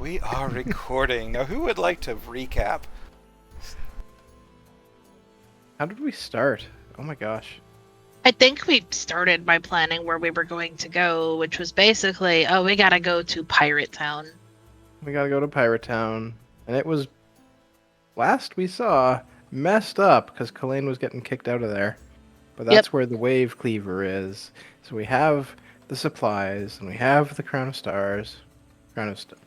We are recording. Now, who would like to recap? How did we start? Oh my gosh. I think we started by planning where we were going to go, which was basically, oh, we gotta go to Pirate Town. We gotta go to Pirate Town. And it was, last we saw, messed up because Kalain was getting kicked out of there. But that's where the Wave Cleaver is. So we have the supplies, and we have the Crown of Stars. Crown of Stars.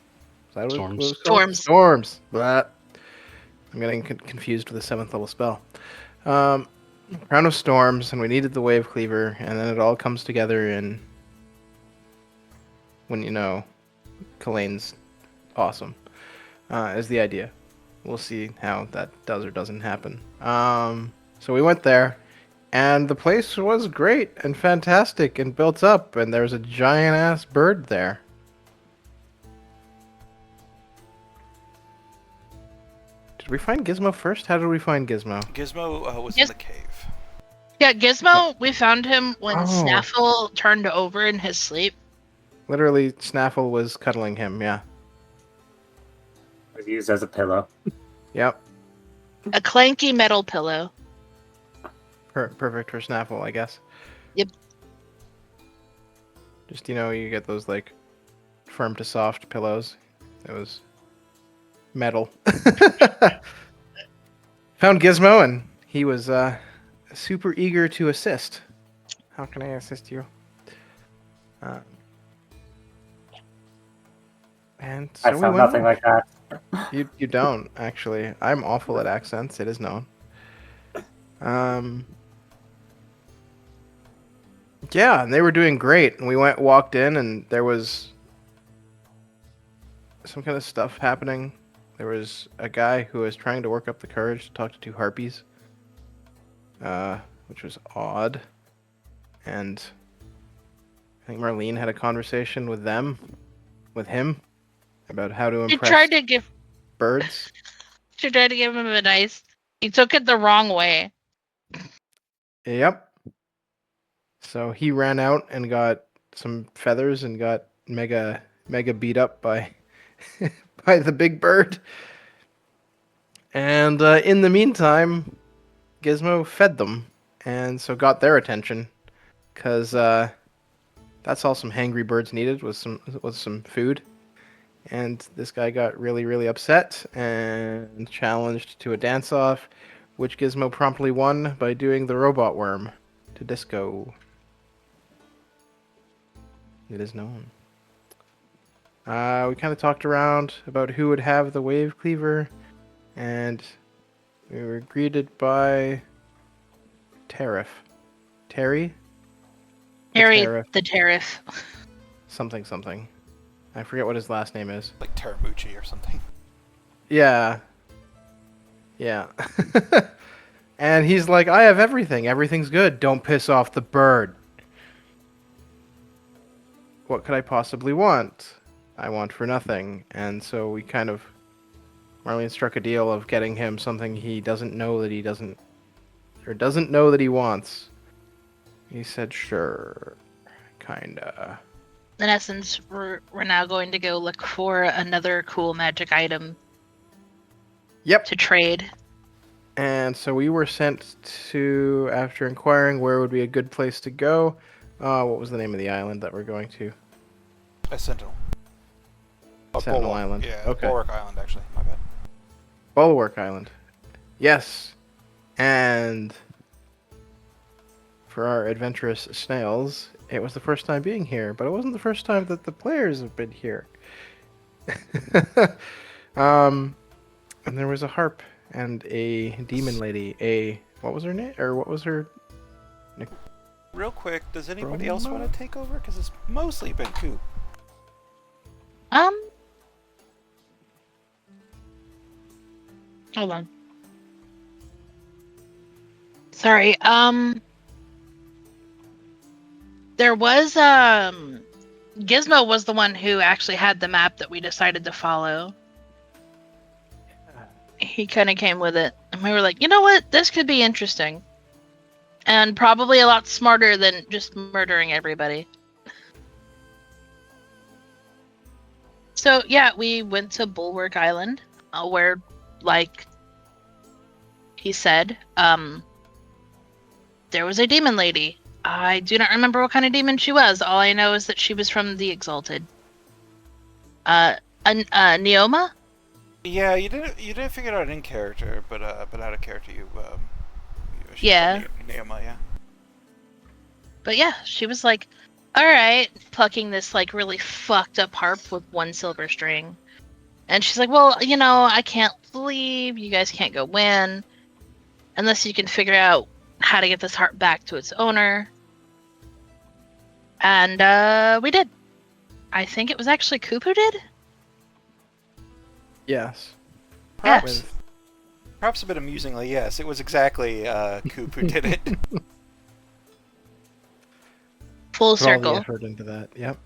Is that what Storms. it was called? Storms. Storms. Blah. I'm getting confused with the 7th level spell. Crown of Storms, and we needed the Wave Cleaver, and then it all comes together in when Kalain's awesome, is the idea. We'll see how that does or doesn't happen. So we went there, and the place was great and fantastic and built up, and there's a giant-ass bird there. Did we find Gizmo first? How did we find Gizmo? Gizmo was in the cave. Yeah, Gizmo, we found him when Oh. Snaffle turned over in his sleep. Literally, Snaffle was cuddling him, yeah. It was used as a pillow. Yep. A clanky metal pillow. Perfect for Snaffle, I guess. Yep. Just, you get those, firm to soft pillows. It was metal. Found Gizmo, and he was super eager to assist. How can I assist you? And so I we found went nothing off. like that. You don't, actually. I'm awful at accents, it is known. Yeah, and they were doing great. And we walked in, and there was some kind of stuff happening. There was a guy who was trying to work up the courage to talk to 2 harpies, which was odd. And I think Marlene had a conversation with him, about how to She impress tried to give birds. him advice. He took it the wrong way. Yep. So he ran out and got some feathers and got mega beat up by by the big bird. And in the meantime, Gizmo fed them, and so got their attention, because that's all some hangry birds needed was some food. And this guy got really, really upset and challenged to a dance-off, which Gizmo promptly won by doing the robot worm to disco. It is known. We kind of talked around about who would have the Wave Cleaver, and we were greeted by Tariff. Terry? Harry Tariff. the Tariff. Something. I forget what his last name is. Like Taramuchi or something. Yeah. And he's like, I have everything. Everything's good. Don't piss off the bird. What could I possibly want? I want for nothing. And so we Marlene struck a deal of getting him something he doesn't know that he doesn't know that he wants. He said, sure. Kinda. In essence, we're now going to go look for another cool magic item. Yep. To trade. And so we were sent to, after inquiring where would be a good place to go, what was the name of the island that we're going to? Sentinel. Sentinel Bulwark. Island. Yeah, Okay. Bulwark Island, actually. My bad. Bulwark Island. Yes. And for our adventurous snails, it was the first time being here, but it wasn't the first time that the players have been here. And there was a harp and a demon lady. What was her name? Or what was her... Real quick, does anybody else want to take over? Because it's mostly been Coop. Hold on. Sorry, there was, Gizmo was the one who actually had the map that we decided to follow. He kind of came with it, and we were like, you know what, this could be interesting. And probably a lot smarter than just murdering everybody. So yeah, we went to Bulwark Island, where, like he said, there was a demon lady. I do not remember what kind of demon she was. All I know is that she was from the Exalted. Neoma? Yeah, you didn't figure it out in character, but out of character she's Yeah. called Neoma, yeah. But yeah, she was like, all right, plucking this like really fucked up harp with one silver string. And she's like, well, I can't leave. You guys can't go in unless you can figure out how to get this harp back to its owner. And we did. I think it was actually Coop who did. Yes. Perhaps, perhaps a bit amusingly, yes, it was exactly Coop who did it. Full Put all the circle. effort into that. Yep.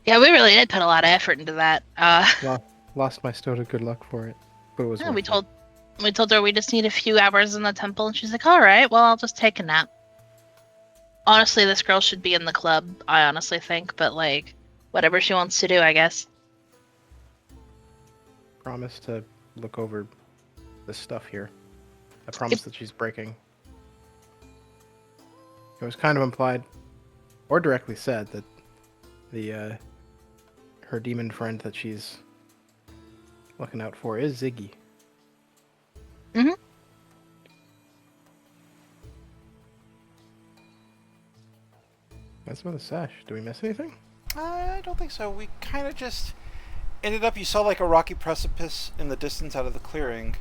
Yeah, we really did put a lot of effort into that. Lost my Stoda good luck for it, but it was. Yeah, worth we it. told her we just need a few hours in the temple, and she's like, all right, well, I'll just take a nap. Honestly, this girl should be in the club, I honestly think, but like, whatever she wants to do, I guess. Promise to look over the stuff here. I promise that she's breaking. It was kind of implied, or directly said, that the her demon friend that she's looking out for is Ziggy. Mhm. That's about the sash. Do we miss anything? I don't think so. We kind of just ended up, you saw like a rocky precipice in the distance out of the clearing,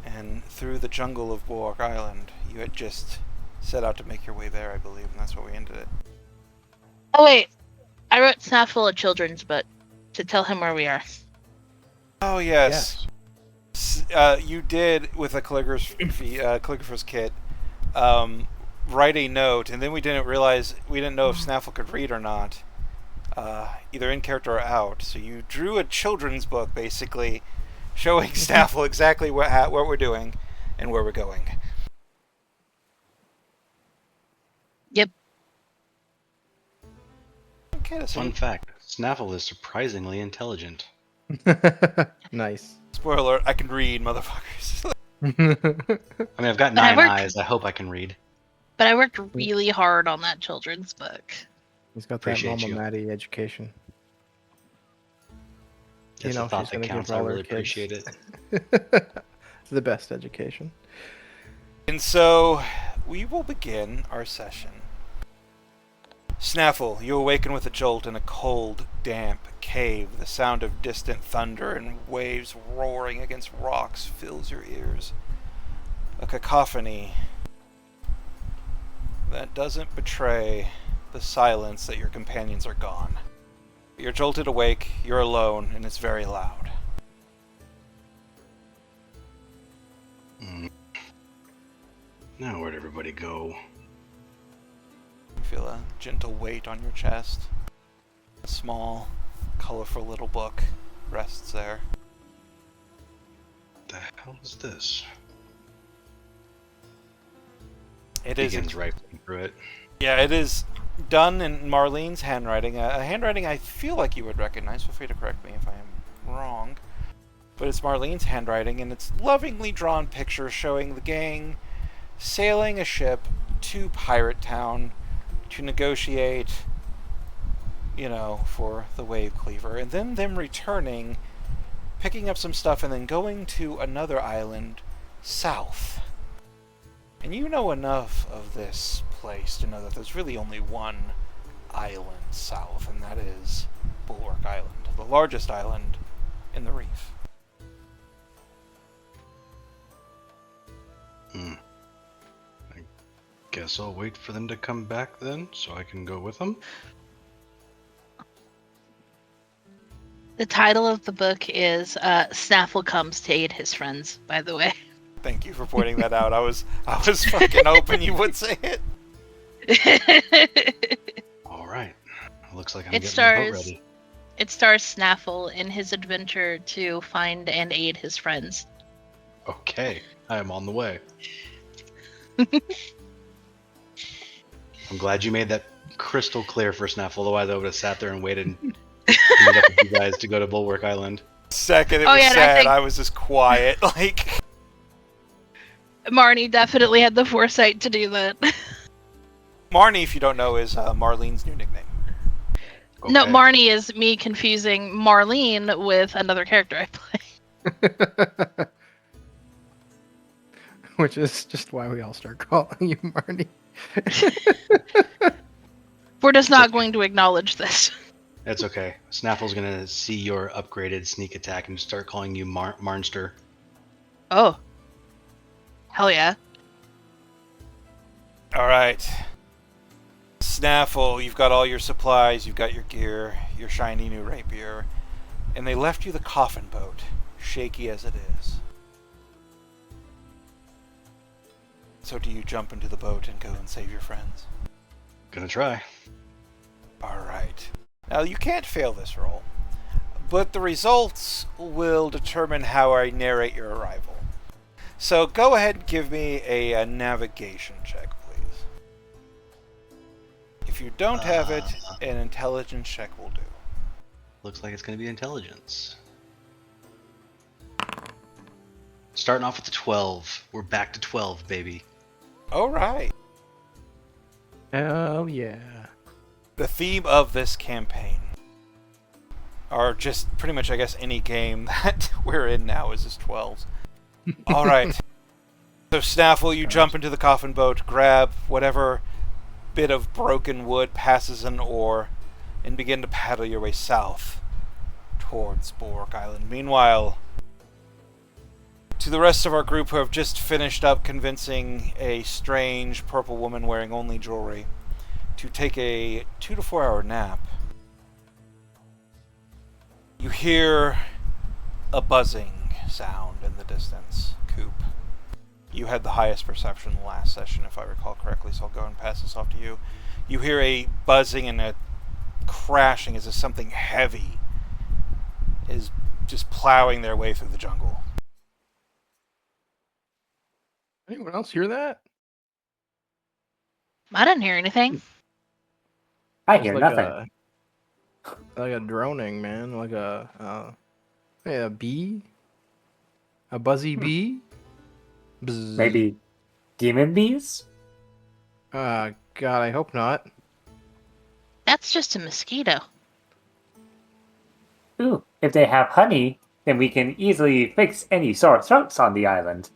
and through the jungle of Bulwark Island. You had just set out to make your way there, I believe, and that's where we ended it. Oh wait, I wrote Snaffle a children's book to tell him where we are. Oh, yes. You did, with a calligrapher's kit, write a note, and then we didn't know if Snaffle could read or not, either in character or out. So you drew a children's book, basically, showing Snaffle exactly what we're doing and where we're going. Yep. Okay, so Fun fact, Snaffle is surprisingly intelligent. Nice. spoiler alert, I can read, motherfuckers. I mean, I've got But I 9 work- eyes. I hope I can read. But I worked really hard on that children's book. He's got that Appreciate Mama you. Maddie education. It's know the thought she's that gonna counts. give I all her really kids. appreciate it. It's the best education. And so, we will begin our session. Snaffle, you awaken with a jolt in a cold, damp cave. The sound of distant thunder and waves roaring against rocks fills your ears. A cacophony that doesn't betray the silence that your companions are gone. You're jolted awake, you're alone, and it's very loud. Now, where'd everybody go? You feel a gentle weight on your chest. A small, colorful little book rests there. The hell is this? It is Begins rifling through it. Yeah, it is done in Marlene's handwriting. A handwriting I feel like you would recognize. Feel free to correct me if I am wrong. But it's Marlene's handwriting, and it's lovingly drawn pictures showing the gang sailing a ship to Pirate Town to negotiate, for the Wave Cleaver. And then them returning, picking up some stuff, and then going to another island south. And you know enough of this place to know that there's really only one island south, and that is Bulwark Island, the largest island in the reef. I guess I'll wait for them to come back then, so I can go with them. The title of the book is Snaffle Comes to Aid His Friends, by the way. Thank you for pointing that out. I was fucking hoping you would say it. All right. Looks like I'm It getting the stars- boat ready. It stars Snaffle in his adventure to find and aid his friends. Okay, I am on the way. I'm glad you made that crystal clear for Snaffle, otherwise I would have sat there and waited meet up with you guys to go to Bulwark Island. Second, it Oh, was yeah, and I sad. think- I was just quiet. Like, Marnie definitely had the foresight to do that. Marnie, if you don't know, is Marlene's new nickname. No, Okay. Marnie is me confusing Marlene with another character I play. Which is just why we all start calling you Marnie. We're just not going to acknowledge this. That's okay. Snaffle's gonna see your upgraded sneak attack and start calling you Marnster. Oh. Hell yeah. All right. Snaffle, you've got all your supplies, you've got your gear, your shiny new rapier, and they left you the coffin boat, shaky as it is. So do you jump into the boat and go and save your friends? Gonna try. Alright. Now, you can't fail this roll, but the results will determine how I narrate your arrival. So go ahead and give me a navigation check, please. If you don't have it, an intelligence check will do. Looks like it's gonna be intelligence. Starting off with the 12. We're back to 12, baby. Alright. Hell yeah. The theme of this campaign, or just pretty much, I guess, any game that we're in now is just 12s. Alright. So, Snaffle, you jump into the coffin boat, grab whatever bit of broken wood passes an oar, and begin to paddle your way south towards Bulwark Island. Meanwhile, to the rest of our group who have just finished up convincing a strange purple woman wearing only jewelry to take a 2 to 4 hour nap, you hear a buzzing sound in the distance. Coop, you had the highest perception in the last session, if I recall correctly, so I'll go and pass this off to you. You hear a buzzing and a crashing as if something heavy is just plowing their way through the jungle. Anyone else hear that? I didn't hear anything. I It's hear like nothing. like a droning, man. Like a bee? A buzzy bee? Bzz. Maybe demon bees? God, I hope not. That's just a mosquito. Ooh, if they have honey, then we can easily fix any sore throats on the island.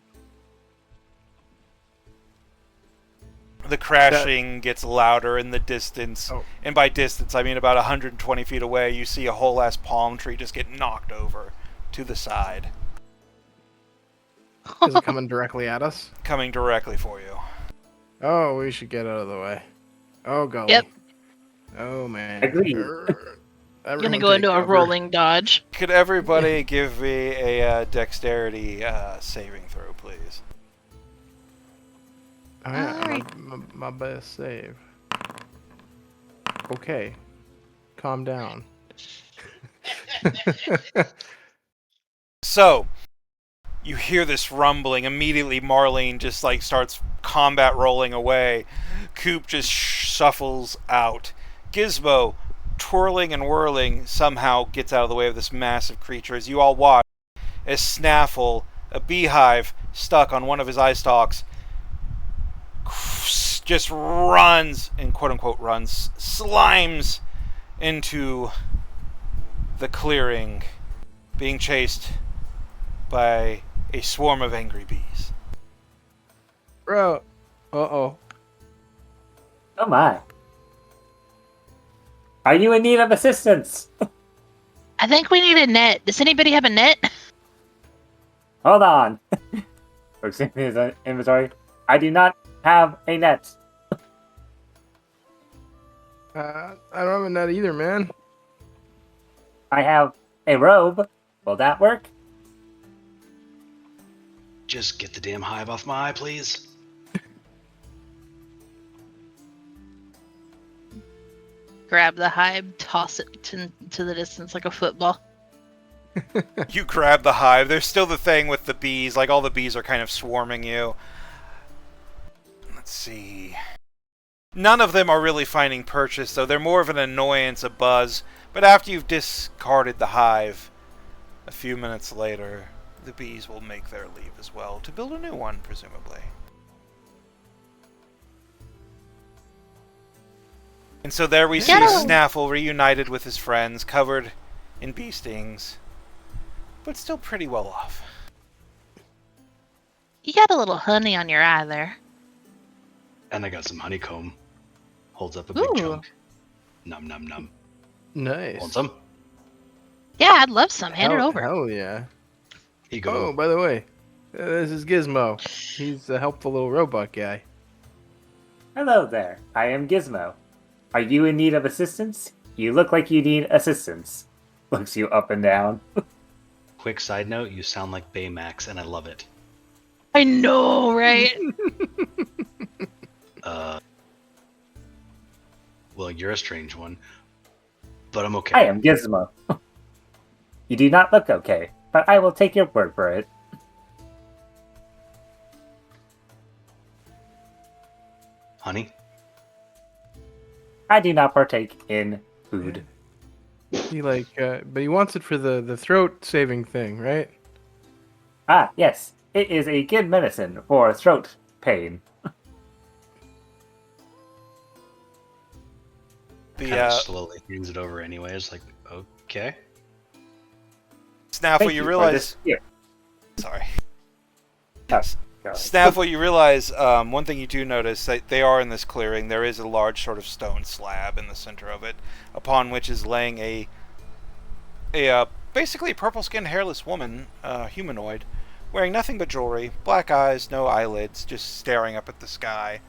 The crashing gets louder in the distance, Oh. and by distance I mean about 120 feet away. You see a whole ass palm tree just get knocked over to the side, Is it coming directly at us? coming directly for you. Oh, we should get out of the way. Oh, golly. Yep. Oh, man. Agreed. I'm gonna go into a rolling dodge. Could everybody give me a dexterity saving throw, please? Oh, yeah, Alright. my best save. Okay. Calm down. So, you hear this rumbling. Immediately, Marlene just like starts combat rolling away. Coop just shuffles out. Gizmo, twirling and whirling, somehow gets out of the way of this massive creature as you all watch as Snaffle, a beehive stuck on one of his eye stalks, just runs, and quote-unquote runs, slimes into the clearing, being chased by a swarm of angry bees. Bro. Uh-oh. Oh my. Are you in need of assistance? I think we need a net. Does anybody have a net? Hold on. Looks in his inventory. I do not have a net. I don't have a net either, man. I have a robe. Will that work? Just get the damn hive off my eye, please. Grab the hive, toss it to the distance like a football. You grab the hive. There's still the thing with the bees. Like, all the bees are kind of swarming you. Let's see. None of them are really finding purchase, though. They're more of an annoyance, a buzz. But after you've discarded the hive, a few minutes later, the bees will make their leave as well, to build a new one, presumably. And so there we see Snaffle reunited with his friends, covered in bee stings, but still pretty well off. You got a little honey on your eye there. And I got some honeycomb. Holds up a big Ooh. chunk. Num num num. Nice. Want some? Yeah, I'd love some. Hand it over. Hell yeah. Here you go. Oh, by the way, this is Gizmo. He's a helpful little robot guy. Hello there, I am Gizmo. Are you in need of assistance? You look like you need assistance. Looks you up and down. Quick side note, you sound like Baymax, and I love it. I know, right? Well, you're a strange one, but I'm okay. I am Gizmo. You do not look okay, but I will take your word for it. Honey? I do not partake in food. He but he wants it for the throat saving thing, right? Ah, yes. It is a good medicine for throat pain. Kind of slowly hands it over anyways, like, okay. Snaffle, Thank you for realize... this gift. Sorry. Oh, Yes. God. Snaffle, you realize one thing you do notice, that they are in this clearing. There is a large sort of stone slab in the center of it, upon which is laying a basically purple-skinned, hairless woman, humanoid, wearing nothing but jewelry, black eyes, no eyelids, just staring up at the sky,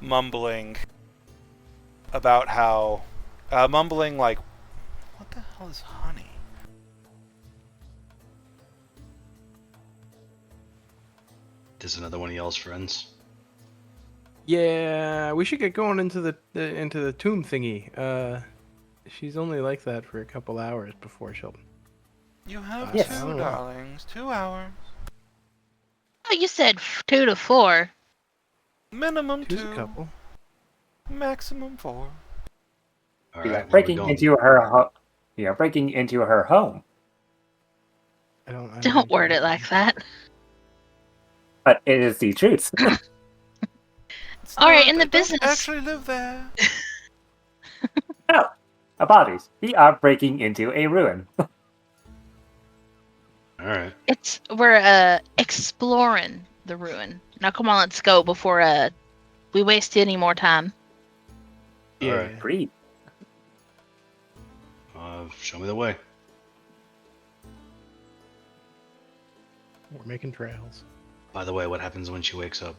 mumbling about how, mumbling like, what the hell is honey? This is another one of y'all's friends. Yeah, we should get going into the tomb thingy. She's only like that for a couple hours before she'll. You have Yes. two, darlings. 2 hours. Oh, you said 2 to 4. Minimum She's 2. a couple. Maximum 4. All You right, are where we breaking going? into her. You are breaking into her home, I don't Don't word it like that. but it is the truth. It's All right, not- in the I don't business. actually live there. Oh, bodies. We are breaking into a ruin. All right. We're exploring the ruin. Now come on, let's go before we waste any more time. Yeah. All right. Agreed. Show me the way. We're making trails. By the way, what happens when she wakes up?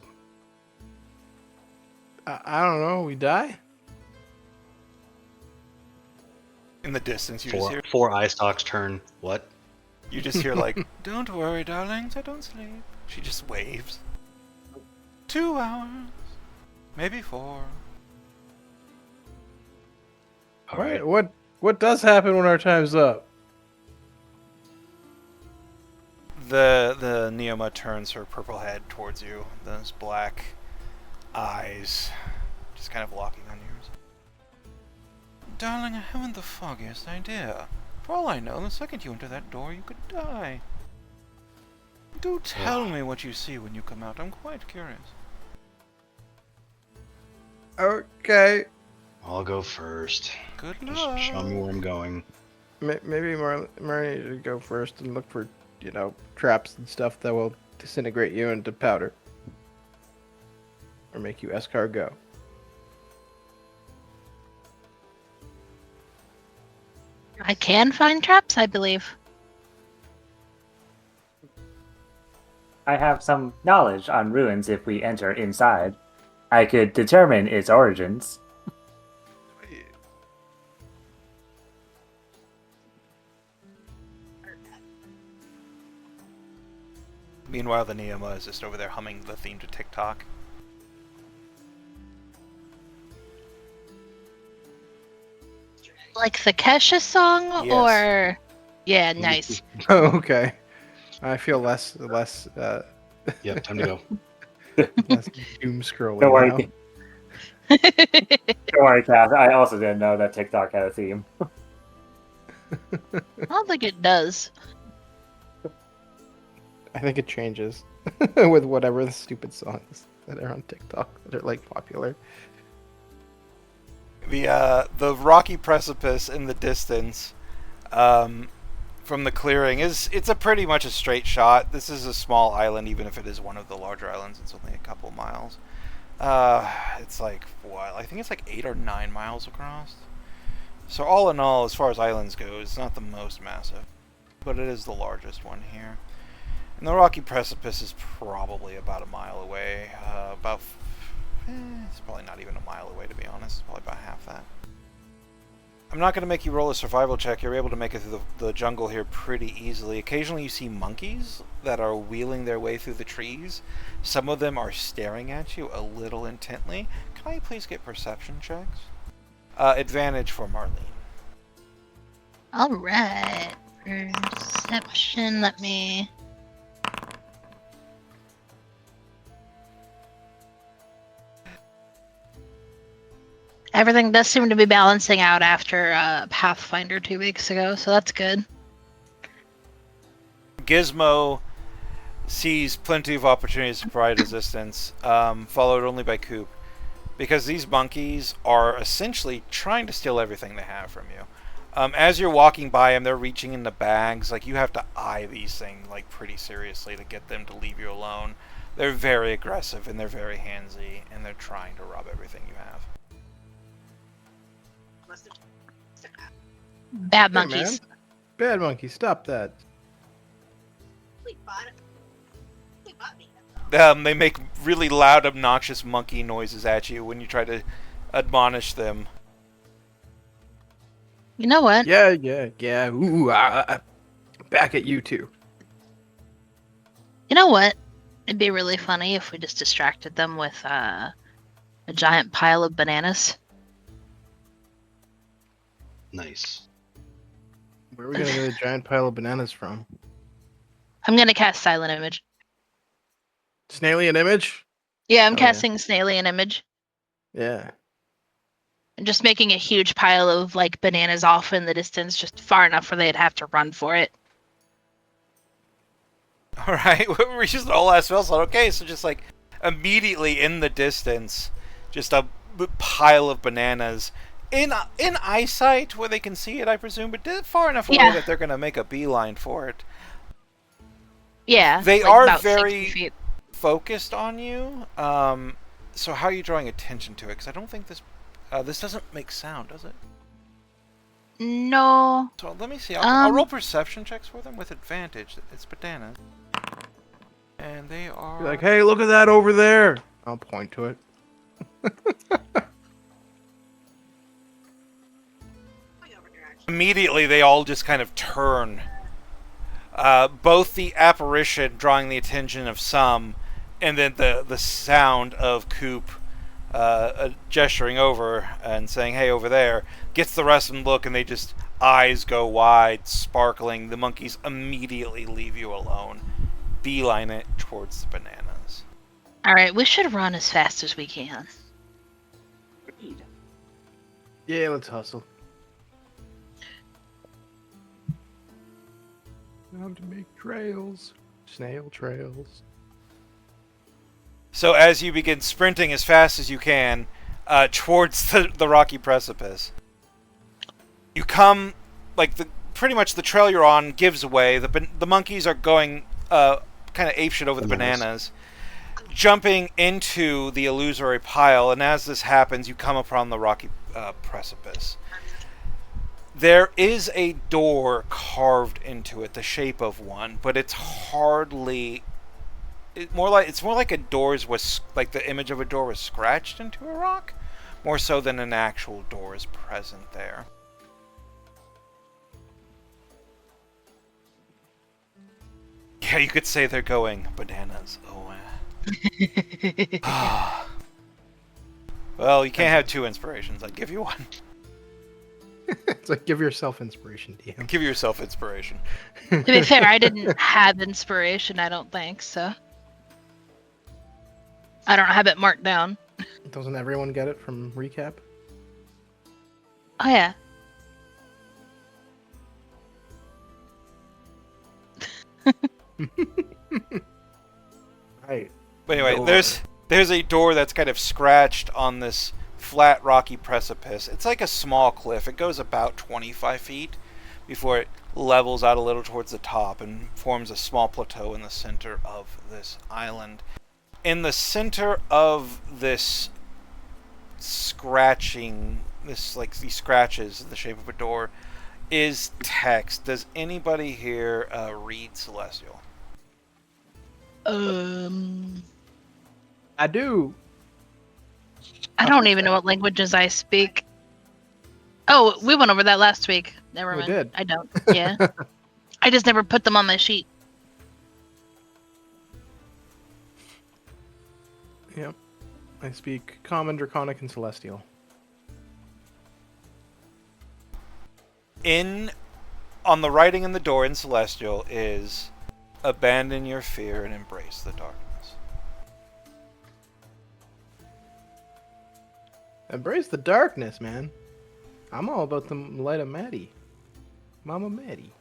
I don't know. We die. In the distance, you just hear. Four eye stalks turn. What? You just hear like, "Don't worry, darlings, I don't sleep." She just waves. 2 hours, maybe 4. All right. What does happen when our time's up? The Neoma turns her purple head towards you. Those black eyes, just kind of locking on yours. Darling, I haven't the foggiest idea. For all I know, the second you enter that door, you could die. Do tell me what you see when you come out. I'm quite curious. Okay. I'll go first. Good Just luck. show me where I'm going. Maybe Marnie should go first and look for, traps and stuff that will disintegrate you into powder. Or make you escargot. I can find traps, I believe. I have some knowledge on ruins if we enter inside. I could determine its origins. Meanwhile, the Neoma is just over there humming the theme to TikTok. Like the Kesha song, Yes. or yeah, nice. Oh, okay. I feel less Yep, time to go. less doom scrolling Don't worry. now. Don't worry, Cass. I also didn't know that TikTok had a theme. I don't think it does. I think it changes with whatever the stupid songs that are on TikTok that are like popular. The rocky precipice in the distance, from the clearing it's a pretty much a straight shot. This is a small island, even if it is one of the larger islands. It's only a couple miles. It's like what? I think it's like 8 or 9 miles across. So all in all, as far as islands go, it's not the most massive, but it is the largest one here. And the rocky precipice is probably about a mile away. It's probably not even a mile away, to be honest. It's probably about half that. I'm not going to make you roll a survival check. You're able to make it through the jungle here pretty easily. Occasionally you see monkeys that are wheeling their way through the trees. Some of them are staring at you a little intently. Can I please get perception checks? Advantage for Marlene. Alright. Perception, let me... Everything does seem to be balancing out after Pathfinder 2 weeks ago, so that's good. Gizmo sees plenty of opportunities to provide resistance, followed only by Coop. Because these monkeys are essentially trying to steal everything they have from you. As you're walking by them, they're reaching into bags. Like, you have to eye these things like pretty seriously to get them to leave you alone. They're very aggressive and they're very handsy, and they're trying to rob everything you have. Bad Hey, monkeys. man. Bad monkey, stop that. They make really loud, obnoxious monkey noises at you when you try to admonish them. You know what? Yeah. Ooh, back at you too. You know what? It'd be really funny if we just distracted them with a giant pile of bananas. Nice. Where are we gonna get a giant pile of bananas from? I'm gonna cast Silent Image. Snailian image? Yeah, I'm Oh, yeah. casting Snailian Image. Yeah. And just making a huge pile of like bananas off in the distance, just far enough where they'd have to run for it. Alright, we're using the whole last spell slot. Okay, so just like immediately in the distance, just a pile of bananas. In eyesight, where they can see it, I presume, but far enough away Yeah. that they're going to make a beeline for it. Yeah. They like are about 60 very feet. focused on you. So how are you drawing attention to it? Because I don't think this doesn't make sound, does it? No. So let me see. I'll roll perception checks for them with advantage. It's bananas, and they are Be like, hey, look at that over there. I'll point to it. Immediately they all just kind of turn. Both the apparition drawing the attention of some, and then the sound of Coop gesturing over and saying, hey, over there, gets the rest of them look, and they just, eyes go wide, sparkling. The monkeys immediately leave you alone. Beeline it towards the bananas. Alright, we should run as fast as we can. Yeah, let's hustle. Time to make trails. Snail trails. So as you begin sprinting as fast as you can towards the rocky precipice, you come, like, pretty much the trail you're on gives away. The monkeys are going kind of apeshit over the bananas, jumping into the illusory pile, and as this happens, you come upon the rocky precipice. There is a door carved into it, the shape of one, but it's hardly... It's more like a door's was like the image of a door was scratched into a rock, more so than an actual door is present there. Yeah, you could say they're going bananas. Oh, well, you can't have two inspirations. I'd give you one. It's like, give yourself inspiration, DM. Give yourself inspiration. To be fair, I didn't have inspiration, I don't think, so. I don't have it marked down. Doesn't everyone get it from recap? Oh yeah. Right. But anyway, Door. there's a door that's kind of scratched on this flat rocky precipice. It's like a small cliff. It goes about 25 feet before it levels out a little towards the top and forms a small plateau in the center of this island. In the center of this scratching, this like these scratches in the shape of a door, is text. Does anybody here read Celestial? I do. I don't even know what languages I speak. Oh, we went over that last week. Never We mind. did. I don't. Yeah. I just never put them on my sheet. Yep. I speak Common, Draconic, and Celestial. On the writing in the door in Celestial is abandon your fear and embrace the darkness. Embrace the darkness, man. I'm all about the light of Maddie. Mama Maddie.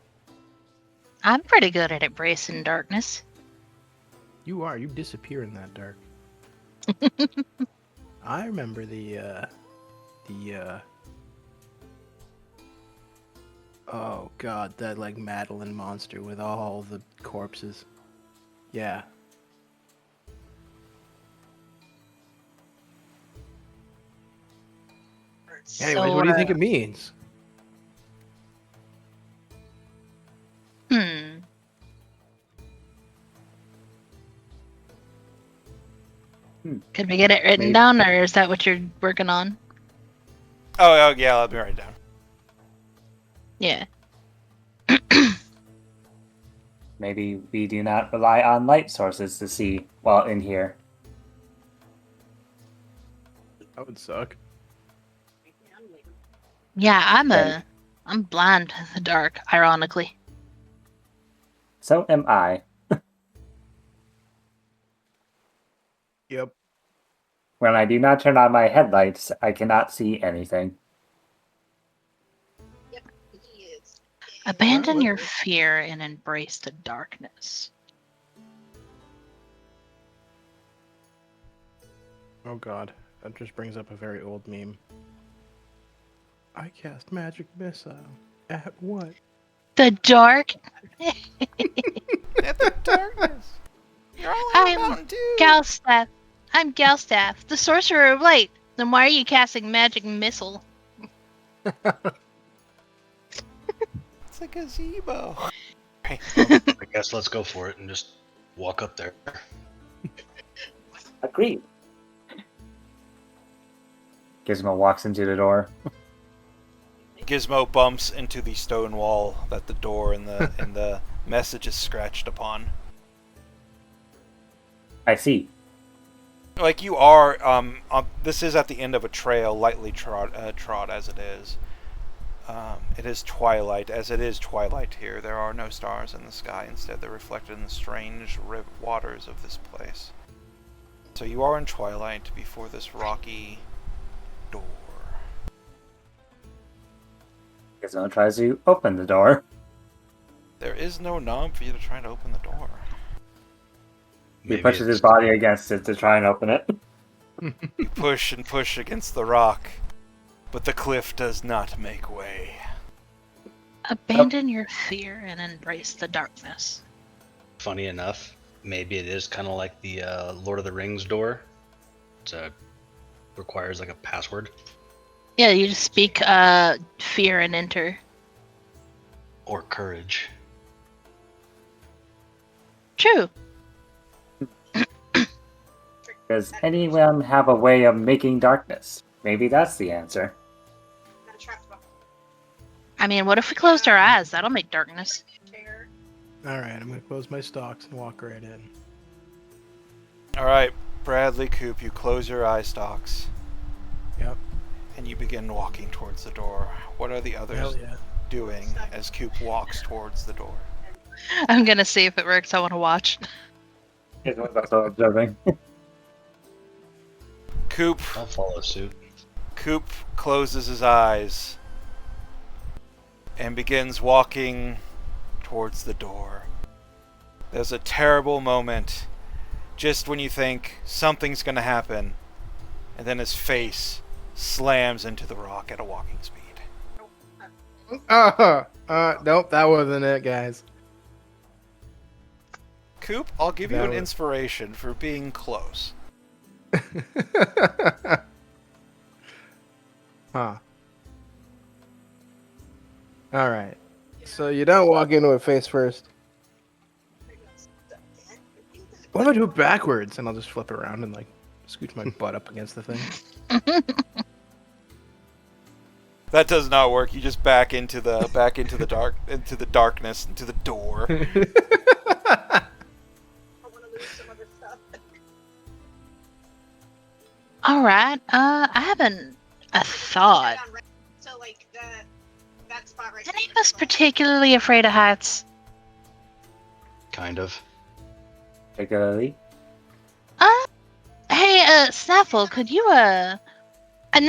I'm pretty good at embracing darkness. You are. You disappear in that dark. I remember oh god, that like Madeline monster with all the corpses. Yeah. Anyways, what do you think it means? Could we get it written Maybe. down, or is that what you're working on? Oh yeah, I'll be right down. Yeah. Maybe we do not rely on light sources to see while in here. That would suck. Yeah, I'm blind in the dark, ironically. So am I. Yep. When I do not turn on my headlights, I cannot see anything. Abandon your fear and embrace the darkness. Oh god, that just brings up a very old meme. I cast magic missile at what? The dark. At the darkness. You're all I'm Mountain Dew. Galstaff. I'm Galstaff, the sorcerer of light. Then why are you casting magic missile? It's a gazebo. I guess let's go for it and just walk up there. Agreed. Gizmo walks into the door. Gizmo bumps into the stone wall that the door and the message is scratched upon. I see. Like you are, this is at the end of a trail, lightly trod as it is. It is twilight, as it is twilight here. There are no stars in the sky. Instead, they're reflected in the strange waters of this place. So you are in twilight before this rocky door. Gizmo tries to open the door. There is no knob for you to try to open the door. He pushes his body against it to try and open it. You push and push against the rock, but the cliff does not make way. Abandon your fear and embrace the darkness. Funny enough, maybe it is kind of like the Lord of the Rings door. It requires like a password. Yeah, you just speak fear and enter. Or courage. True. Does anyone have a way of making darkness? Maybe that's the answer. I mean, what if we closed our eyes? That'll make darkness. Alright, I'm gonna close my stalks and walk right in. Alright, Bradley Coop, you close your eye stalks. Yep. And you begin walking towards the door. What are the others Hell yeah. doing as Coop walks towards the door? I'm gonna see if it works. I want to watch. Gizmo's also observing. Coop I'll follow suit. Coop closes his eyes and begins walking towards the door. There's a terrible moment just when you think something's going to happen, and then his face slams into the rock at a walking speed. Nope, that wasn't it, guys. Coop, I'll give you That an was- inspiration for being close. Huh. Alright. So you don't walk into it face first. What if I do it backwards? And I'll just flip around and like scooch my butt up against the thing. That does not work. You just back into the darkness, into the door. All right. I have a thought. So like that spot right Is any of us particularly afraid of heights? Kind of. Particularly. Hey, Snaffle, could you, and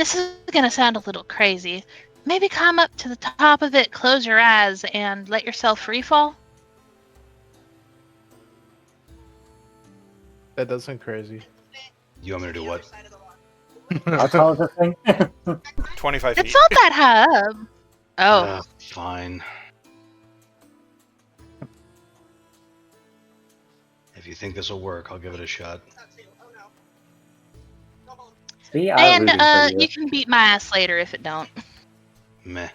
this is gonna sound a little crazy, maybe climb up to the top of it, close your eyes, and let yourself free fall? That does sound crazy. You want me to do what? How tall is this thing? 25 feet. It's not that high up. Oh, Fine. If you think this will work, I'll give it a shot. We are and, rooting for you can beat my ass later if it don't. Meh.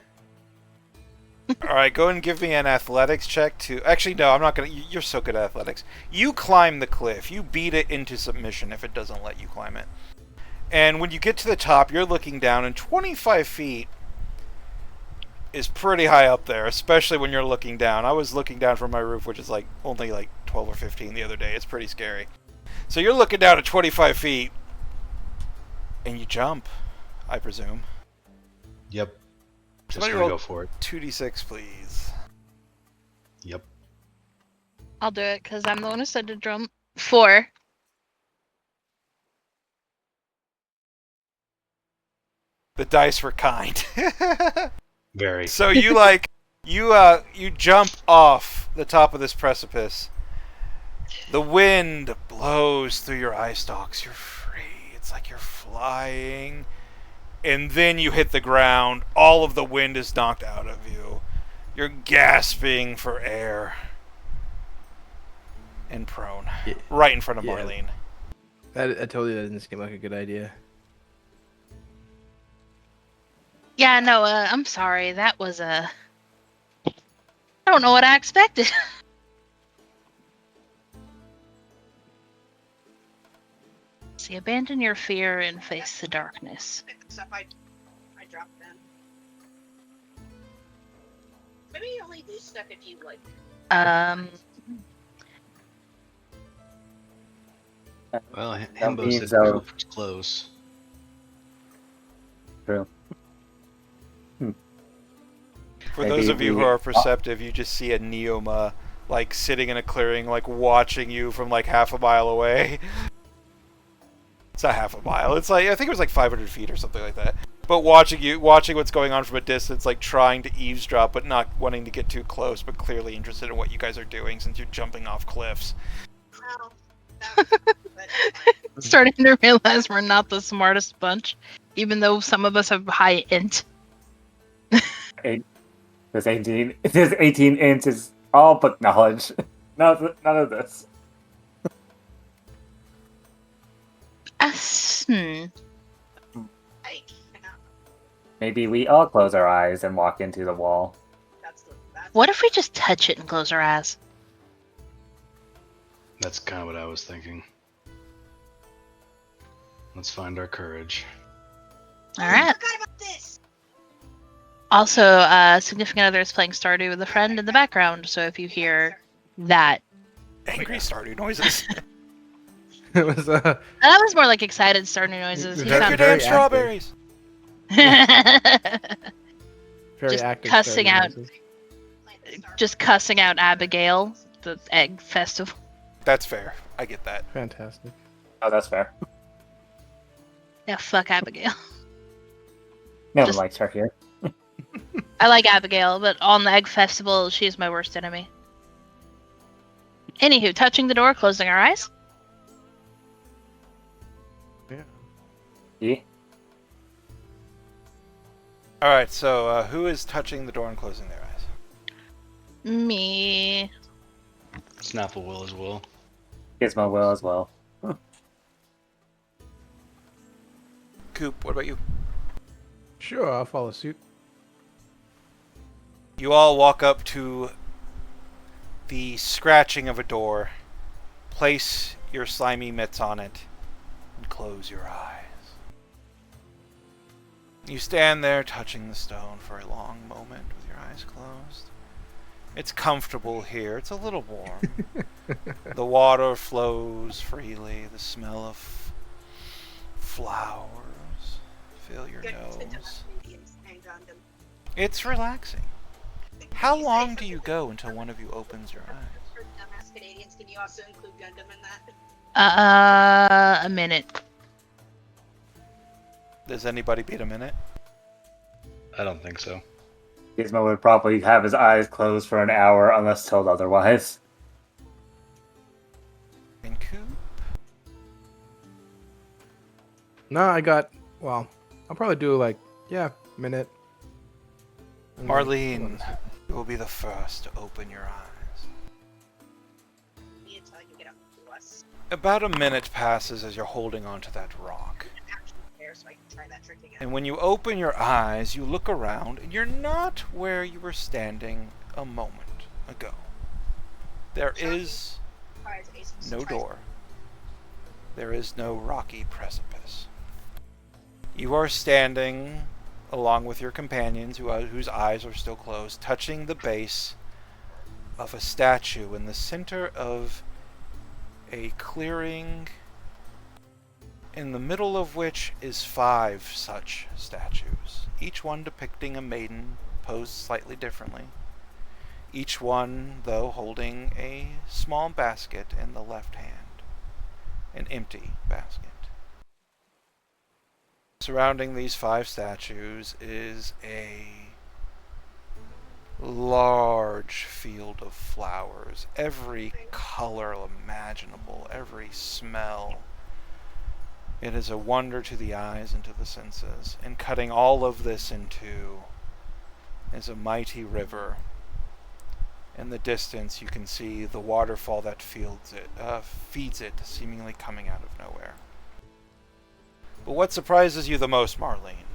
Alright, go and give me an athletics check to... Actually, no, I'm not gonna... You're so good at athletics. You climb the cliff. You beat it into submission if it doesn't let you climb it. And when you get to the top, you're looking down, and 25 feet is pretty high up there, especially when you're looking down. I was looking down from my roof, which is like only like 12 or 15 the other day. It's pretty scary. So you're looking down at 25 feet, and you jump, I presume. Yep. Just Somebody gonna roll go for it. 2d6, please. Yep. I'll do it because I'm the one who said to jump. 4. The dice were kind. Very. So you you jump off the top of this precipice. The wind blows through your eye stalks. You're free. It's like you're flying. And then you hit the ground. All of the wind is knocked out of you. You're gasping for air. And prone. Yeah. Right in front of Yeah. Marlene. I told you that didn't seem like a good idea. Yeah, no, I'm sorry. That was I don't know what I expected. See, abandon your fear and face the darkness. Pick the stuff I dropped then. Maybe you only lose stuff if you like. Well, That Himbo means, said Coop was close. True. For Maybe those of you who we- are perceptive, you just see a Neoma, like, sitting in a clearing, like, watching you from, like, half a mile away. It's not half a mile. It's like, I think it was like 500 feet or something like that. But watching what's going on from a distance, like, trying to eavesdrop, but not wanting to get too close, but clearly interested in what you guys are doing since you're jumping off cliffs. Well, but Starting to realize we're not the smartest bunch, even though some of us have high int. This 18 inches all book knowledge. None of this. I cannot. Maybe we all close our eyes and walk into the wall. That's What if we just touch it and close our eyes? That's kind of what I was thinking. Let's find our courage. All right. I forgot about this. Also, significant other is playing Stardew with a friend in the background, so if you hear that, Angry Stardew noises. It was that was more like excited Stardew noises. He Very- Take your sounded damn very strawberries! very Just active. cussing Stardew out. noises. just cussing out Abigail, the egg festival. That's fair. I get that. Fantastic. Oh, that's fair. Yeah, fuck Abigail. No one Just- likes her here. I like Abigail, but on the Egg Festival, she is my worst enemy. Anywho, touching the door, closing our eyes. Yeah. Yeah. All right. So who is touching the door and closing their eyes? Me. Snaffle will as well. Gizmo will as well. Coop, what about you? Sure, I'll follow suit. You all walk up to the scratching of a door, place your slimy mitts on it, and close your eyes. You stand there touching the stone for a long moment with your eyes closed. It's comfortable here. It's a little warm. The water flows freely. The smell of flowers fill your Good to nose. Indians and Gundam. It's relaxing. How long do you go until one of you opens your eyes? For dumbass Canadians, can you also include Gundam in that? A minute. Does anybody beat a minute? I don't think so. Gizmo would probably have his eyes closed for an hour unless told otherwise. And Coop? No, I got. Well, I'll probably do like minute. And then- Marlene, you will be the first to open your eyes. Me until you get up to us. About a minute passes as you're holding onto that rock. I'm actually there, so I can try that trick again. And when you open your eyes, you look around, and you're not where you were standing a moment ago. There is Try to ace this. no Try- door. There is no rocky precipice. You are standing along with your companions whose eyes are still closed, touching the base of a statue in the center of a clearing, in the middle of which is 5 such statues, each one depicting a maiden posed slightly differently. Each one, though, holding a small basket in the left hand, an empty basket. Surrounding these 5 statues is a large field of flowers, every color imaginable, every smell. It is a wonder to the eyes and to the senses, and cutting all of this in two is a mighty river. In the distance you can see the waterfall that feeds it, seemingly coming out of nowhere. But what surprises you the most, Marlene,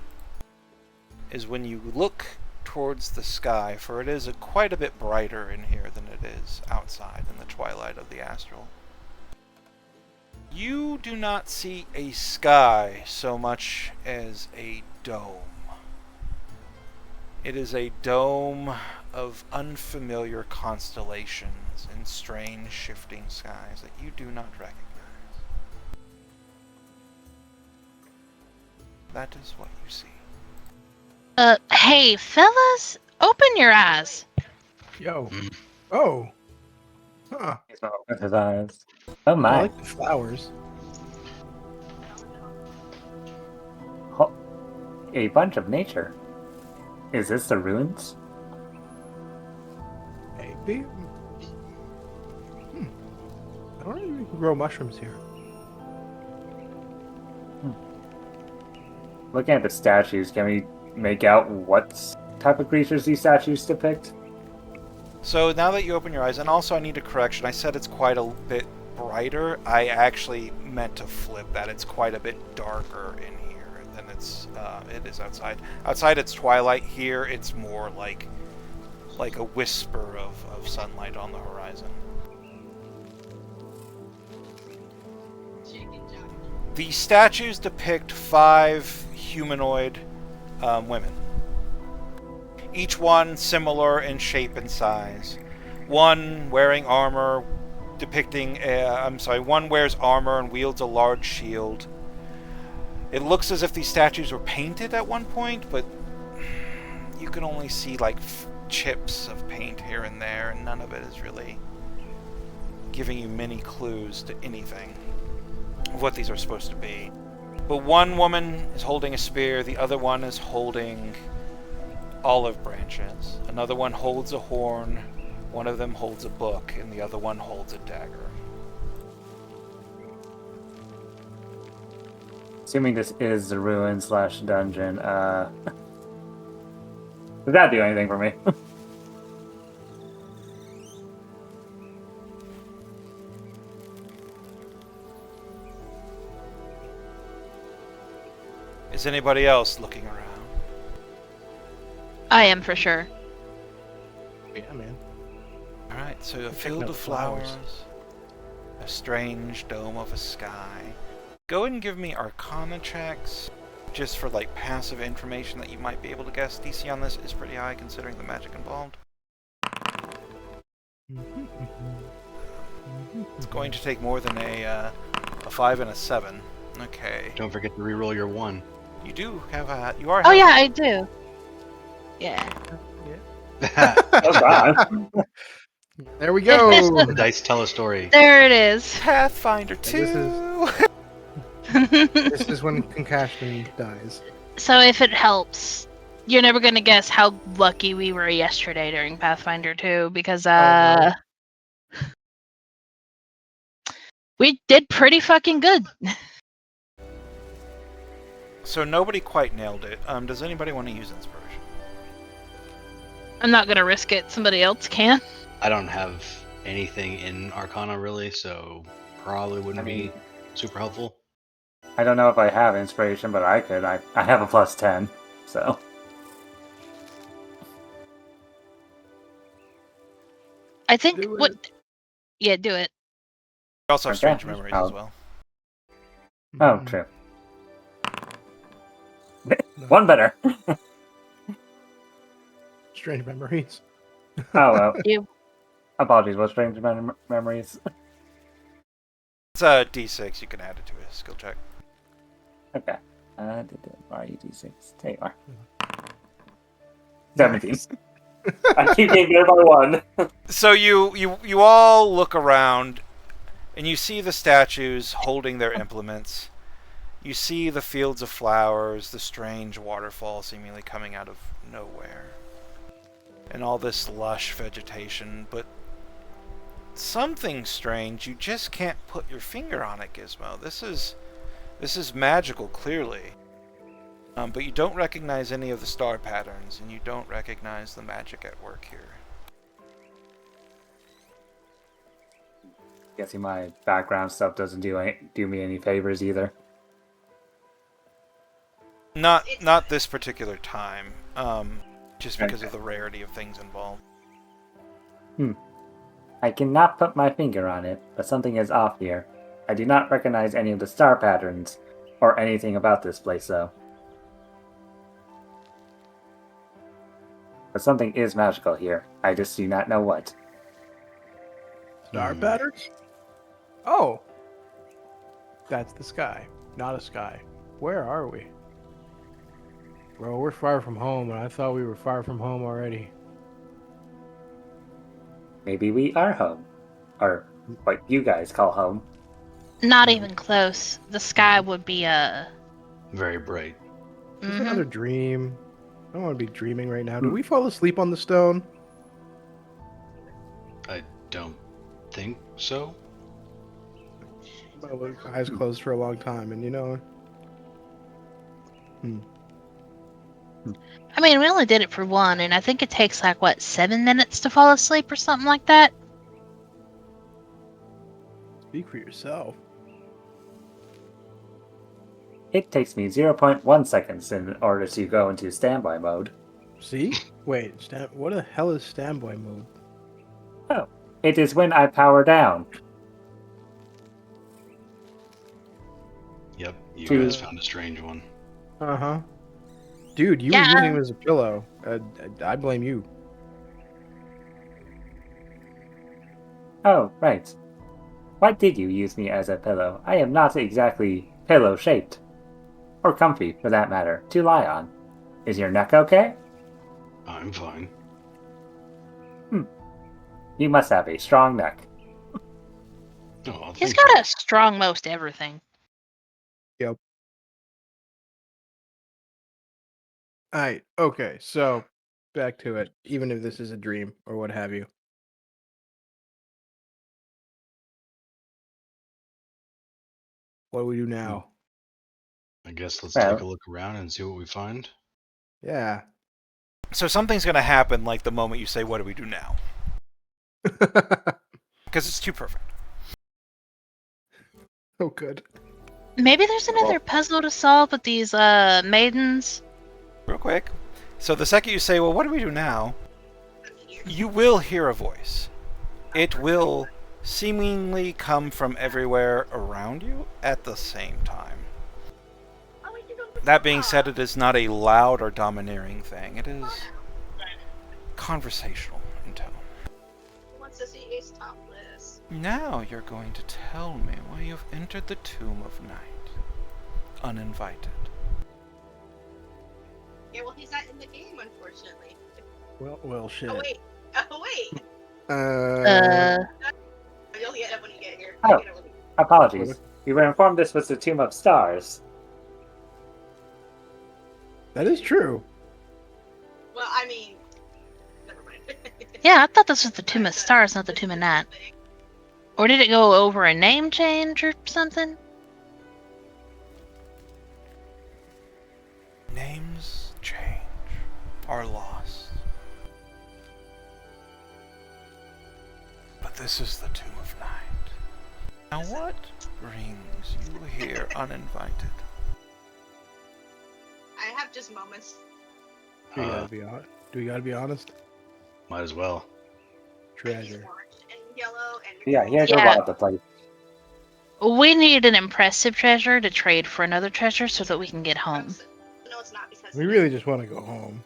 is when you look towards the sky, for it is quite a bit brighter in here than it is outside in the twilight of the astral. You do not see a sky so much as a dome. It is a dome of unfamiliar constellations and strange shifting skies that you do not recognize. That is what you see. Hey, fellas, open your eyes. Yo. Mm. Oh. Huh. Gizmo opens his eyes. Oh I my. like the flowers. A bunch of nature. Is this the ruins? Maybe. I don't know if we can grow mushrooms here. Looking at the statues, can we make out what type of creatures these statues depict? So now that you open your eyes, and also I need a correction. I said it's quite a bit brighter. I actually meant to flip that. It's quite a bit darker in here than it is outside. Outside it's twilight. Here it's more like a whisper of sunlight on the horizon. Chicken job. The statues depict 5 humanoid women. Each one similar in shape and size. One wearing armor, one wears armor and wields a large shield. It looks as if these statues were painted at one point, but you can only see like chips of paint here and there, and none of it is really giving you many clues to anything of what these are supposed to be. But one woman is holding a spear, the other one is holding olive branches. Another one holds a horn, one of them holds a book, and the other one holds a dagger. Assuming this is the ruin / dungeon, does that do anything for me? Is anybody else looking around? I am for sure. Yeah, man. Alright, so a Checking field out of the flowers. flowers, a strange dome of a sky. Go ahead and give me Arcana checks, just for like passive information that you might be able to guess. DC on this is pretty high considering the magic involved. It's going to take more than a 5 and a 7. Okay. Don't forget to reroll your 1. You do have a... You are... Oh yeah, I do. Yeah. Oh god. There we go. The dice tell a story. There it is. Pathfinder 2! This is when Concussion dies. So if it helps, you're never gonna guess how lucky we were yesterday during Pathfinder 2 because we did pretty fucking good. So nobody quite nailed it. Does anybody want to use inspiration? I'm not gonna risk it. Somebody else can. I don't have anything in Arcana really, so probably wouldn't be super helpful. I don't know if I have inspiration, but I could. I have a +10, so. I think Do what. it. Yeah, do it. You also have Okay. strange memories as well. Oh, true. One better. Strange memories. Oh well. You. Apologies. What strange memories? It's a D6. You can add it to a skill check. Okay. RED6. There you are. 17. I keep getting there by 1. So you all look around, and you see the statues holding their implements. You see the fields of flowers, the strange waterfall seemingly coming out of nowhere, and all this lush vegetation, but something strange. You just can't put your finger on it, Gizmo. This is magical, clearly. But you don't recognize any of the star patterns, and you don't recognize the magic at work here. Guessing my background stuff doesn't do me any favors either. Not this particular time. Just because of the rarity of things involved. I cannot put my finger on it, but something is off here. I do not recognize any of the star patterns or anything about this place, though. But something is magical here. I just do not know what. Star patterns? Oh. That's the sky, not a sky. Where are we? Bro, we're far from home, and I thought we were far from home already. Maybe we are home. Or what you guys call home. Not even close. The sky would be Very bright. It's another dream. I don't want to be dreaming right now. Did we fall asleep on the stone? I don't think so. My eyes closed for a long time, and you know. I mean, we only did it for one, and I think it takes like, what, 7 minutes to fall asleep or something like that? Speak for yourself. It takes me 0.1 seconds in order to go into standby mode. See? Wait, what the hell is standby mode? Oh, it is when I power down. Yep, you Two. guys found a strange one. Uh-huh. Dude, you were using him as a pillow. I blame you. Oh, right. Why did you use me as a pillow? I am not exactly pillow-shaped. Or comfy, for that matter, to lie on. Is your neck okay? I'm fine. You must have a strong neck. Oh, He's got a strong most everything. Alright, okay, so back to it, even if this is a dream or what have you. What do we do now? I guess let's Well- take a look around and see what we find. Yeah. So something's going to happen like the moment you say, what do we do now? Because it's too perfect. Oh, good. Maybe there's another puzzle to solve with these maidens. Real quick. So the second you say, well, what do we do now? You will hear a voice. It will seemingly come from everywhere around you at the same time. That being said, it is not a loud or domineering thing. It is conversational in tone. Who wants to see Ace topless? Now you're going to tell me why you've entered the Tomb of Night, uninvited. Yeah, well, he's not in the game, unfortunately. Well, shit. Oh wait. Oh wait. You'll get it when you get here. Oh. Apologies. We were informed this was the Tomb of Stars. That is true. Well, I mean, never mind. Yeah, I thought this was the Tomb of Stars, not the Tomb of Night. Or did it go over a name change or something? Names change, are lost. But this is the Tomb of Night. Now what brings you here uninvited? I have just moments. Do we gotta be honest? Might as well. Like he's Treasure. orange and yellow and Yeah, he has a Yeah. lot of the place. We need an impressive treasure to trade for another treasure so that we can get home. No, it's not because We really just want to go home.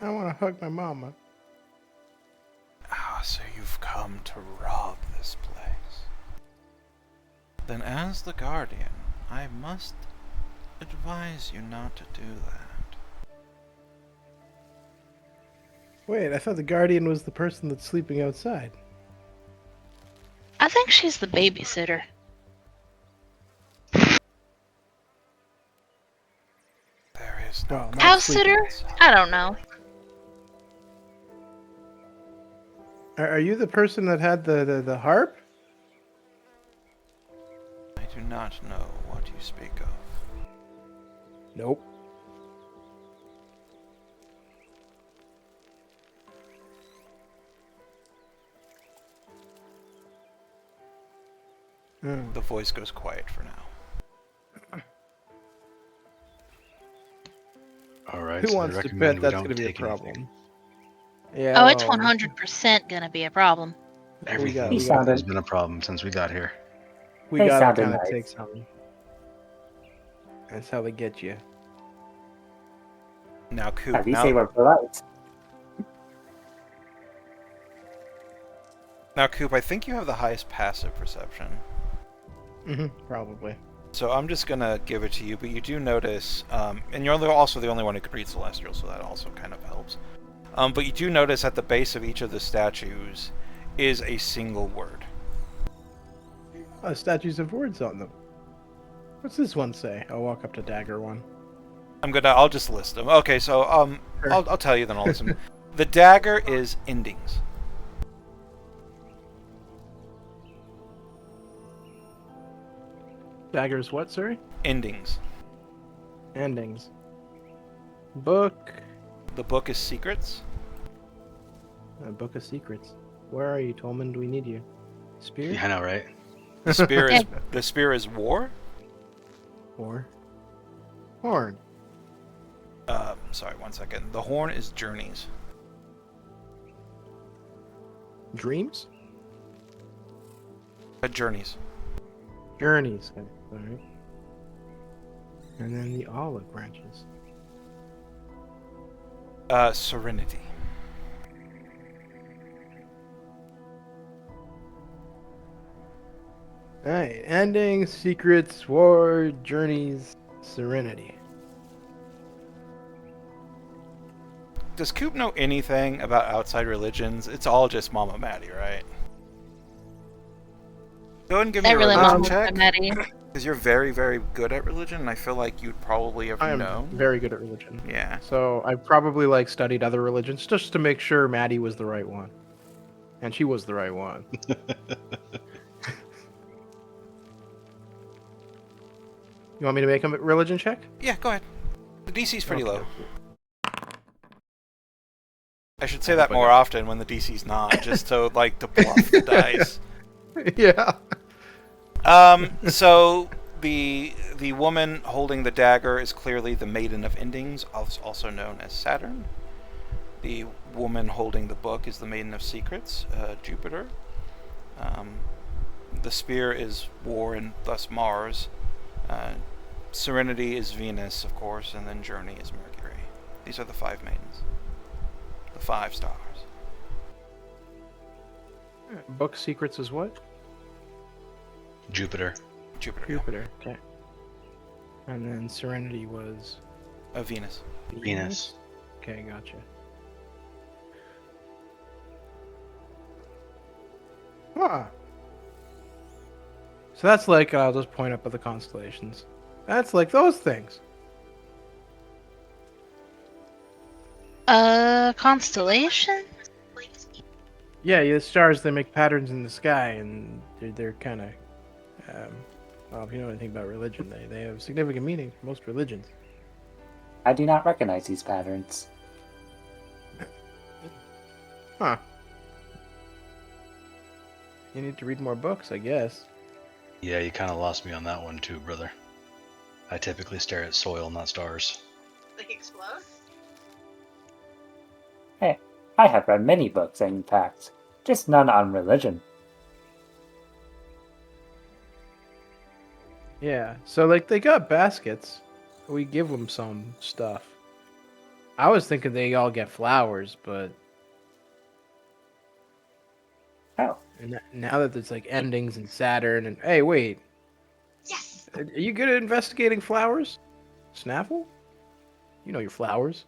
I want to hug my mama. Ah, so you've come to rob this place. Then as the Guardian, I must advise you not to do that. Wait, I thought the guardian was the person that's sleeping outside. I think she's the babysitter. There is no Well, not House sleeping sitter? outside. I don't know. Are you the person that had the harp? I do not know what you speak of. Nope. The voice goes quiet for now. All right. Who so I wants to recommend bet we that's don't going to be a take problem? anything. Yeah. Oh, it's well, 100% gonna be a problem. Everything we got- has been a problem since we got here. We They gotta sounded kind of nice. take something. That's how they get you. Now, Coop, At least now, they were polite. now, Coop, I think you have the highest passive perception. Probably. So I'm just gonna give it to you, but you do notice, and you're also the only one who could read Celestial, so that also kind of helps. But you do notice at the base of each of the statues is a single word. Oh, statues have words on them. What's this one say? I'll walk up to Dagger one. I'll just list them. Okay, so Sure. I'll tell you then. I'll listen. The dagger is endings. Dagger's what, sorry? Endings. Endings. Book. The book is secrets. A book of secrets. Where are you, Tolman? Do we need you? Spear? Yeah, I know, right? The spear is war. Or horn? Sorry, 1 second. The horn is journeys. Dreams? Journeys. Journeys. Alright. And then the olive branches. Serenity. Alright. Endings, secrets, war, journeys, serenity. Does Coop know anything about outside religions? It's all just Mama Maddie, right? Go ahead and give me That a really religion won't check. Maddie. Because you're very, very good at religion, and I feel like you'd probably have I am known. very good at religion. Yeah. So I probably like studied other religions just to make sure Maddie was the right one. And she was the right one. You want me to make a religion check? Yeah, go ahead. The DC's pretty Okay. low. I should say that more often when the DC's not, just so, like, to bluff the dice. Yeah. So the woman holding the dagger is clearly the Maiden of Endings, also known as Saturn. The woman holding the book is the Maiden of Secrets, Jupiter. The spear is War and thus Mars. Serenity is Venus, of course, and then Journey is Mercury. These are the 5 maidens. The 5 stars. Book secrets is what? Jupiter. Jupiter. Jupiter. Okay. And then Serenity was Venus. Venus. Okay, gotcha. Huh. So that's like, I'll just point up at the constellations. That's like those things. Constellation? Yeah, the stars, they make patterns in the sky, and they're kind of, well, if you know anything about religion, they have significant meaning for most religions. I do not recognize these patterns. Huh. You need to read more books, I guess. Yeah, you kind of lost me on that one too, brother. I typically stare at soil, not stars. Like explode? Hey, I have read many books, in fact, just none on religion. Yeah, so like they got baskets. We give them some stuff. I was thinking they all get flowers, but Oh, now that there's like endings and Saturn and hey, wait, Yes! are you good at investigating flowers, Snaffle? You know your flowers.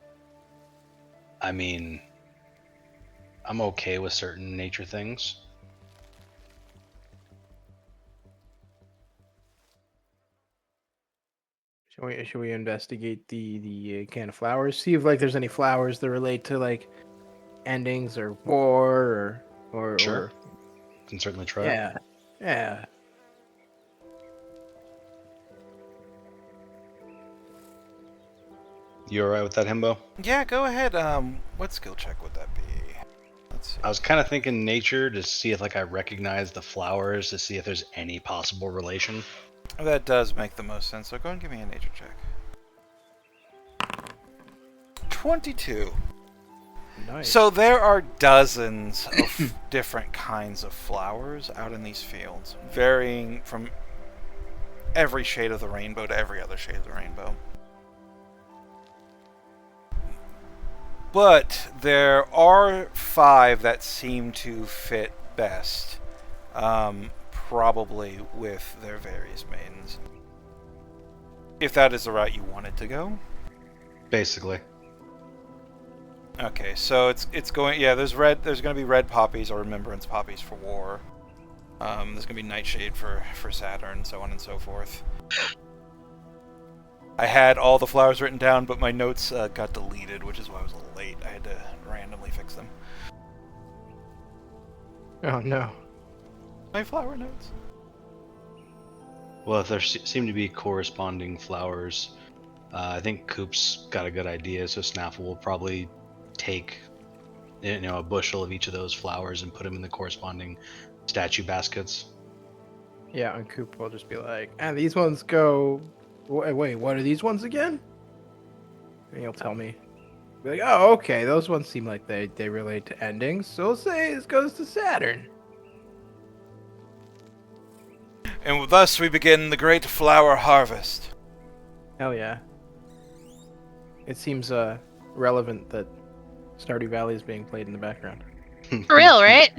I mean, I'm okay with certain nature things. Should we investigate the can of flowers? See if like there's any flowers that relate to like endings or war or Sure. Can certainly try. yeah. You alright with that, Himbo? Yeah, go ahead. What skill check would that be? Let's see. I was kind of thinking nature to see if like I recognize the flowers to see if there's any possible relation. That does make the most sense, so go ahead and give me a nature check. 22. Nice. So there are dozens of different kinds of flowers out in these fields, varying from every shade of the rainbow to every other shade of the rainbow. But there are 5 that seem to fit best, probably with their various maidens. If that is the route you wanted to go. Basically. Okay, so it's going. Yeah, there's going to be red poppies or remembrance poppies for war. There's going to be nightshade for Saturn, so on and so forth. I had all the flowers written down, but my notes got deleted, which is why I was a little late. I had to randomly fix them. Oh no. My flower notes. Well, if there seem to be corresponding flowers, I think Coop's got a good idea. So Snaffle will probably take, a bushel of each of those flowers and put them in the corresponding statue baskets. Yeah, and Coop will just be like, and these ones go. Wait, what are these ones again? And he'll tell me. Be like, oh, okay, those ones seem like they relate to endings, so we'll say this goes to Saturn. And thus we begin the great flower harvest. Hell yeah. It seems relevant that Stardew Valley is being played in the background. For real, right?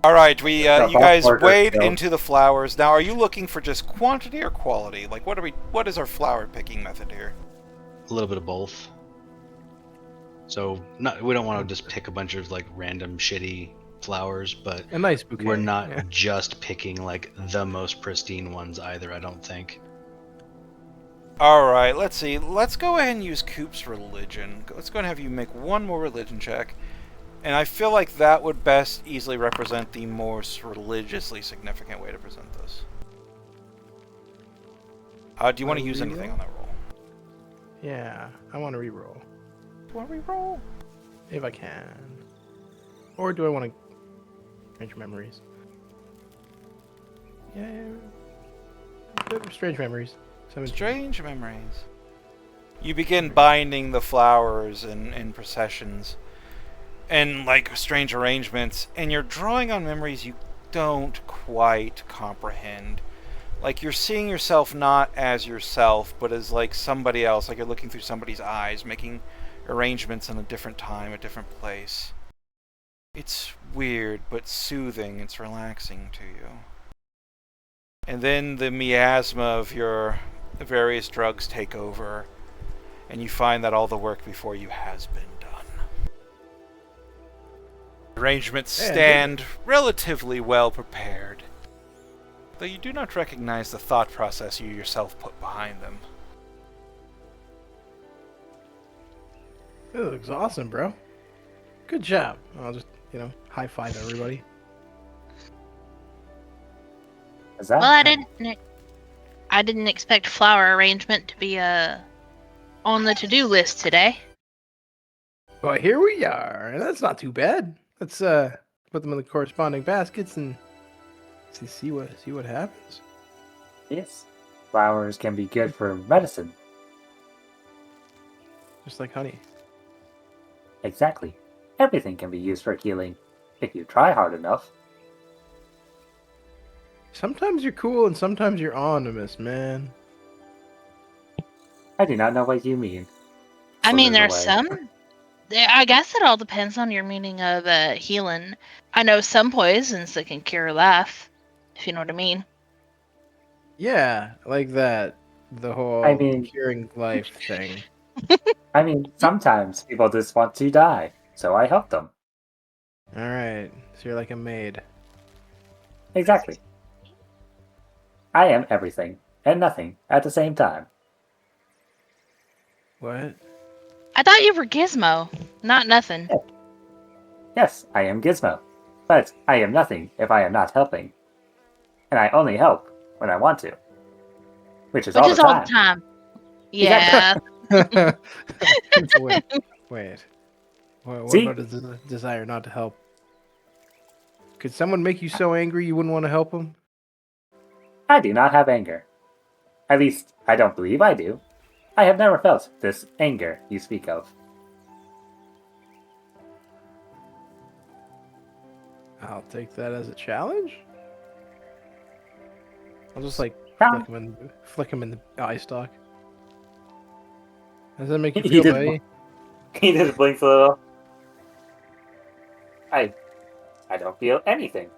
All right, you guys Hogwarts wade still. into the flowers. Now, are you looking for just quantity or quality? Like, what is our flower picking method here? A little bit of both. So we don't want to just pick a bunch of like random shitty flowers, but A nice bouquet. we're not Yeah. just picking like the most pristine ones either, I don't think. Alright, let's see. Let's go ahead and use Coop's religion. Let's go and have you make one more religion check. And I feel like that would best easily represent the most religiously significant way to present this. Do you want to use anything on that roll? Yeah, I want to reroll. Do you want to reroll? If I can. Or do I want to strange memories? Yeah. Strange memories. 17. Strange memories. You begin binding the flowers in processions and like strange arrangements, and you're drawing on memories you don't quite comprehend. Like you're seeing yourself not as yourself, but as like somebody else, like you're looking through somebody's eyes, making arrangements in a different time, a different place. It's weird, but soothing. It's relaxing to you. And then the miasma of your various drugs take over, and you find that all the work before you has been done. Arrangements stand relatively well prepared, though you do not recognize the thought process you yourself put behind them. It looks awesome, bro. Good job. I'll just, high five everybody. Is that? Well, I didn't expect flower arrangement to be on the to-do list today. Well, here we are. That's not too bad. Let's put them in the corresponding baskets and see what happens. Yes. Flowers can be good for medicine. Just like honey. Exactly. Everything can be used for healing, if you try hard enough. Sometimes you're cool and sometimes you're ominous, man. I do not know what you mean. I mean, Slithers there's away. some. I guess it all depends on your meaning of healing. I know some poisons that can cure life, if you know what I mean. Yeah, like that. The whole I mean- curing life thing. I mean, sometimes people just want to die, so I help them. Alright, so you're like a maid. Exactly. I am everything and nothing at the same time. What? I thought you were Gizmo, not nothing. Yes, I am Gizmo, but I am nothing if I am not helping. And I only help when I want to. Which is all the time. Yeah. Wait. What See? about the desire not to help? Could someone make you so angry you wouldn't want to help them? I do not have anger. At least, I don't believe I do. I have never felt this anger you speak of. I'll take that as a challenge. I'll just like Huh? flick him in the eye stalk. How does that make you He feel, did- buddy? He just blinks a little. I don't feel anything.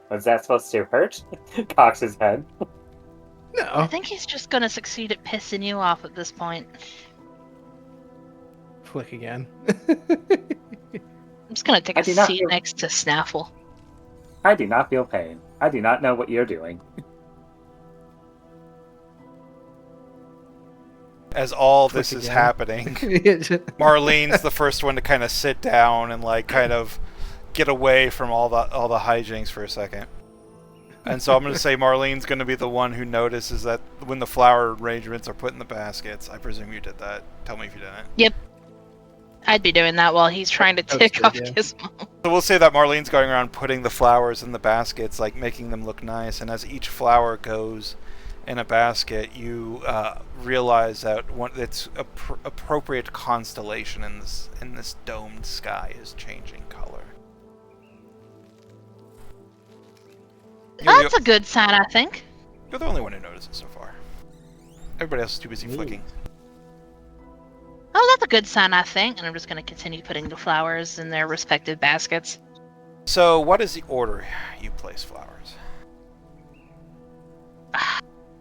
Was that supposed to hurt? Cocks his head. I No. think he's just gonna succeed at pissing you off at this point. Flick again. I'm just gonna take I a do not seat feel- next to Snaffle. I do not feel pain. I do not know what you're doing. As all this Click is again. happening, Marlene's the first one to kind of sit down and like kind of get away from all the hijinks for a second. And so I'm going to say Marlene's going to be the one who notices that when the flower arrangements are put in the baskets. I presume you did that. Tell me if you didn't. I'd be doing that while he's trying to That's tick good, off yeah. Gizmo. So we'll say that Marlene's going around putting the flowers in the baskets, like making them look nice. And as each flower goes in a basket, you realize that its appropriate constellation in this domed sky is changing color. That's a good sign, I think. You're the only one who notices so far. Everybody else is too busy flicking. Oh, that's a good sign, I think. And I'm just gonna continue putting the flowers in their respective baskets. So, what is the order you place flowers?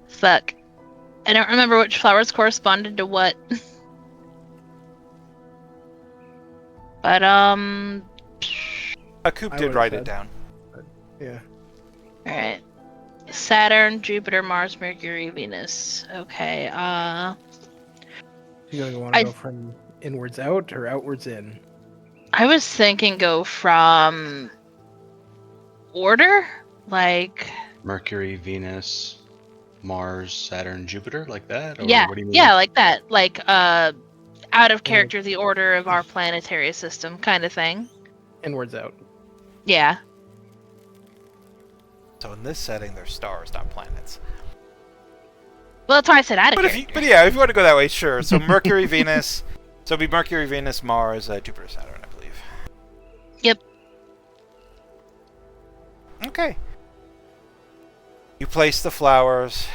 Fuck. I don't remember which flowers corresponded to what. But, Coop I did would've write it said. down. Yeah. All right. Saturn, Jupiter, Mars, Mercury, Venus. Okay. You're gonna want to I- go from inwards out or outwards in. I was thinking go from order, like Mercury, Venus, Mars, Saturn, Jupiter, like that? Or yeah, what do you mean? yeah, like that, like out of character, the order of our planetary system, kind of thing. Inwards out. Yeah. So in this setting, they're stars, not planets. Well, that's why I said out of But character. if you want to go that way, sure. So Mercury, Venus. So it'd be Mercury, Venus, Mars, Jupiter, Saturn, I believe. Yep. Okay. You place the flowers.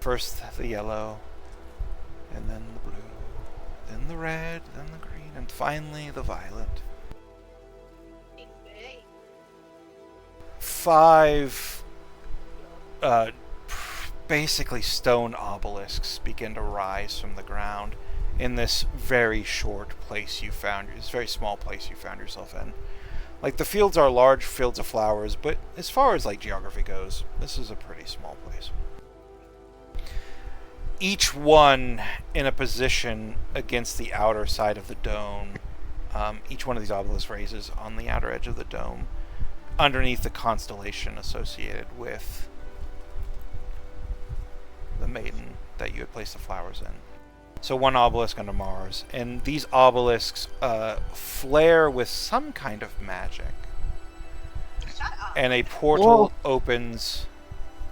First the yellow, and then the blue, then the red, then the green, and finally the violet. 5 basically stone obelisks begin to rise from the ground in this very short place you found, this very small place you found yourself in. Like, the fields are large fields of flowers, but as far as like geography goes, this is a pretty small place. Each one in a position against the outer side of the dome. Each one of these obelisks raises on the outer edge of the dome, underneath the constellation associated with the maiden that you had placed the flowers in. So one obelisk under Mars, and these obelisks flare with some kind of magic. Shut up. And a portal opens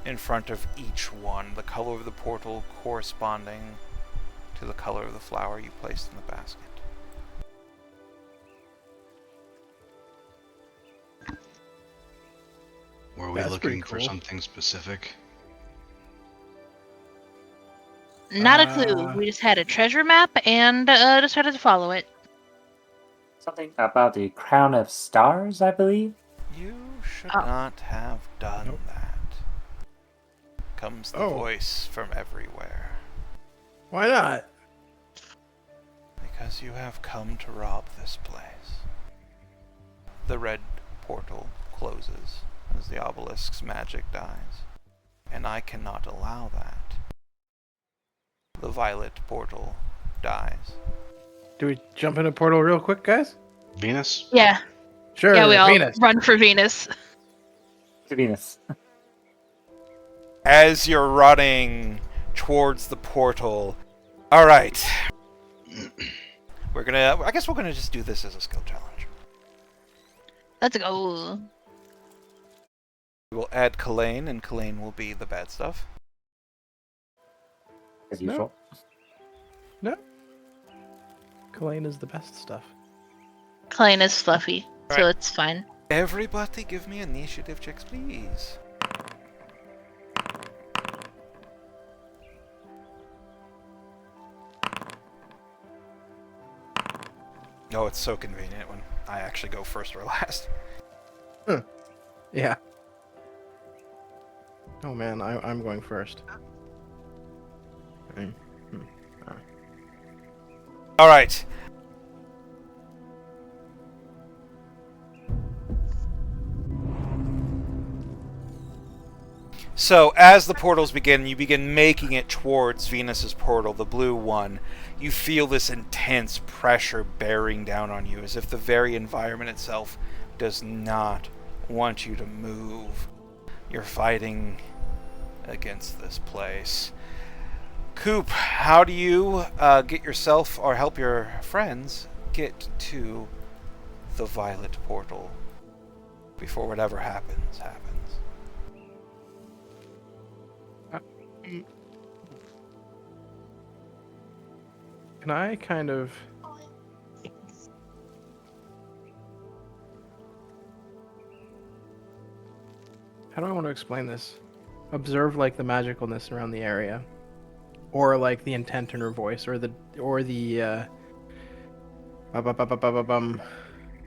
in front of each one, the color of the portal corresponding to the color of the flower you placed in the basket. Were we That's pretty looking for cool. something specific? Not a clue. We just had a treasure map and decided to follow it. Something about the crown of stars, I believe. You should Oh. not have done Nope. that. Comes the Oh. voice from everywhere. Why not? Because you have come to rob this place. The red portal closes as the obelisk's magic dies, and I cannot allow that. The violet portal dies. Do we jump in a portal real quick, guys? Venus? Yeah. Sure. Yeah, we all Venus. run for Venus. To Venus. As you're running towards the portal, all right. I guess we're gonna just do this as a skill challenge. Let's go. We will add Kalain, and Kalain will be the bad stuff. As No. usual. No. Kalain is the best stuff. Klein is fluffy, so Alright. it's fine. Everybody give me initiative checks, please. Oh, it's so convenient when I actually go first or last. Yeah. Oh man, I'm going first. Mm. All right. So, as the portals begin, you begin making it towards Venus's portal, the blue one. You feel this intense pressure bearing down on you, as if the very environment itself does not want you to move. You're fighting against this place. Coop, how do you get yourself or help your friends get to the violet portal before whatever happens? Can I kind of... How do I want to explain this? Observe like the magicalness around the area, or like the intent in her voice, or the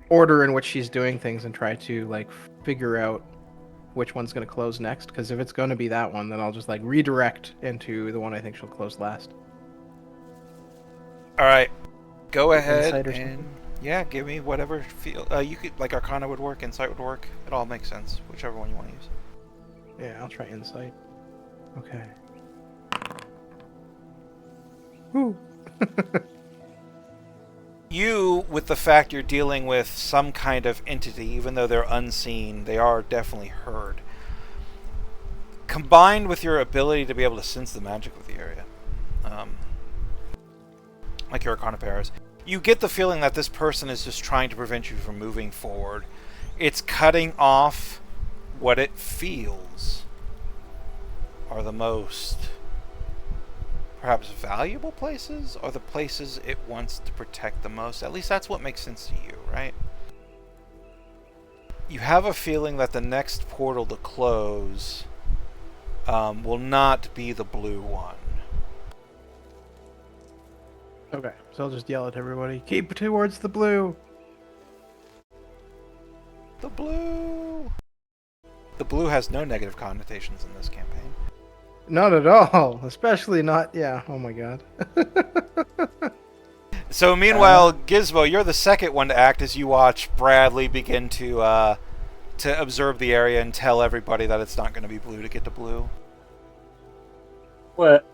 order in which she's doing things, and try to like figure out which one's going to close next. Because if it's going to be that one, then I'll just like redirect into the one I think she'll close last. All right, go ahead Insight or and something? Yeah, give me whatever feel. You could like Arcana would work, Insight would work. It all makes sense, whichever one you want to use. Yeah, I'll try insight. Okay. Woo. You, with the fact you're dealing with some kind of entity, even though they're unseen, they are definitely heard. Combined with your ability to be able to sense the magic of the area, like your Arcana powers, you get the feeling that this person is just trying to prevent you from moving forward. It's cutting off what it feels are the most perhaps valuable places, or the places it wants to protect the most. At least that's what makes sense to you, right? You have a feeling that the next portal to close will not be the blue one. Okay, so I'll just yell at everybody. Keep towards the blue. The blue! The blue has no negative connotations in this campaign. Not at all. Especially not. Yeah. Oh my god. So meanwhile, Gizmo, you're the second one to act as you watch Bradley begin to observe the area and tell everybody that it's not going to be blue to get to blue. What?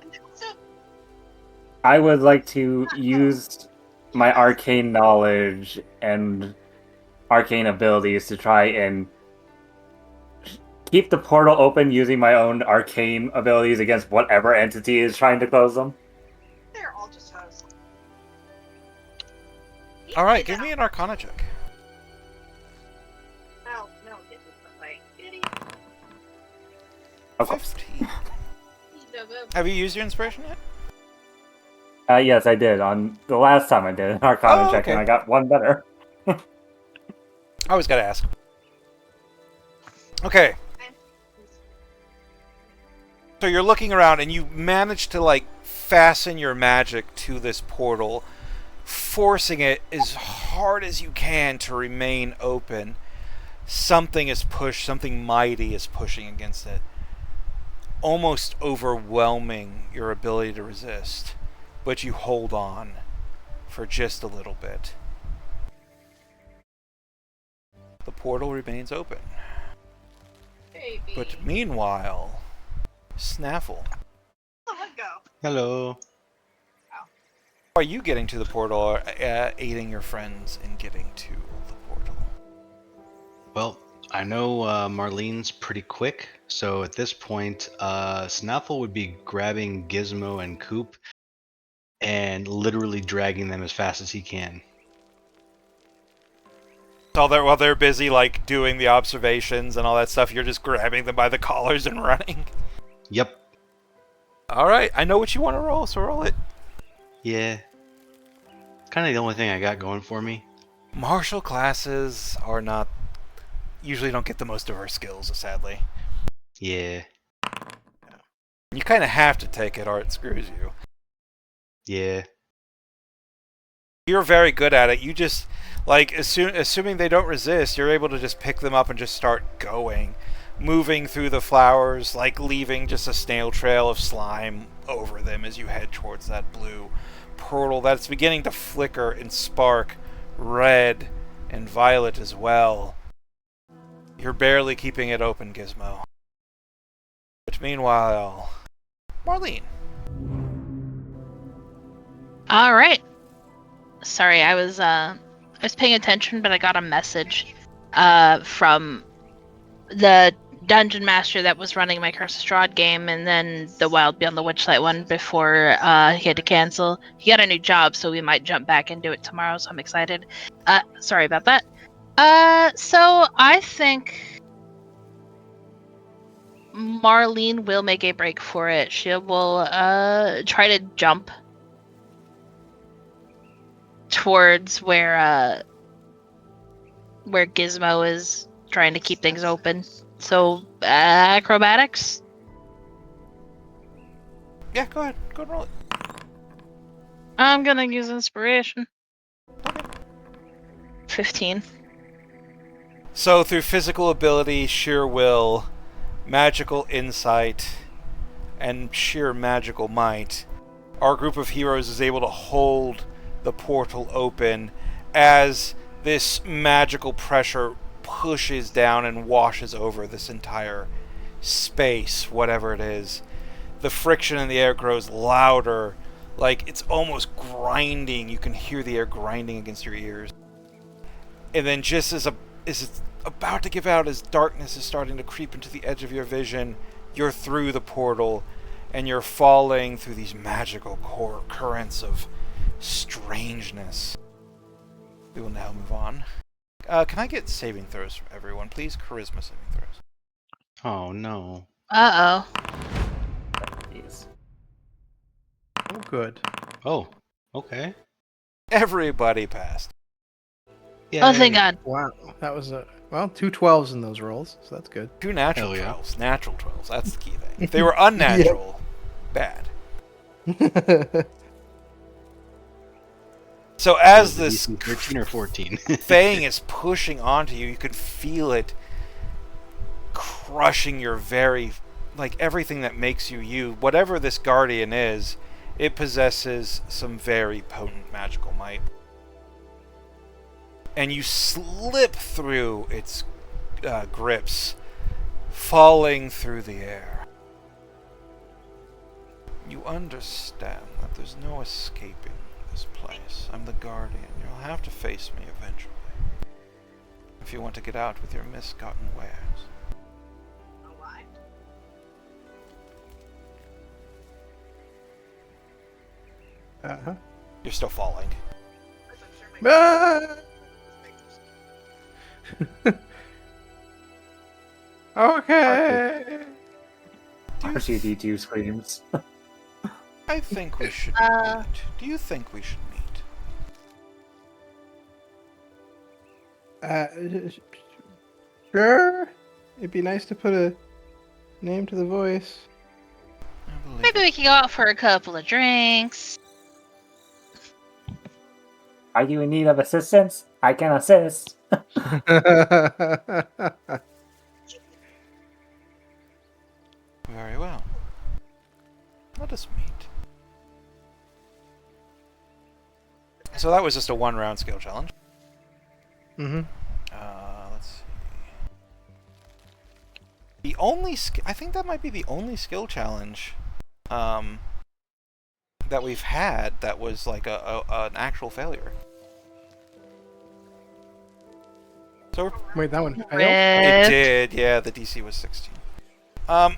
I would like to use my arcane knowledge and arcane abilities to try and keep the portal open using my own arcane abilities against whatever entity is trying to close them. They're all just hoes. Alright, give me an Arcana check. Oh, no, it isn't like kitty. Of course. 15. Have you used your inspiration yet? Yes, I did. On the last time I did an arcana check, okay. and I got one better. I always gotta ask. Okay. So you're looking around and you manage to like fasten your magic to this portal, forcing it as hard as you can to remain open. Something is pushed, something mighty is pushing against it, almost overwhelming your ability to resist. But you hold on for just a little bit. The portal remains open. Baby. But meanwhile, Snaffle, Oh, let go. Hello. are you getting to the portal or aiding your friends in getting to the portal? Well, I know Marlene's pretty quick, so at this point, Snaffle would be grabbing Gizmo and Coop and literally dragging them as fast as he can. So while they're busy like doing the observations and all that stuff, you're just grabbing them by the collars and running? Yep. Alright, I know what you want to roll, so roll it. Yeah. Kind of the only thing I got going for me. Martial classes are not... usually don't get the most diverse skills, sadly. Yeah. You kind of have to take it or it screws you. Yeah. You're very good at it. You just, like, assuming they don't resist, you're able to just pick them up and just start going. Moving through the flowers, like leaving just a snail trail of slime over them as you head towards that blue portal that's beginning to flicker and spark red and violet as well. You're barely keeping it open, Gizmo. But meanwhile, Marlene. All right. Sorry, I was paying attention, but I got a message from the dungeon master that was running my Curse of Strahd game, and then the Wild Beyond the Witchlight one before he had to cancel. He got a new job, so we might jump back and do it tomorrow, so I'm excited. Sorry about that. So I think Marlene will make a break for it. She will try to jump towards where Gizmo is trying to keep things open. So acrobatics. Yeah, go ahead. Go and roll it. I'm gonna use inspiration. 15. So through physical ability, sheer will, magical insight, and sheer magical might, our group of heroes is able to hold the portal open as this magical pressure pushes down and washes over this entire space, whatever it is. The friction in the air grows louder, like it's almost grinding. You can hear the air grinding against your ears. And then just as it's about to give out, as darkness is starting to creep into the edge of your vision, you're through the portal, and you're falling through these magical currents of strangeness. We will now move on. Can I get saving throws from everyone, please? Charisma saving throws. Oh no. Uh-oh. Jeez. Oh, good. Oh, okay. Everybody passed. Oh, thank Yay. God. Wow, that was well, 2 12s in those rolls, so that's good. 2 natural Hell yeah. 12s. Natural 12s. That's the key thing. If they were unnatural, bad. So as this 13 or 14. thing is pushing onto you, you can feel it crushing your very, like, everything that makes you you. Whatever this guardian is, it possesses some very potent magical might. And you slip through its grips, falling through the air. You understand that there's no escaping this place. I'm the guardian. You'll have to face me eventually, if you want to get out with your misgotten wares. Know why? Uh-huh. You're still falling. Because I'm sure my Ah! Okay. R2D2 screams. I think we should Uh. meet. Do you think we should meet? Sure. It'd be nice to put a name to the voice. I believe Maybe it. we could go out for a couple of drinks. Are you in need of assistance? I can assist. Very well. Let us meet. So that was just a 1-round skill challenge. Mm-hmm. Let's see. The only I think that might be the only skill challenge that we've had that was like an actual failure. So Wait, that one failed? it did, yeah. The DC was 16. Oh,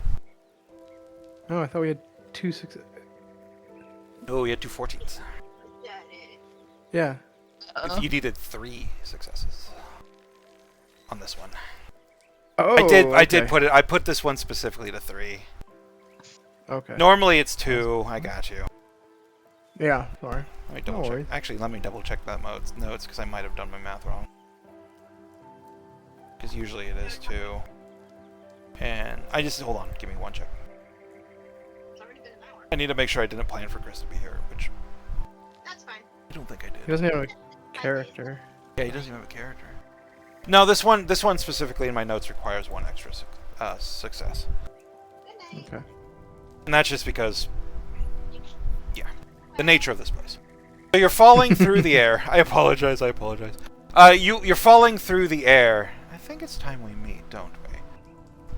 I thought we had 2 6. Oh, we had 2 14s. Yeah. You needed 3 successes on this one. Oh, I did okay. put it. I put this one specifically to 3. Okay. Normally it's 2. I got you. Yeah, sorry. Let me double No check. worries. Actually, let me double check that notes because I might have done my math wrong. Because usually it is 2. And I just hold on. Give me one check. It's already been an hour. I need to make sure I didn't plan for Chris to be here, which That's fine. I don't think I He did. doesn't have a character. Yeah, he doesn't even have a character. No, this one specifically in my notes requires 1 extra success, Good night. Okay. and that's just because, yeah, the nature of this place. So you're falling through the air. I apologize. You're falling through the air. I think it's time we meet, don't we?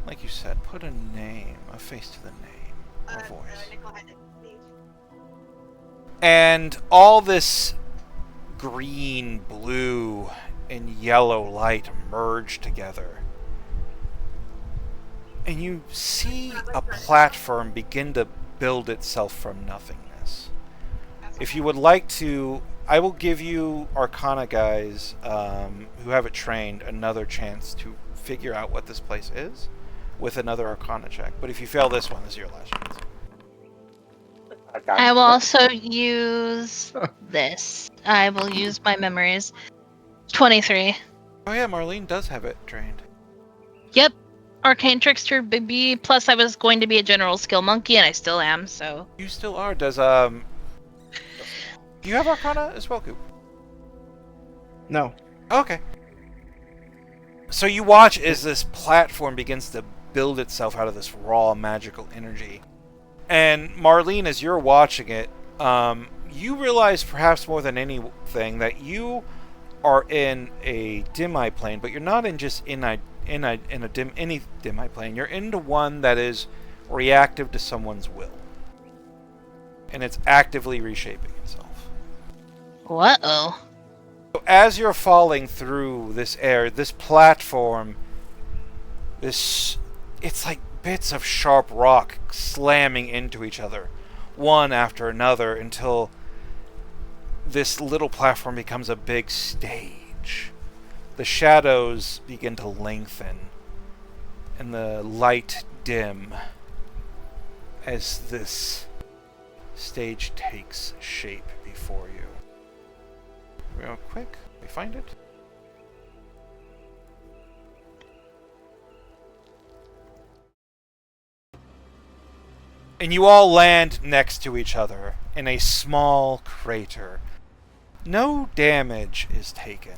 Like you said, put a name, a face to the name, a voice. Nicole had to leave. And all this green, blue, and yellow light merge together. And you see a platform begin to build itself from nothingness. If you would like to, I will give you Arcana guys who have it trained another chance to figure out what this place is with another Arcana check. But if you fail this one, this is your last chance. I will also use this. I will use my memories. 23. Oh yeah, Marlene does have it trained. Yep. Arcane Trickster, baby. Plus, I was going to be a general skill monkey, and I still am, so. You still are. Do you have Arcana as well, Coop? No. Okay. So you watch as this platform begins to build itself out of this raw magical energy. And Marlene, as you're watching it, you realize perhaps more than anything that you are in a Dim-Eye plane, but you're not in just in a any Dim-Eye plane. You're into one that is reactive to someone's will, and it's actively reshaping itself. Uh-oh. So as you're falling through this air, this platform, it's like bits of sharp rock slamming into each other, one after another, until this little platform becomes a big stage. The shadows begin to lengthen, and the light dim as this stage takes shape before you. Real quick, we find it. And you all land next to each other in a small crater. No damage is taken,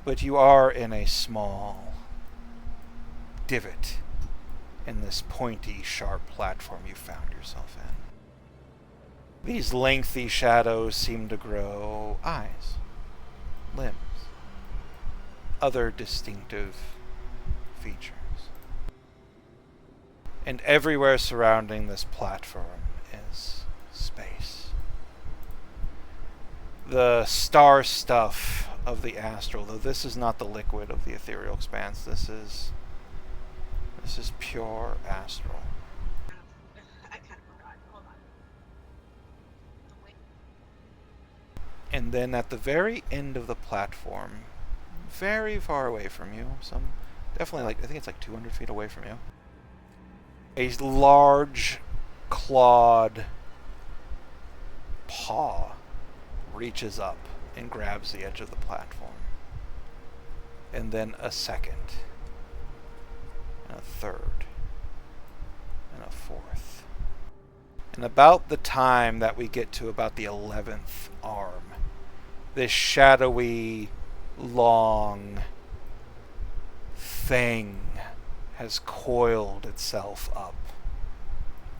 but you are in a small divot in this pointy, sharp platform you found yourself in. These lengthy shadows seem to grow eyes, limbs, other distinctive features. And everywhere surrounding this platform is space. The star stuff of the astral, though this is not the liquid of the ethereal expanse, this is pure astral. I kind of forgot. Hold on. And then at the very end of the platform, very far away from you, definitely I think it's like 200 feet away from you, a large clawed paw reaches up and grabs the edge of the platform. And then a second, and a third, and a fourth. And about the time that we get to about the 11th arm, this shadowy, long thing has coiled itself up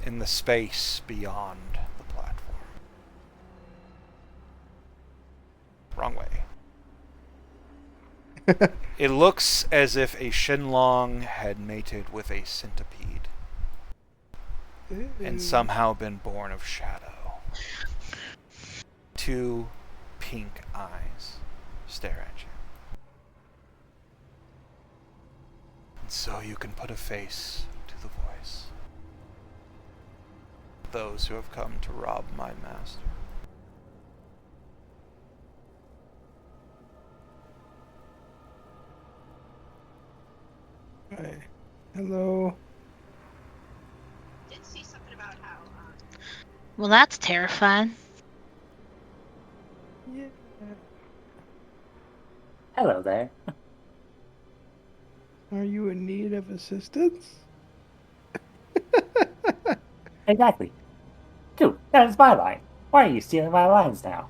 in the space beyond the platform. Wrong way. It looks as if a Shenlong had mated with a centipede and somehow been born of shadow. Two pink eyes stare at you. And so you can put a face to the voice. Those who have come to rob my master. Hi. Hello. Did see something about how. Well, that's terrifying. Yeah. Hello there. Are you in need of assistance? Exactly. Dude, that is my line. Why are you stealing my lines now?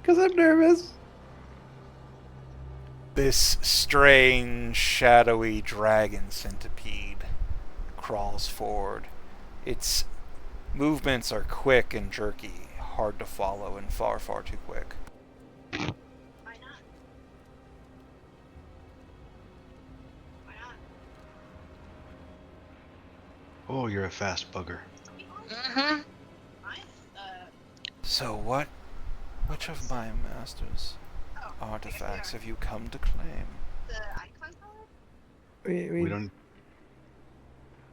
Because I'm nervous. This strange, shadowy dragon centipede crawls forward. Its movements are quick and jerky, hard to follow, and far, far too quick. Why not? Why not? Oh, you're a fast bugger. Mm-hmm. Mine? So which of my master's Oh, artifacts have you come to claim? the icon color? We don't.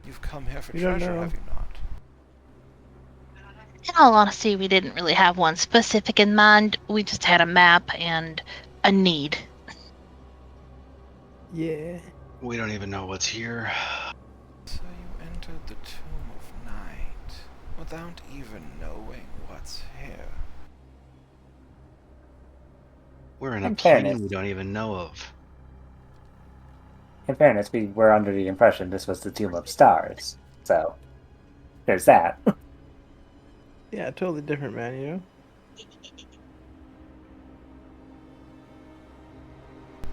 You've come here for We don't treasure, know. have you not? I don't know. In all honesty, we didn't really have one specific in mind. We just had a map and a need. Yeah. We don't even know what's here. So you entered the Tomb of Night without even knowing what's here. We're in a In plane fairness. we don't even know of. In fairness, we were under the impression this was the Tomb of Stars. So, there's that. Yeah, totally different, man, you know?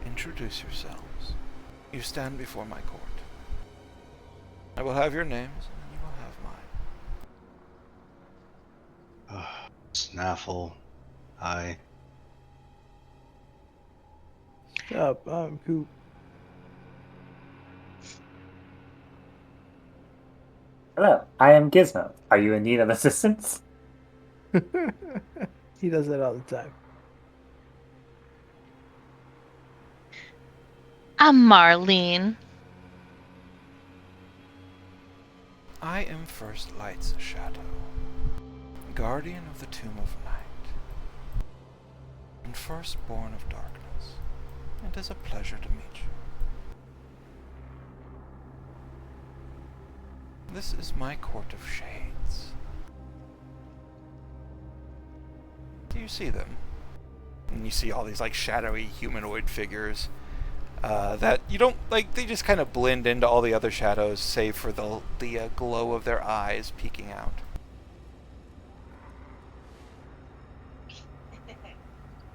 Introduce yourselves. You stand before my court. I will have your names, and you will have mine. Snaffle. Hi. Up, Coop. Hello, I am Gizmo. Are you in need of assistance? He does that all the time. I'm Marlene. I am First Light's shadow, guardian of the Tomb of Night, and firstborn of darkness. It is a pleasure to meet you. This is my court of shades. Do you see them? And you see all these like shadowy humanoid figures that you don't like. They just kind of blend into all the other shadows, save for the glow of their eyes peeking out.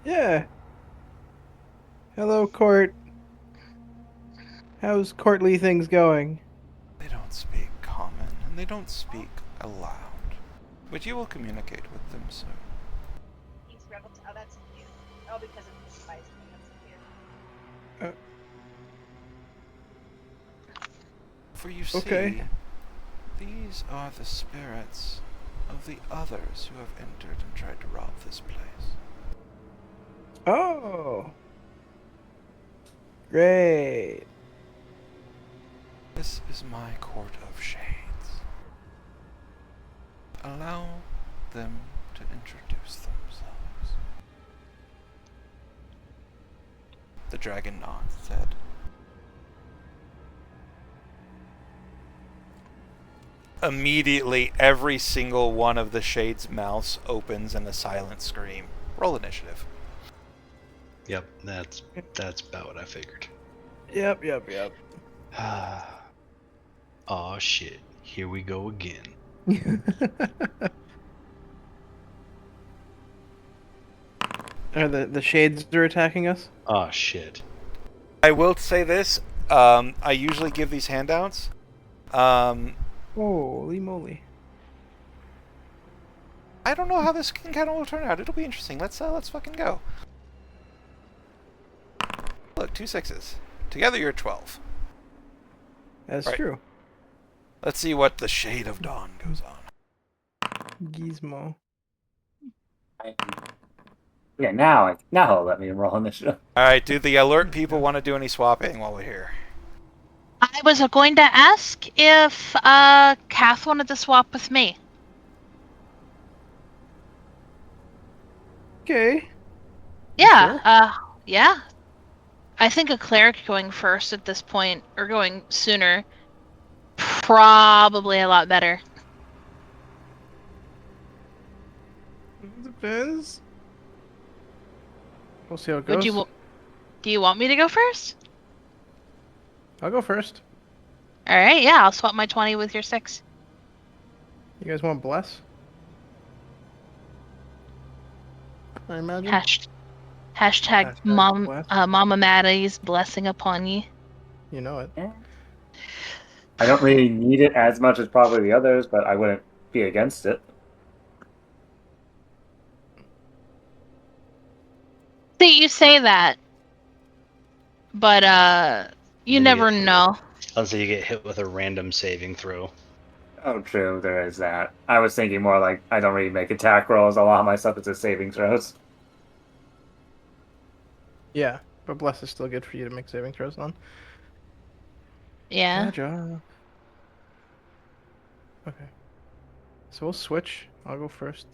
Yeah. Hello, Court. How's courtly things going? They don't speak common, and they don't speak aloud, but you will communicate with them soon. He's rebel. Oh, that's cute. Oh, because of the spice. That's cute. For you see, Okay. these are the spirits of the others who have entered and tried to rob this place. Oh. Great. This is my court of shades. Allow them to introduce themselves. The dragon nods its head. Immediately, every single one of the shades' mouths opens in a silent scream. Roll initiative. Yep, that's about what I figured. Yep. Aw, shit. Here we go again. Are the shades are attacking us? Aw, shit. I will say this. I usually give these handouts. Holy moly. I don't know how this encounter will turn out. It'll be interesting. Let's fucking go. Look, 2 6s. Together you're 12. That's Right. true. Let's see what the Shade of Dawn goes on. Gizmo. Yeah, now he'll let me roll initiative. Alright, do the alert people want to do any swapping while we're here? I was going to ask if Kath wanted to swap with me. Okay. Yeah, Sure. yeah. I think a cleric going first at this point, or going sooner, probably a lot better. Depends. We'll see how it goes. Do you want me to go first? I'll go first. All right, yeah, I'll swap my 20 with your 6. You guys want bless? I imagine. Hashtag Hashtag bless. Mama Maddie's blessing upon ye. You know it. Yeah. I don't really need it as much as probably the others, but I wouldn't be against it. See, you say that, but you Then never know. Unless you get hit with a random saving throw. Oh, true, there is that. I was thinking more like I don't really make attack rolls. A lot of my stuff is just saving throws. Yeah, but bless is still good for you to make saving throws on. Yeah. Gotcha. Okay. So we'll switch. I'll go first.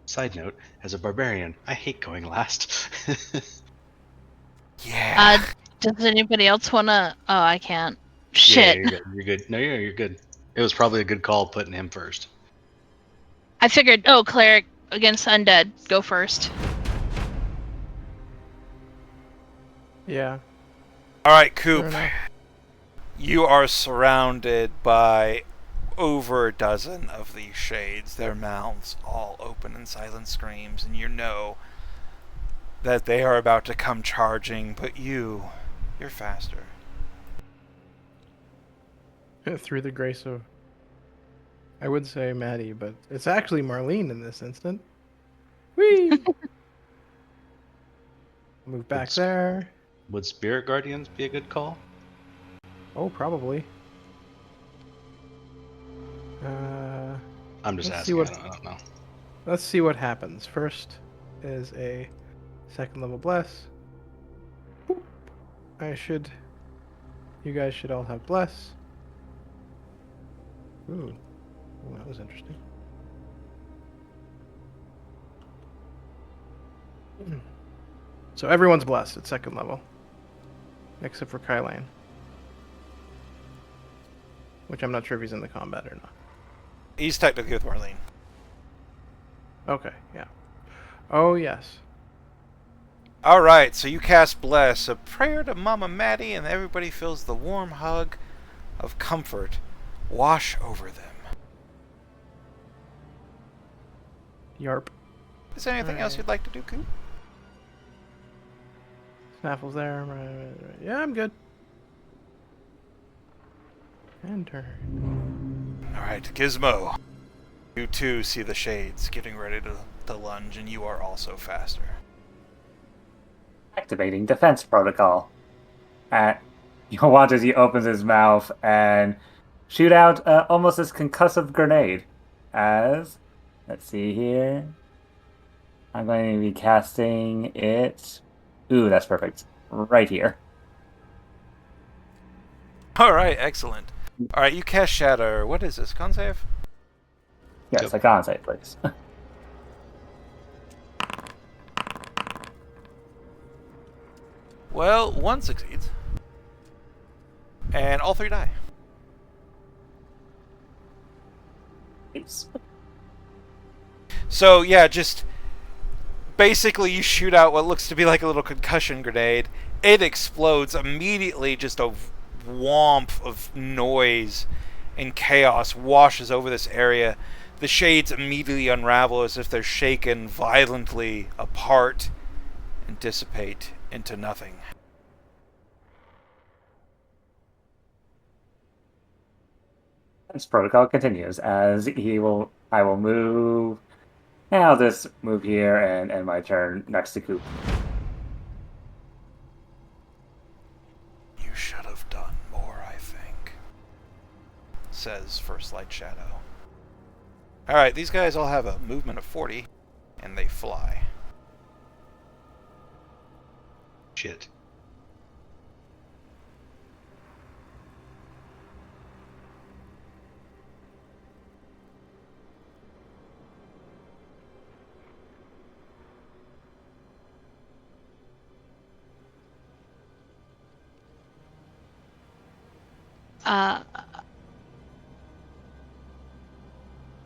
Side note, as a barbarian, I hate going last. Yeah. Does anybody else wanna? Oh, I can't. Yeah, Shit. you're good. You're good. No, you're good. It was probably a good call putting him first. I figured. Oh, cleric against undead. Go first. Yeah. Alright, Fair Coop. enough. You are surrounded by over a dozen of these shades, their mouths all open in silent screams, and you know that they are about to come charging, but you're faster. Through the grace of, I would say Maddie, but it's actually Marlene in this instant. Whee! Move back It's- there. Would Spirit Guardians be a good call? Oh, probably. I'm just Let's see asking. what- I don't know. Let's see what happens. First is a second level bless. Boop. You guys should all have bless. Ooh, that was interesting. So everyone's blessed at second level, except for Kylan, which I'm not sure if he's in the combat or not. He's technically with Marlene. Okay, yeah. Oh yes. Alright, so you cast Bless, a prayer to Mama Maddie, and everybody feels the warm hug of comfort wash over them. Yarp. Is there anything else Alright. you'd like to do, Coop? Snaffle's there. Right. Yeah, I'm good. And turn. Alright, Gizmo. You too see the shades getting ready to lunge, and you are also faster. Activating defense protocol. You'll watch as he opens his mouth and shoot out almost this concussive grenade. Let's see here. I'm going to be casting it. Ooh, that's perfect. Right here. Alright, excellent. Alright, you cast Shatter. What is this? Con save? Yes, Yep. I can't say it, please. Well, one succeeds. And all three die. Please. So, yeah, just basically you shoot out what looks to be like a little concussion grenade. It explodes immediately, just a whomp of noise and chaos washes over this area. The shades immediately unravel as if they're shaken violently apart and dissipate into nothing. Defense protocol continues as I will move. And I'll just move here and end my turn next to Coop. You should have done more, I think, says First Light Shadow. Alright, these guys all have a movement of 40, and they fly. Shit.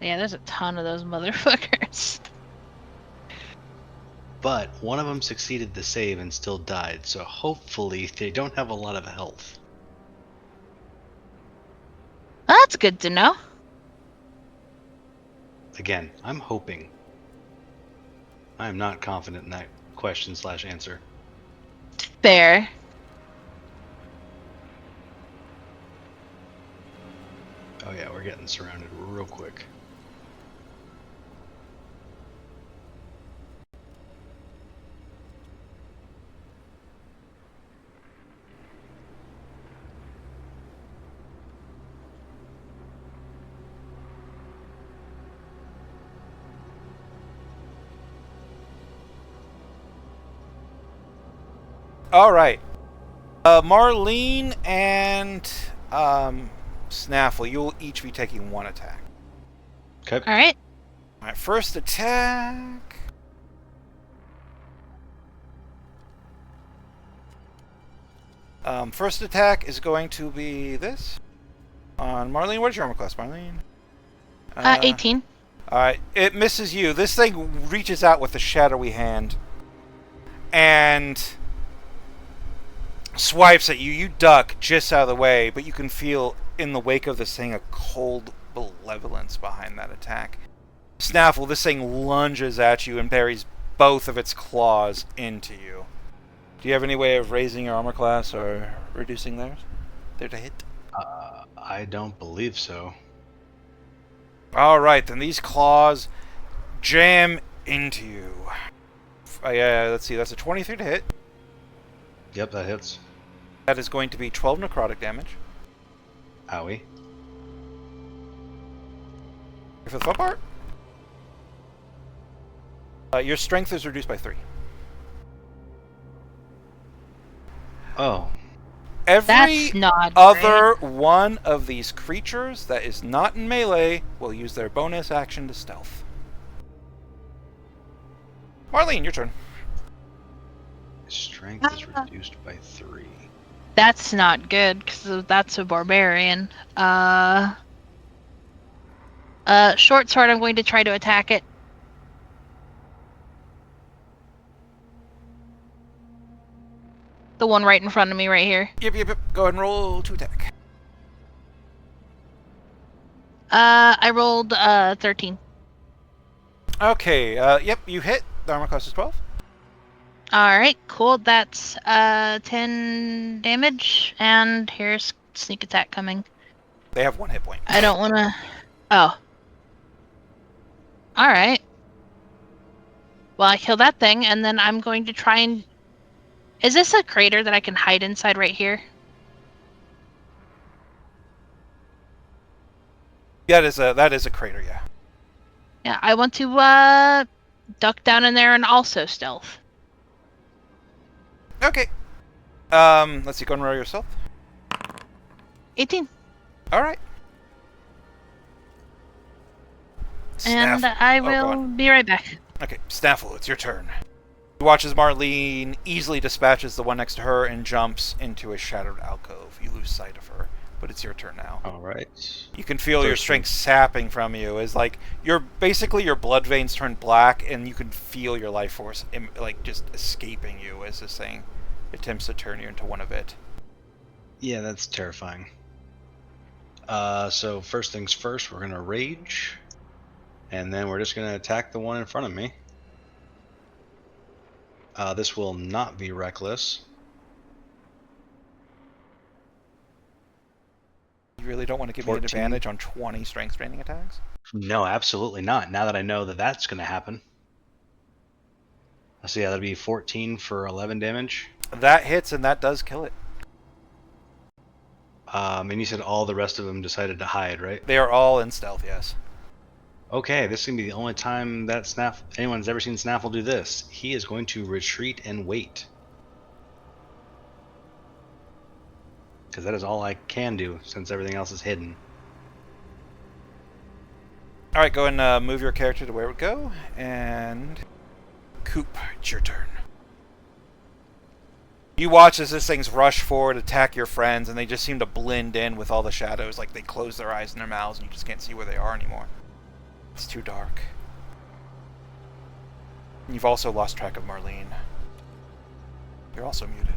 Yeah, there's a ton of those motherfuckers. But one of them succeeded the save and still died, so hopefully they don't have a lot of health. That's good to know. Again, I'm hoping. I am not confident in that question/answer. Fair. Oh yeah, we're getting surrounded real quick. Alright. Marlene and Snaffle, you'll each be taking one attack. Okay. Alright. Alright, first attack. First attack is going to be this. On Marlene, what is your armor class, Marlene? 18. Alright, it misses you. This thing reaches out with a shadowy hand and swipes at you. You duck just out of the way, but you can feel in the wake of this thing a cold malevolence behind that attack. Snaffle, this thing lunges at you and buries both of its claws into you. Do you have any way of raising your armor class or reducing theirs? There to hit? I don't believe so. Alright, then these claws jam into you. Yeah, let's see, that's a 23 to hit. Yep, that hits. That is going to be 12 necrotic damage. Owie. For the fun part, your strength is reduced by 3. Oh, Every That's not other one of these creatures that is not in melee will use their bonus action to stealth. Marlene, your turn. strength is reduced by 3. That's not good because that's a barbarian. Short sword. I'm going to try to attack it. The one right in front of me, right here. Yep. Go ahead and roll to attack. I rolled 13. Okay, yep, you hit. The armor class is 12. All right, cool. That's 10 damage, and here's sneak attack coming. They have 1 hit point. I don't want to. Oh. All right. Well, I kill that thing, and then I'm going to try and. Is this a crater that I can hide inside right here? That is a crater, yeah. Yeah, I want to duck down in there and also stealth. Okay. Let's see, go and roll yourself. 18. Alright. And I go will on. be right back. Okay, Snaffle, it's your turn. You watch as Marlene easily dispatches the one next to her and jumps into a shadowed alcove. You lose sight of her, but it's your turn now. All right. You can feel your strength sapping from you as like your blood veins turn black and you can feel your life force like just escaping you as this thing attempts to turn you into one of it. Yeah, that's terrifying. So first things first, we're gonna rage, and then we're just gonna attack the one in front of me. This will not be reckless. You really don't want to give me an 14. advantage on 20 strength draining attacks? No, absolutely not. Now that I know that that's going to happen. So yeah, that'll be 14 for 11 damage. That hits and that does kill it. And you said all the rest of them decided to hide, right? They are all in stealth, yes. Okay, this is going to be the only time that anyone's ever seen Snaffle do this. He is going to retreat and wait. Because that is all I can do, since everything else is hidden. Alright, go and move your character to where it would go, and... Coop, it's your turn. You watch as this thing's rush forward, attack your friends, and they just seem to blend in with all the shadows, like they close their eyes and their mouths, and you just can't see where they are anymore. It's too dark. And you've also lost track of Marlene. You're also muted.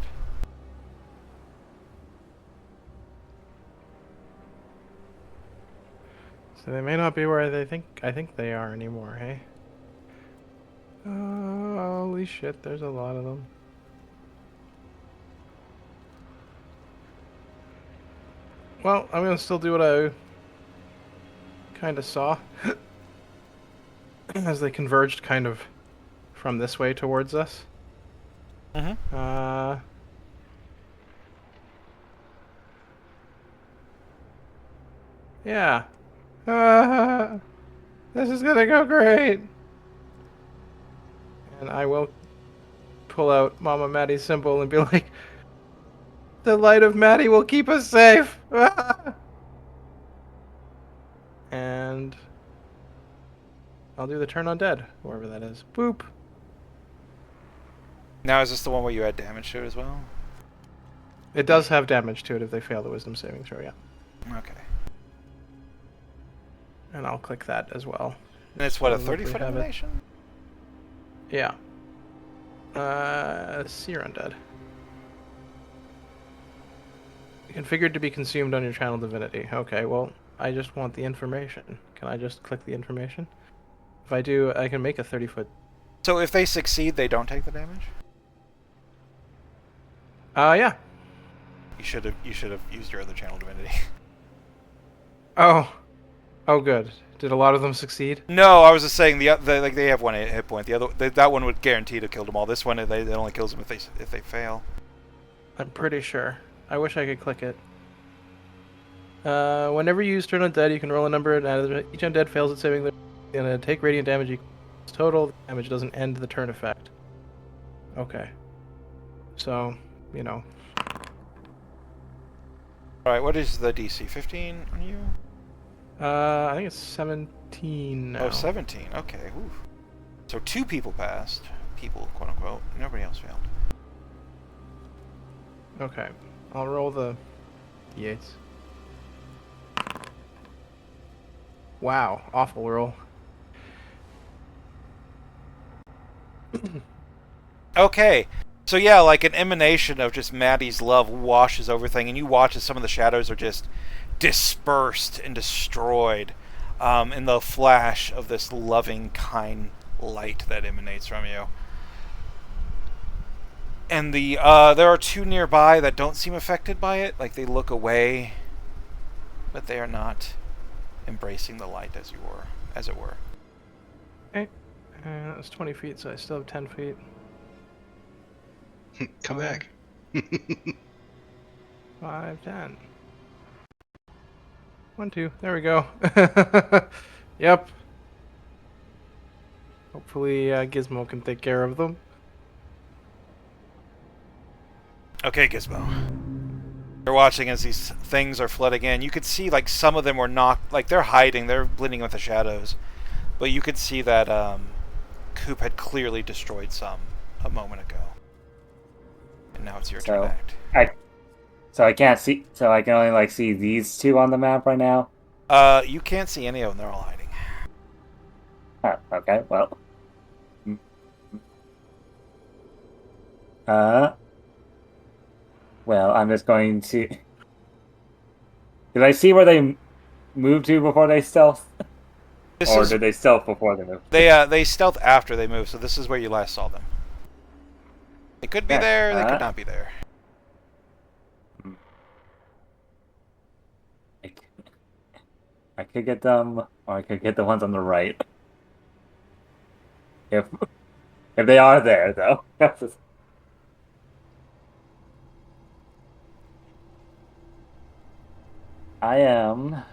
So they may not be where I think they are anymore, hey? Holy shit, there's a lot of them. Well, I'm gonna still do what I kind of saw. As they converged kind of from this way towards us. Mm-hmm. Yeah. This is gonna go great. And I will pull out Mama Maddie's symbol and be like, the light of Maddie will keep us safe. And I'll do the turn on dead, whoever that is. Boop. Now, is this the one where you add damage to it as well? It does have damage to it if they fail the wisdom saving throw, yeah. Okay. And I'll click that as well. And it's what, a Doesn't look 30-foot we have it. animation? Yeah. Seer Undead. Configured to be consumed on your channel divinity. Okay, well, I just want the information. Can I just click the information? If I do, I can make a 30-foot So if they succeed, they don't take the damage. Yeah. You should have used your other channel divinity. Oh. Oh, good. Did a lot of them succeed? No, I was just saying like they have 1 hit point. The other that one would guarantee to kill them all. This one it only kills them if they fail. I'm pretty sure. I wish I could click it. Whenever you use turn undead, you can roll a number, and each undead fails at saving, they're gonna take radiant damage equals total. The damage doesn't end the turn effect. Okay. So, you know. All right, what is the DC? 15 on you? I think it's 17 now. Oh, 17. Okay. Oof. So 2 people passed. People, quote unquote. Nobody else failed. Okay. I'll roll the d8s. Wow, awful roll. Okay. So yeah, like an emanation of just Maddie's love washes over everything, and you watch as some of the shadows are just dispersed and destroyed in the flash of this loving, kind light that emanates from you. And there are 2 nearby that don't seem affected by it. Like they look away, but they are not embracing the light as it were. Okay. That was 20 feet, so I still have 10 feet. Come back. 5, 10. 1, 2. There we go. Yep. Hopefully Gizmo can take care of them. Okay, Gizmo. You're watching as these things are flooding in. You could see like some of them were knocked, like they're hiding, they're blending with the shadows. But you could see that Coop had clearly destroyed some a moment ago. And now it's your turn to act. So I can't see. So I can only like see these 2 on the map right now. You can't see any of them. They're all hiding. Oh, okay. Well. Well, I'm just going to. Did I see where they moved to before they stealth, did they stealth before they moved? They stealth after they move. So this is where you last saw them. They could be there. They could not be there. I could get them, or I could get the ones on the right. If they are there, though. I am.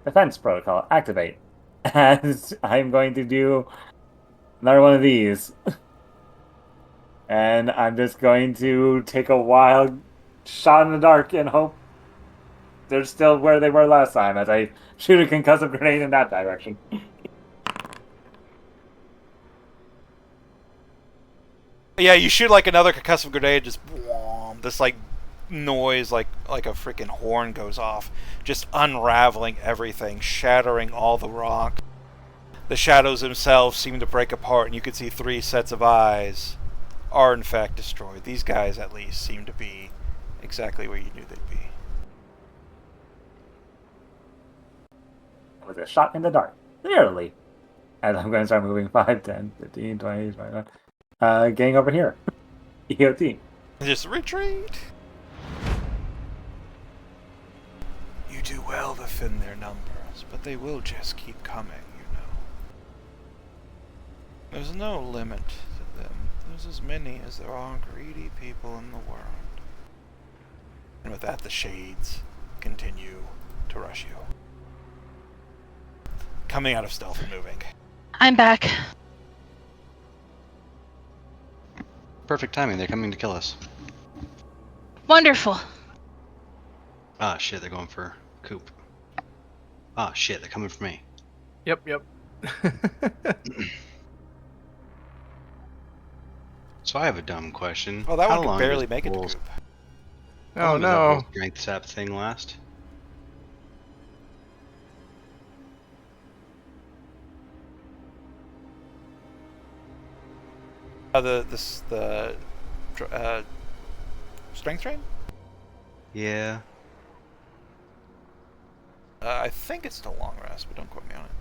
Defense protocol activate, and I'm going to do another one of these, and I'm just going to take a wild shot in the dark and hope they're still where they were last time as I shoot a concussive grenade in that direction. Yeah, you shoot like another concussive grenade, just this like noise, like a freaking horn goes off, just unraveling everything, shattering all the rock. The shadows themselves seem to break apart, and you can see 3 sets of eyes are in fact destroyed. These guys, at least, seem to be exactly where you knew they'd be. With a shot in the dark, clearly. And I'm going to start moving 5, 10, 15, 20, 21. Getting over here. EOT. Just retreat. You do well to thin their numbers, but they will just keep coming, you know. There's no limit to them. There's as many as there are greedy people in the world. And with that, the shades continue to rush you. Coming out of stealth and moving. I'm back. Perfect timing. They're coming to kill us. Wonderful. Ah, shit. They're going for Coop. Ah, shit. They're coming for me. Yep. So I have a dumb question. Oh, that How one could long barely does make it to Wolves- Coop. how Oh long does that no. Wolf strength sap thing last? The strength train? Yeah. I think it's still long rest, but don't quote me on it.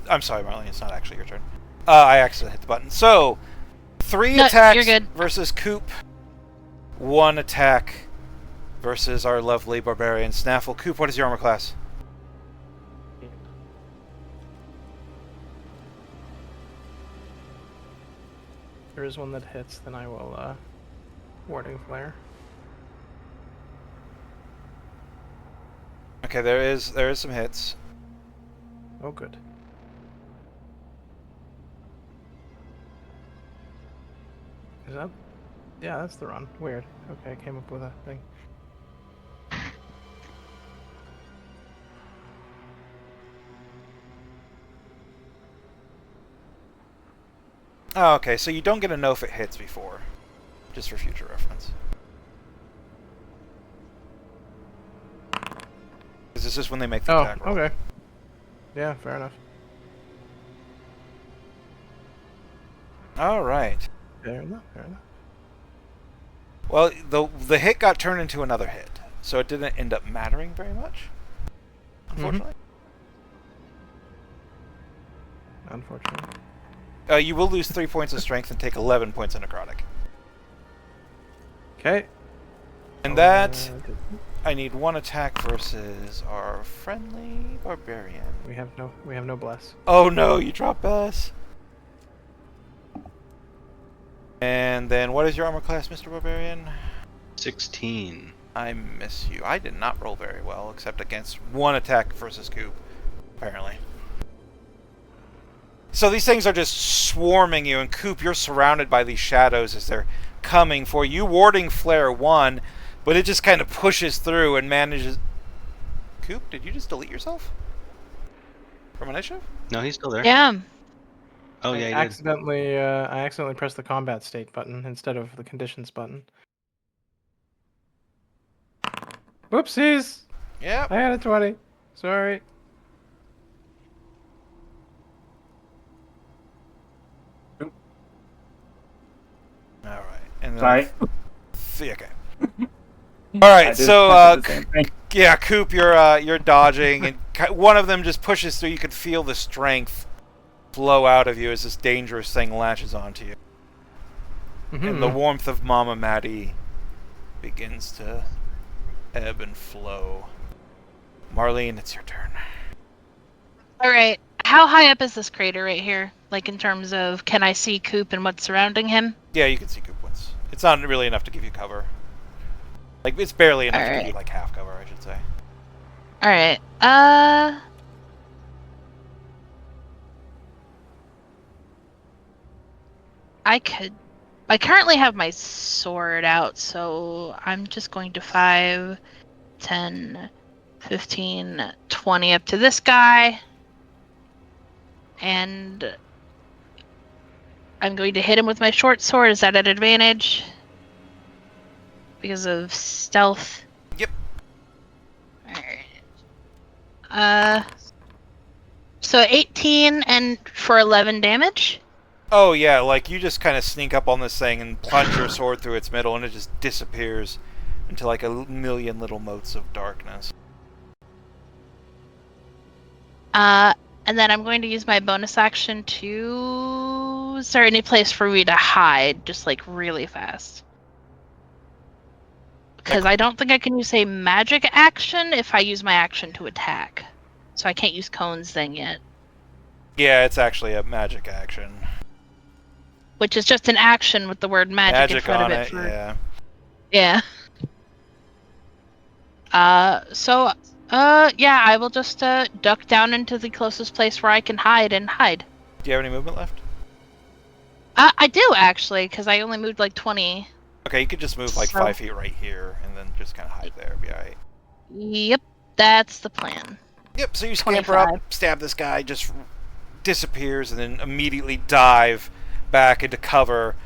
I'm sorry, Marlene. It's not actually your turn. I accidentally hit the button. So, 3 No, attacks you're good. versus Coop. 1 attack versus our lovely barbarian Snaffle. Coop, what is your armor class? If there is one that hits, then I will warding flare. Okay, there is some hits. Oh, good. Is that? Yeah, that's the run. Weird. Okay, I came up with a thing. Oh, okay, so you don't get to know if it hits before. Just for future reference. This is just when they make the attack roll. Okay. Yeah, fair enough. Alright. Fair enough, fair enough. Well, the hit got turned into another hit, so it didn't end up mattering very much. Unfortunately. Unfortunately. You will lose 3 points of strength and take 11 points of necrotic. Okay. And that, I need 1 attack versus our friendly barbarian. We have no bless. Oh no, you dropped Bess. And then what is your armor class, Mr. Barbarian? 16. I miss you. I did not roll very well, except against 1 attack versus Coop, apparently. So these things are just swarming you, and Coop, you're surrounded by these shadows as they're coming for you. Warding Flare 1, but it just kind of pushes through and manages... Coop, did you just delete yourself? From initiative? No, he's still there. Yeah. Oh, yeah, he I did. accidentally pressed the combat state button instead of the conditions button. Whoopsies! Yep. I had a 20. Sorry. All right. And then Sorry. Okay. All right. I did So, the same thing. yeah, Coop, you're dodging, and one of them just pushes through. You can feel the strength flow out of you as this dangerous thing latches onto you, and the warmth of Mama Maddie begins to ebb and flow. Marlene, it's your turn. All right. How high up is this crater right here? Like in terms of, can I see Coop and what's surrounding him? Yeah, you can see Coop once. It's not really enough to give you cover. Like, it's barely enough to give Alright. you, like, half cover, I should say. All right. I currently have my sword out, so I'm just going to 5, 10, 15, 20 up to this guy. And I'm going to hit him with my short sword. Is that an advantage? Because of stealth? Yep. Alright. So 18 and for 11 damage? Oh, yeah, like, you just kind of sneak up on this thing and plunge your sword through its middle, and it just disappears into, like, a million little motes of darkness. And then I'm going to use my bonus action to... Is there any place for me to hide, just, like, really fast? Because I don't think I can use a magic action if I use my action to attack. So I can't use Cone's thing yet. Yeah, it's actually a magic action. Which is just an action with the word magic in front on of it. it, For... yeah. Yeah. Yeah, I will just duck down into the closest place where I can hide and hide. Do you have any movement left? I do, actually, because I only moved like 20. Okay, you could just move, like, So- 5 feet right here, and then just kind of hide there. Be alright. Yep, that's the plan. Yep, so you scamper 25. up, stab this guy, just disappears, and then immediately dive back into cover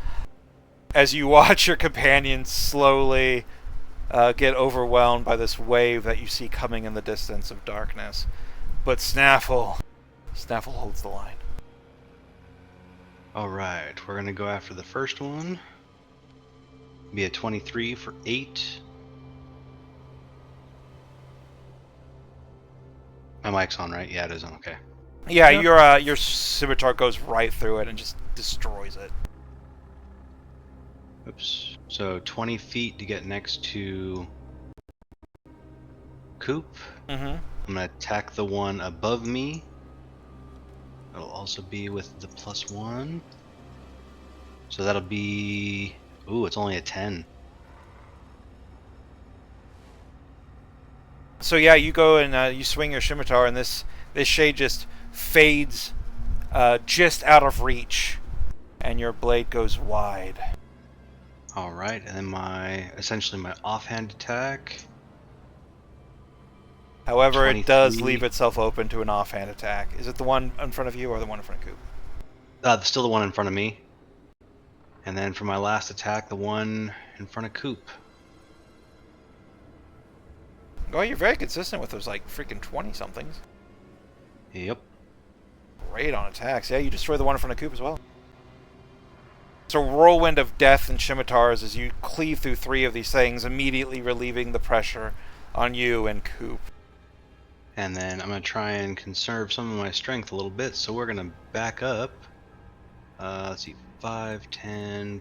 as you watch your companions slowly get overwhelmed by this wave that you see coming in the distance of darkness. But Snaffle holds the line. Alright, we're going to go after the first one. Be a 23 for 8. My mic's on, right? Yeah, it is on. Okay. Yeah, Yep. your scimitar goes right through it and just destroys it. Oops. So 20 feet to get next to Coop. Mm-hmm. I'm gonna attack the one above me. It'll also be with the +1. So that'll be... Ooh, it's only a 10. So yeah, you go and you swing your scimitar, and this shade just fades just out of reach, and your blade goes wide. Alright, and then essentially my offhand attack. However, it does 23. leave itself open to an offhand attack. Is it the one in front of you or the one in front of Coop? Still the one in front of me. And then for my last attack, the one in front of Coop. Oh, you're very consistent with those like freaking 20-somethings. Yep. Great on attacks. Yeah, you destroy the one in front of Coop as well. So whirlwind of death and scimitars as you cleave through 3 of these things, immediately relieving the pressure on you and Coop. And then I'm going to try and conserve some of my strength a little bit, so we're going to back up. Let's see, 5, 10,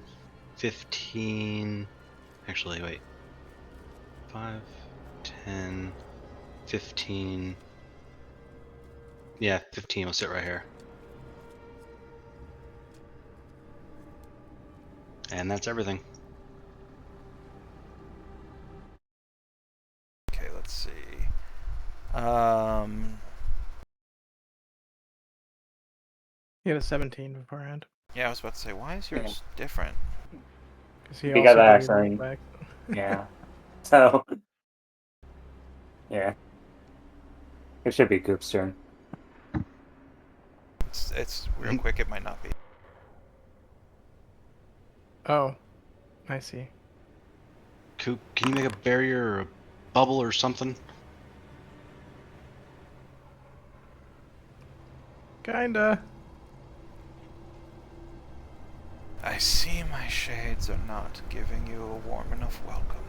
15... Actually, wait. 5, 10, 15... Yeah, 15 will sit right here. And that's everything. Okay, let's see. He had a 17 beforehand. Yeah, I was about to say, why is yours different? Because he Because also I did roll actually- back. Yeah. So, yeah. It should be Coop's turn. It's real quick, it might not be. Oh, I see. Coop, can you make a barrier or a bubble or something? Kinda. I see my shades are not giving you a warm enough welcome.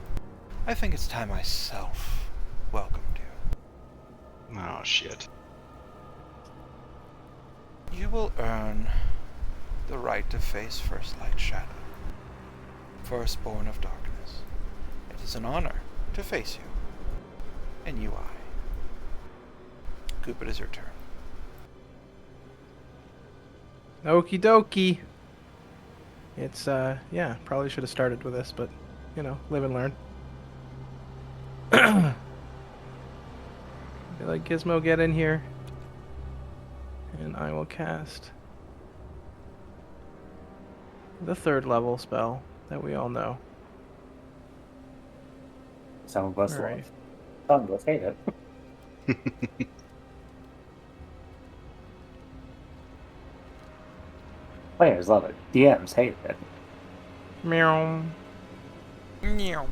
I think it's time I self welcomed you. Oh, shit. You will earn the right to face First Light Shadow, Firstborn of Darkness. It is an honor to face you, and you I. Coop, it is your turn. Okie dokie. It's, yeah, probably should have started with this, but, you know, live and learn. Let Gizmo get in here. And I will cast the 3rd level spell that we all know. Some of us Alright. love. Some of us hate it. Players love it. DMs hate it. Meow. Meow.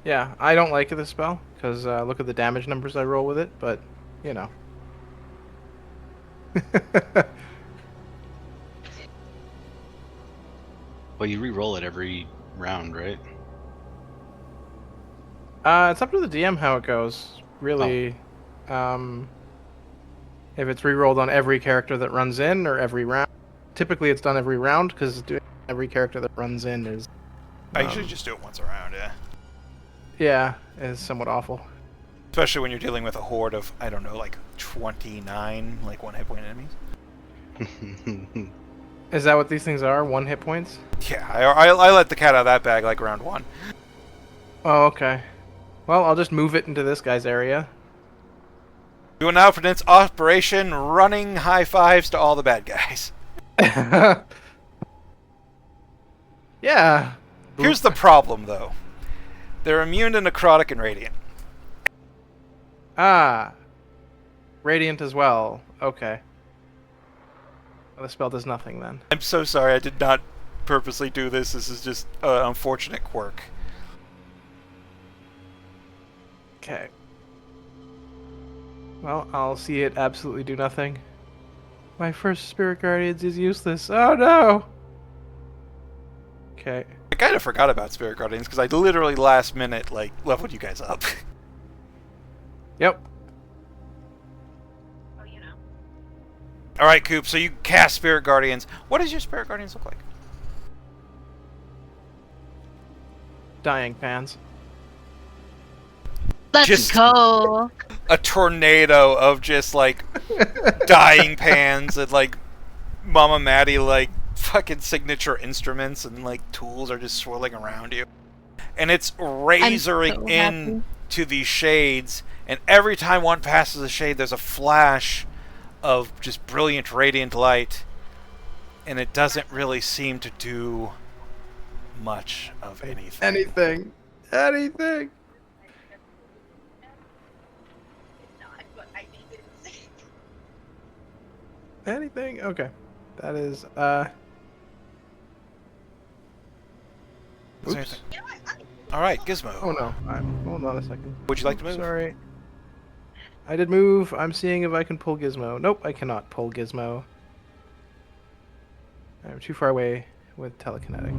Yeah, I don't like this spell, because look at the damage numbers I roll with it, but, you know. Well, you re-roll it every round, right? It's up to the DM how it goes. Really, if it's re-rolled on every character that runs in, or every round. Typically it's done every round, because doing every character that runs in is... I usually just do it once around, yeah. Yeah, is somewhat awful. Especially when you're dealing with a horde of, I don't know, like 29, like 1 hit point enemies. Is that what these things are? 1 hit points? Yeah, I let the cat out of that bag like round 1. Oh, okay. Well, I'll just move it into this guy's area. We will now pronounce Operation Running High Fives to all the bad guys. Yeah. Here's the problem, though. They're immune to Necrotic and Radiant. Ah. Radiant as well. Okay. Well, the spell does nothing then. I'm so sorry, I did not purposely do this. This is just an unfortunate quirk. Okay. Well, I'll see it absolutely do nothing. My first Spirit Guardians is useless. Oh no! Okay. I kind of forgot about Spirit Guardians because I literally last minute like leveled you guys up. Yep. Oh, you know. All right, Coop. So you cast Spirit Guardians. What does your Spirit Guardians look like? Dying pans. Let's Just- go. A tornado of just like dying pans and like Mama Maddie like fucking signature instruments and like tools are just swirling around you, and it's razoring so in happy. to these shades, and every time one passes a shade there's a flash of just brilliant radiant light, and it doesn't really seem to do much of anything. Anything. Anything. Not, but I think it's. Anything. Okay. That is Is there Oops. anything- You know what? All right, Gizmo. Oh no. Hold on a second. Would you like to move? Sorry. I did move. I'm seeing if I can pull Gizmo. Nope, I cannot pull Gizmo. I'm too far away with telekinetic.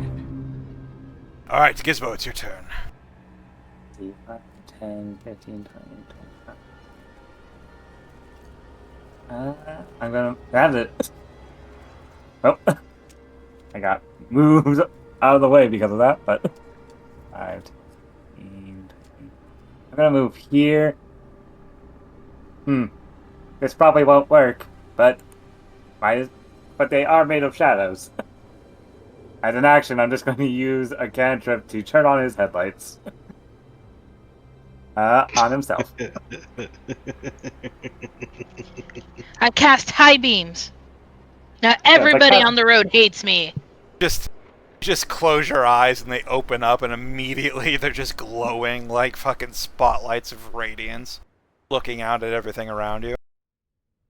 All right, Gizmo, it's your turn. 5, 10, 15, 20, 25. I'm gonna grab it. Oh, I got moved out of the way because of that, but 5, 15, 20. I'm gonna move here. This probably won't work, but they are made of shadows. As an action, I'm just going to use a cantrip to turn on his headlights. On himself. I cast high beams. Now everybody that- on the road hates me. Just close your eyes and they open up and immediately they're just glowing like fucking spotlights of radiance, looking out at everything around you.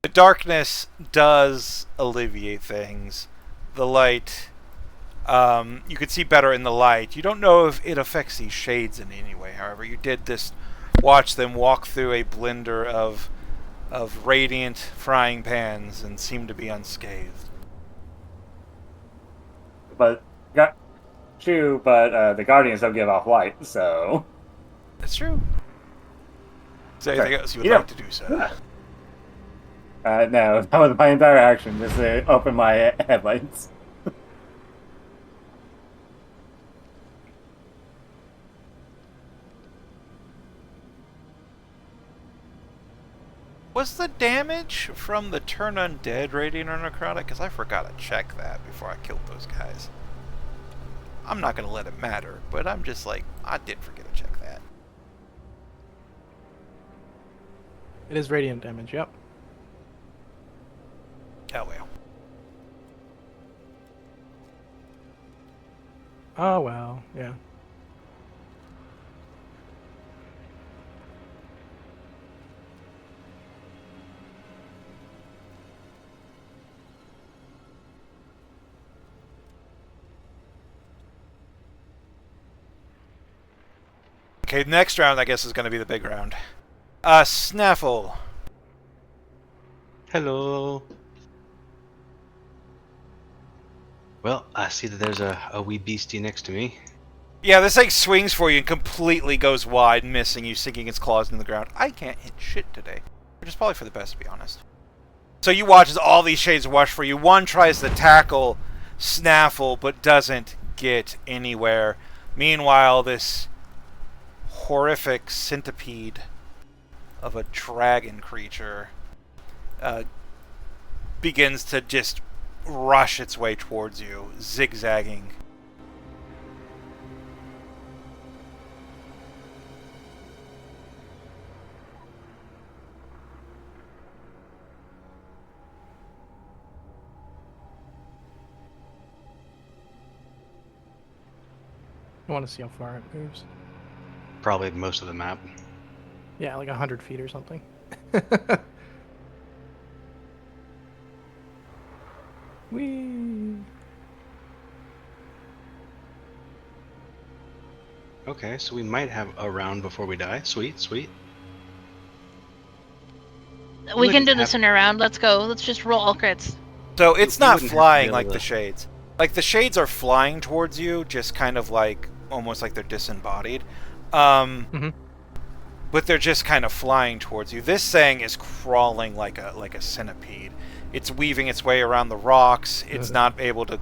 The darkness does alleviate things. The light, you could see better in the light. You don't know if it affects these shades in any way, however. You did just watch them walk through a blender of radiant frying pans and seem to be unscathed. But, true, but the Guardians don't give off light, so... That's true. Is there anything else you would Yeah. like to do, sir? No, that was my entire action, just to open my headlights. Was the damage from the turn undead radiant or necrotic? Because I forgot to check that before I killed those guys. I'm not going to let it matter, but I'm just like, I did forget to check that. It is radiant damage, yep. Oh well. Oh well, yeah. Okay, next round I guess is going to be the big round. Snaffle. Hello. Well, I see that there's a wee beastie next to me. Yeah, this thing swings for you and completely goes wide, missing you, sinking its claws in the ground. I can't hit shit today, which is probably for the best, to be honest. So you watch as all these shades rush for you. One tries to tackle Snaffle, but doesn't get anywhere. Meanwhile, this horrific centipede of a dragon creature begins to just rush its way towards you, zigzagging. I want to see how far it moves. Probably most of the map. Yeah, like 100 feet or something. Whee! Okay, so we might have a round before we die. Sweet, sweet. We can wouldn't do this have- in a round. Let's go. Let's just roll all crits. So it's You not wouldn't have to flying be like able the to- shades. Like, the shades are flying towards you, just kind of like, almost like they're disembodied. But they're just kind of flying towards you. This thing is crawling like a centipede. It's weaving its way around the rocks. It's not able to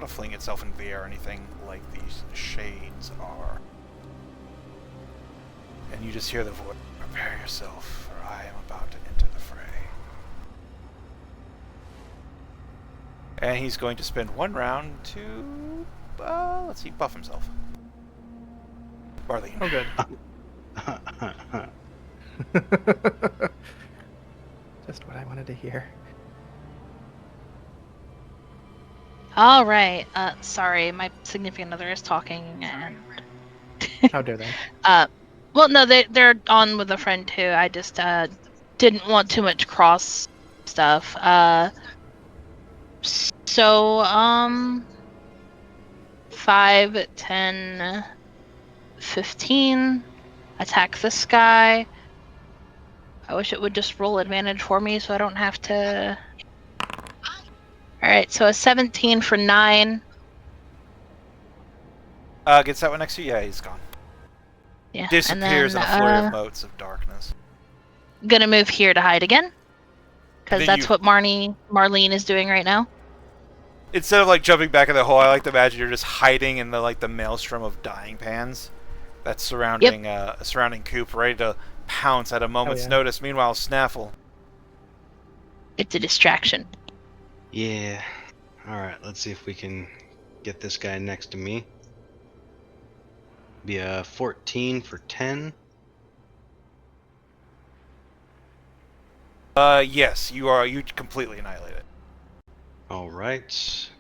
fling itself into the air or anything like these shades are. And you just hear the voice, "Prepare yourself, for I am about to enter the fray." And he's going to spend one round to, let's see, buff himself. Marlene. Oh, good. Just what I wanted to hear. All right. Sorry, my significant other is talking, and How dare they? well, no, they're on with a friend too. I just didn't want too much cross stuff. So 5, 10, 15. Attack this guy. I wish it would just roll advantage for me so I don't have to. Alright, so a 17 for 9. Gets that one next to you? Yeah, he's gone. Yeah. Disappears and in then, a flurry of motes of darkness. Gonna move here to hide again. Because Then that's you- what Marlene is doing right now. Instead of like jumping back in the hole, I like to imagine you're just hiding in the maelstrom of dying pans that's surrounding surrounding Coop, ready to pounce at a moment's yeah. notice. Meanwhile, Snaffle. It's a distraction. Yeah. Alright, let's see if we can get this guy next to me. Be a 14 for 10. Yes, you completely annihilate it. Alright.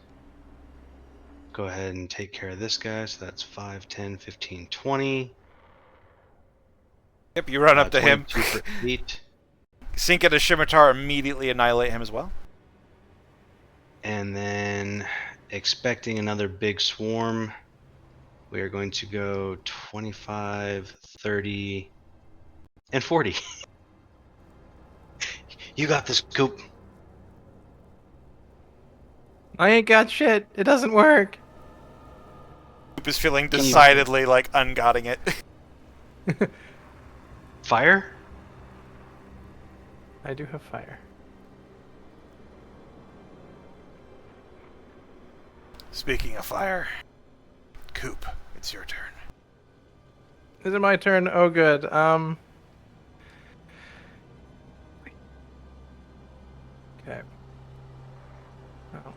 Go ahead and take care of this guy. So that's 5, 10, 15, 20. Yep, you run up to him, 22 for 8. sink into Scimitar, immediately annihilate him as well. And then, expecting another big swarm, we are going to go 25, 30, and 40. You got this, Coop. I ain't got shit. It doesn't work. Coop is feeling Can you- decidedly like ungodding it. Fire? I do have fire. Speaking of fire, Coop, it's your turn. Is it my turn? Oh, good. Okay. Oh.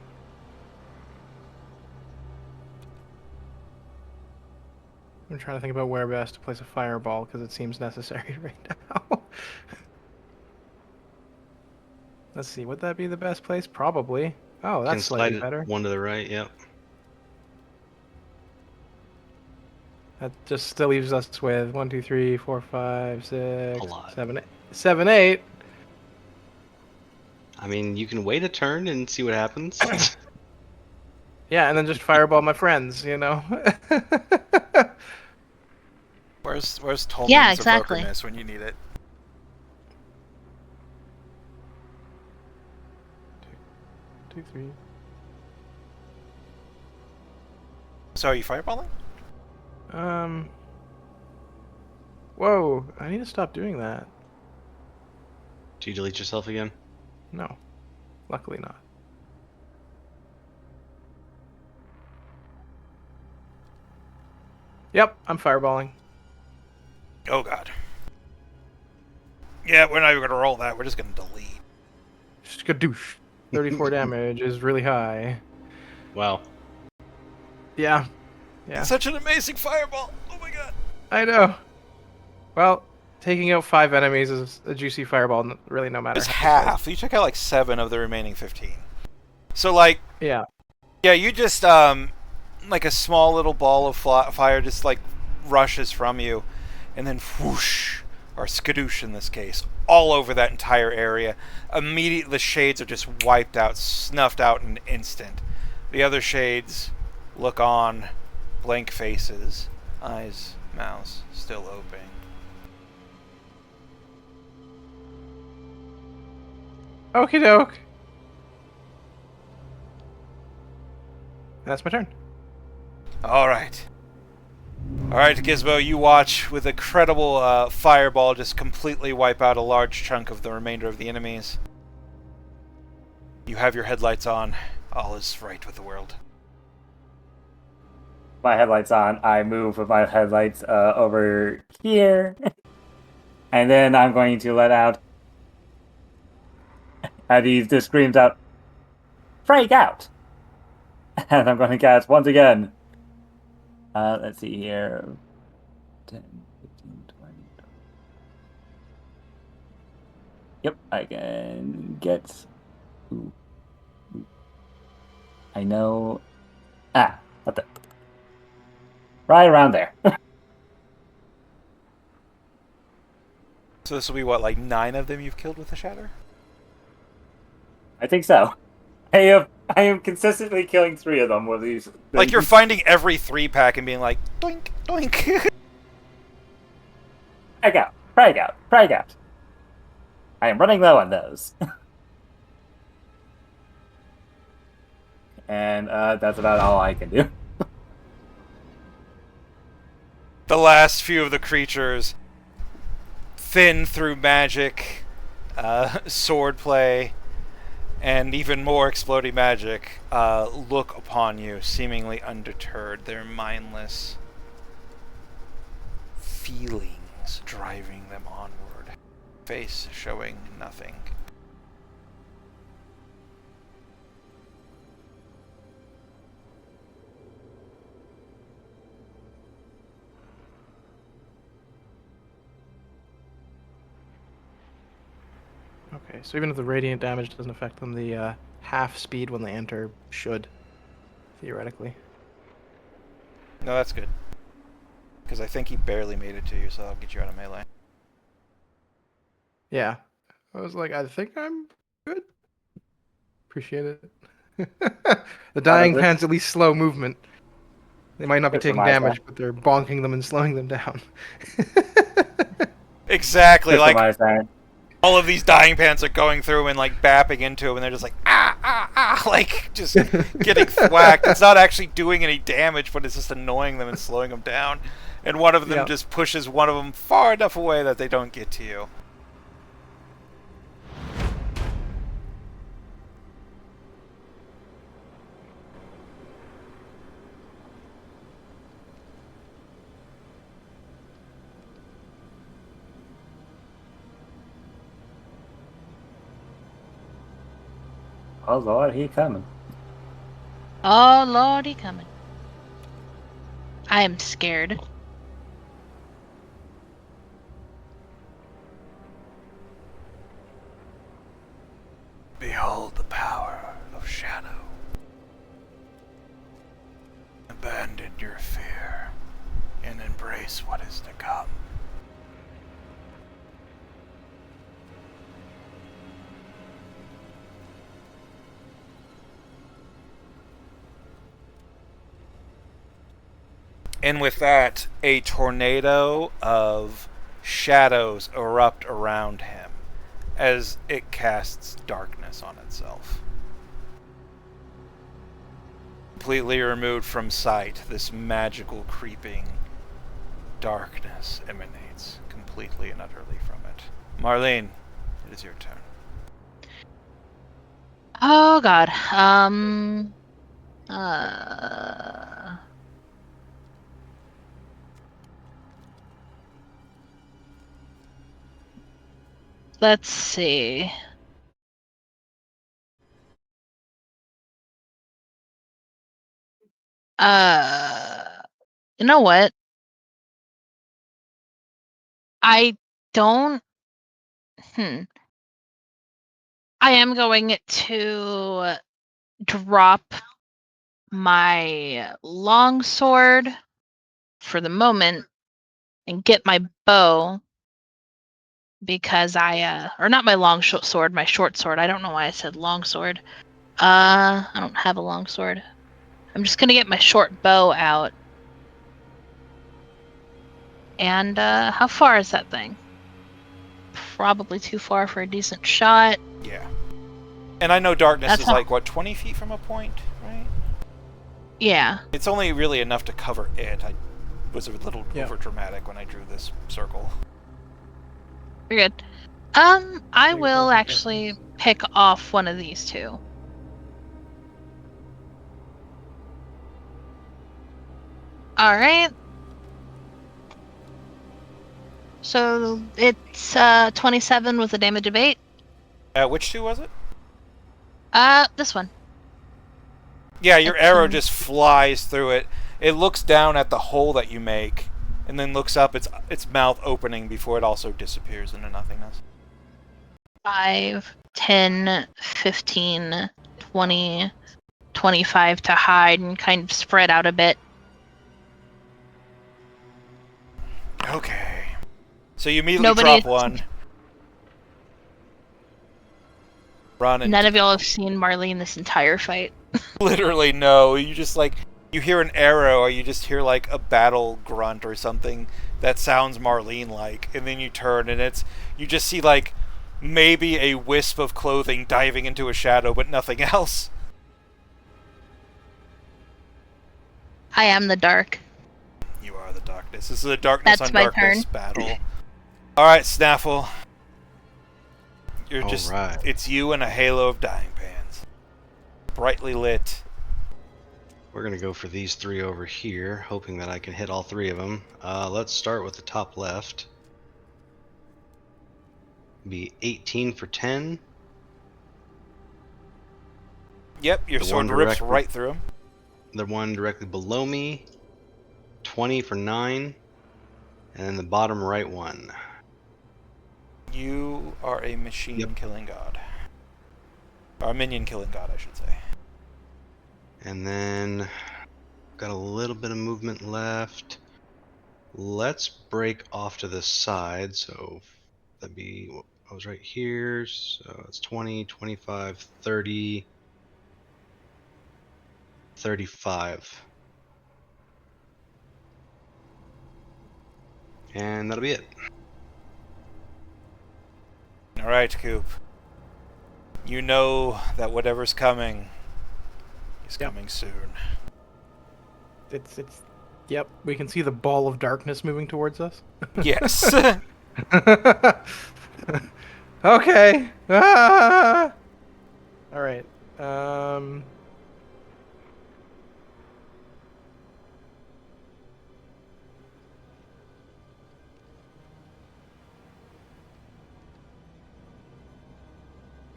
I'm trying to think about where best to place a fireball because it seems necessary right now. Let's see. Would that be the best place? Probably. Oh, Can that's slide slightly it better. one to the right, yep. That just still leaves us with 1, 2, 3, 4, 5, 6, A lot. 7, 8. 7, 8. I mean, you can wait a turn and see what happens. Yeah, and then just fireball my friends, you know? Where's Tolman's Yeah, exactly. evokerness when you need it? 2, 3. So are you fireballing? Whoa, I need to stop doing that. Do you delete yourself again? No. Luckily not. Yep, I'm fireballing. Oh god. Yeah, we're not even gonna roll that. We're just gonna delete. Skadoosh. 34 damage is really high. Wow. Yeah. Yeah, It's such an amazing fireball. Oh my god. I know. Well, taking out 5 enemies is a juicy fireball, really no matter It's how. half. You took out like 7 of the remaining 15. So like, Yeah. yeah, you just like a small little ball of fire just like rushes from you, and then whoosh, or skadoosh in this case, all over that entire area. Immediately, the shades are just wiped out, snuffed out in an instant. The other shades look on, blank faces, eyes, mouths still open. Okie doke. that's my turn. All right. All right, Gizmo, you watch with a credible fireball just completely wipe out a large chunk of the remainder of the enemies. You have your headlights on. All is right with the world. My headlights on. I move with my headlights over here. And then I'm going to let out... And he just screams out, "Frag out!" And I'm going to cast once again. Let's see here. 10, 15, 20. Yep, I can get... Ooh. I know... what the... Right around there. So this will be, what, like 9 of them you've killed with the Shatter? I think so. I am consistently killing 3 of them with these. Like you're finding every 3-pack and being like, doink, doink. Frag out, frag out, frag out. I am running low on those. And that's about all I can do. The last few of the creatures, thin through magic, swordplay, and even more exploding magic, look upon you, seemingly undeterred. Their mindless feelings driving them onward. Face showing nothing. Okay, so even if the radiant damage doesn't affect them, the half speed when they enter should, theoretically. No, that's good. Because I think he barely made it to you, so I'll get you out of melee. Yeah. I was like, I think I'm good. Appreciate it. The dying it? pants at least slow movement. They might not be Good for taking my damage, side. but they're bonking them and slowing them down. Exactly, Just like on my side. all of these dying pants are going through and like bapping into him, and they're just like like just getting thwacked. It's not actually doing any damage, but it's just annoying them and slowing them down. And one of them Yep. just pushes one of them far enough away that they don't get to you. Oh Lord, he coming. Oh lordy, coming. I am scared. Behold the power of shadow. Abandon your fear and embrace what is to come. And with that, a tornado of shadows erupt around him as it casts darkness on itself. Completely removed from sight, this magical creeping darkness emanates completely and utterly from it. Marlene, it is your turn. Oh god. Let's see. You know what? I don't. I am going to drop my longsword for the moment and get my bow because or not my sword, my short sword. I don't know why I said longsword. I don't have a longsword. I'm just gonna get my short bow out. And how far is that thing? Probably too far for a decent shot. Yeah. And I know darkness That's is how- like, what, 20 feet from a point, right? Yeah. It's only really enough to cover it. I was a little Yeah. over dramatic when I drew this circle. You're good. I Very will good. actually pick off one of these two. Alright. So it's 27 with a damage of 8. Which two was it? This one. Yeah, your arrow 15. just flies through it. It looks down at the hole that you make, and then looks up, its mouth opening before it also disappears into nothingness. 5, 10, 15, 20, 25 to hide and kind of spread out a bit. Okay. So you immediately Nobody- drop one. Run and None of y'all have seen Marlene this entire fight. literally no. You just you hear an arrow, or you just hear like a battle grunt or something that sounds Marlene-like, and then you turn and you just see like maybe a wisp of clothing diving into a shadow, but nothing else. I am the dark. You are the darkness. This is a darkness That's on my darkness turn. battle. All right, Snaffle. You're All just right. it's you and a halo of dying pans, brightly lit. We're gonna go for these 3 over here, hoping that I can hit all 3 of them. Let's start with the top left. Be 18 for 10. Yep, your The sword one rips directly- right through him. The one directly below me, 20 for 9. And then the bottom right one. You are a machine Yep. killing god. Or a minion killing god, I should say. And then got a little bit of movement left. Let's break off to the side. So that'd be, I was right here. So it's 20, 25, 30, 35. And that'll be it. All right, Coop. You know that whatever's coming is Yep. coming soon. It's yep, we can see the ball of darkness moving towards us. Yes. Okay. Ah! All right.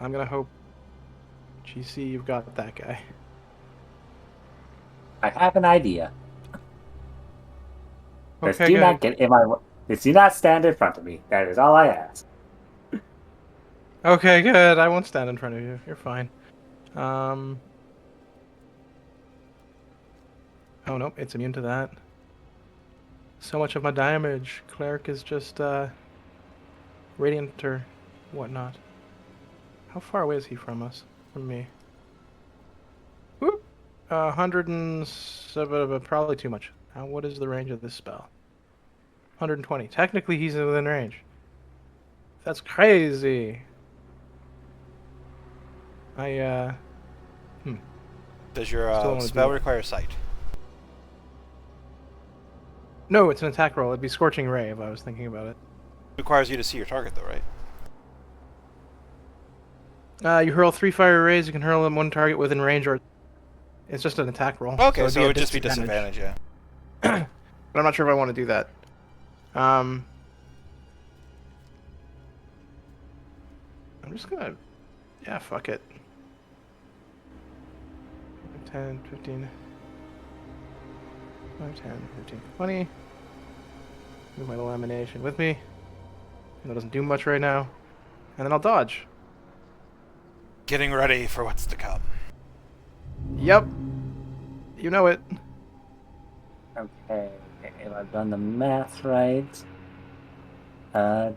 I'm gonna hope. GC, you've got that guy. I have an idea. Just Okay, do not good. get in my way. Just do not stand in front of me. That is all I ask. Okay, good. I won't stand in front of you. You're fine. Oh nope, it's immune to that. So much of my damage. Cleric is just radiant or whatnot. How far away is he from us? From me? Whoop. 107, probably too much. What is the range of this spell? 120. Technically, he's within range. That's crazy. Does your Still wanna do spell that. require sight? No, it's an attack roll. It'd be Scorching Ray if I was thinking about it. Requires you to see your target, though, right? You hurl 3 fire rays. You can hurl them one target within range, or it's just an attack roll. Okay, it'd so be it a would just be disadvantage, yeah. But I'm not sure if I want to do that. I'm just gonna, yeah, fuck it. 10, 15, 5, 10, 15, 20. Move my lamination with me. That doesn't do much right now. And then I'll dodge. Getting ready for what's to come. Yep. You know it. Okay, if I've done the math right. I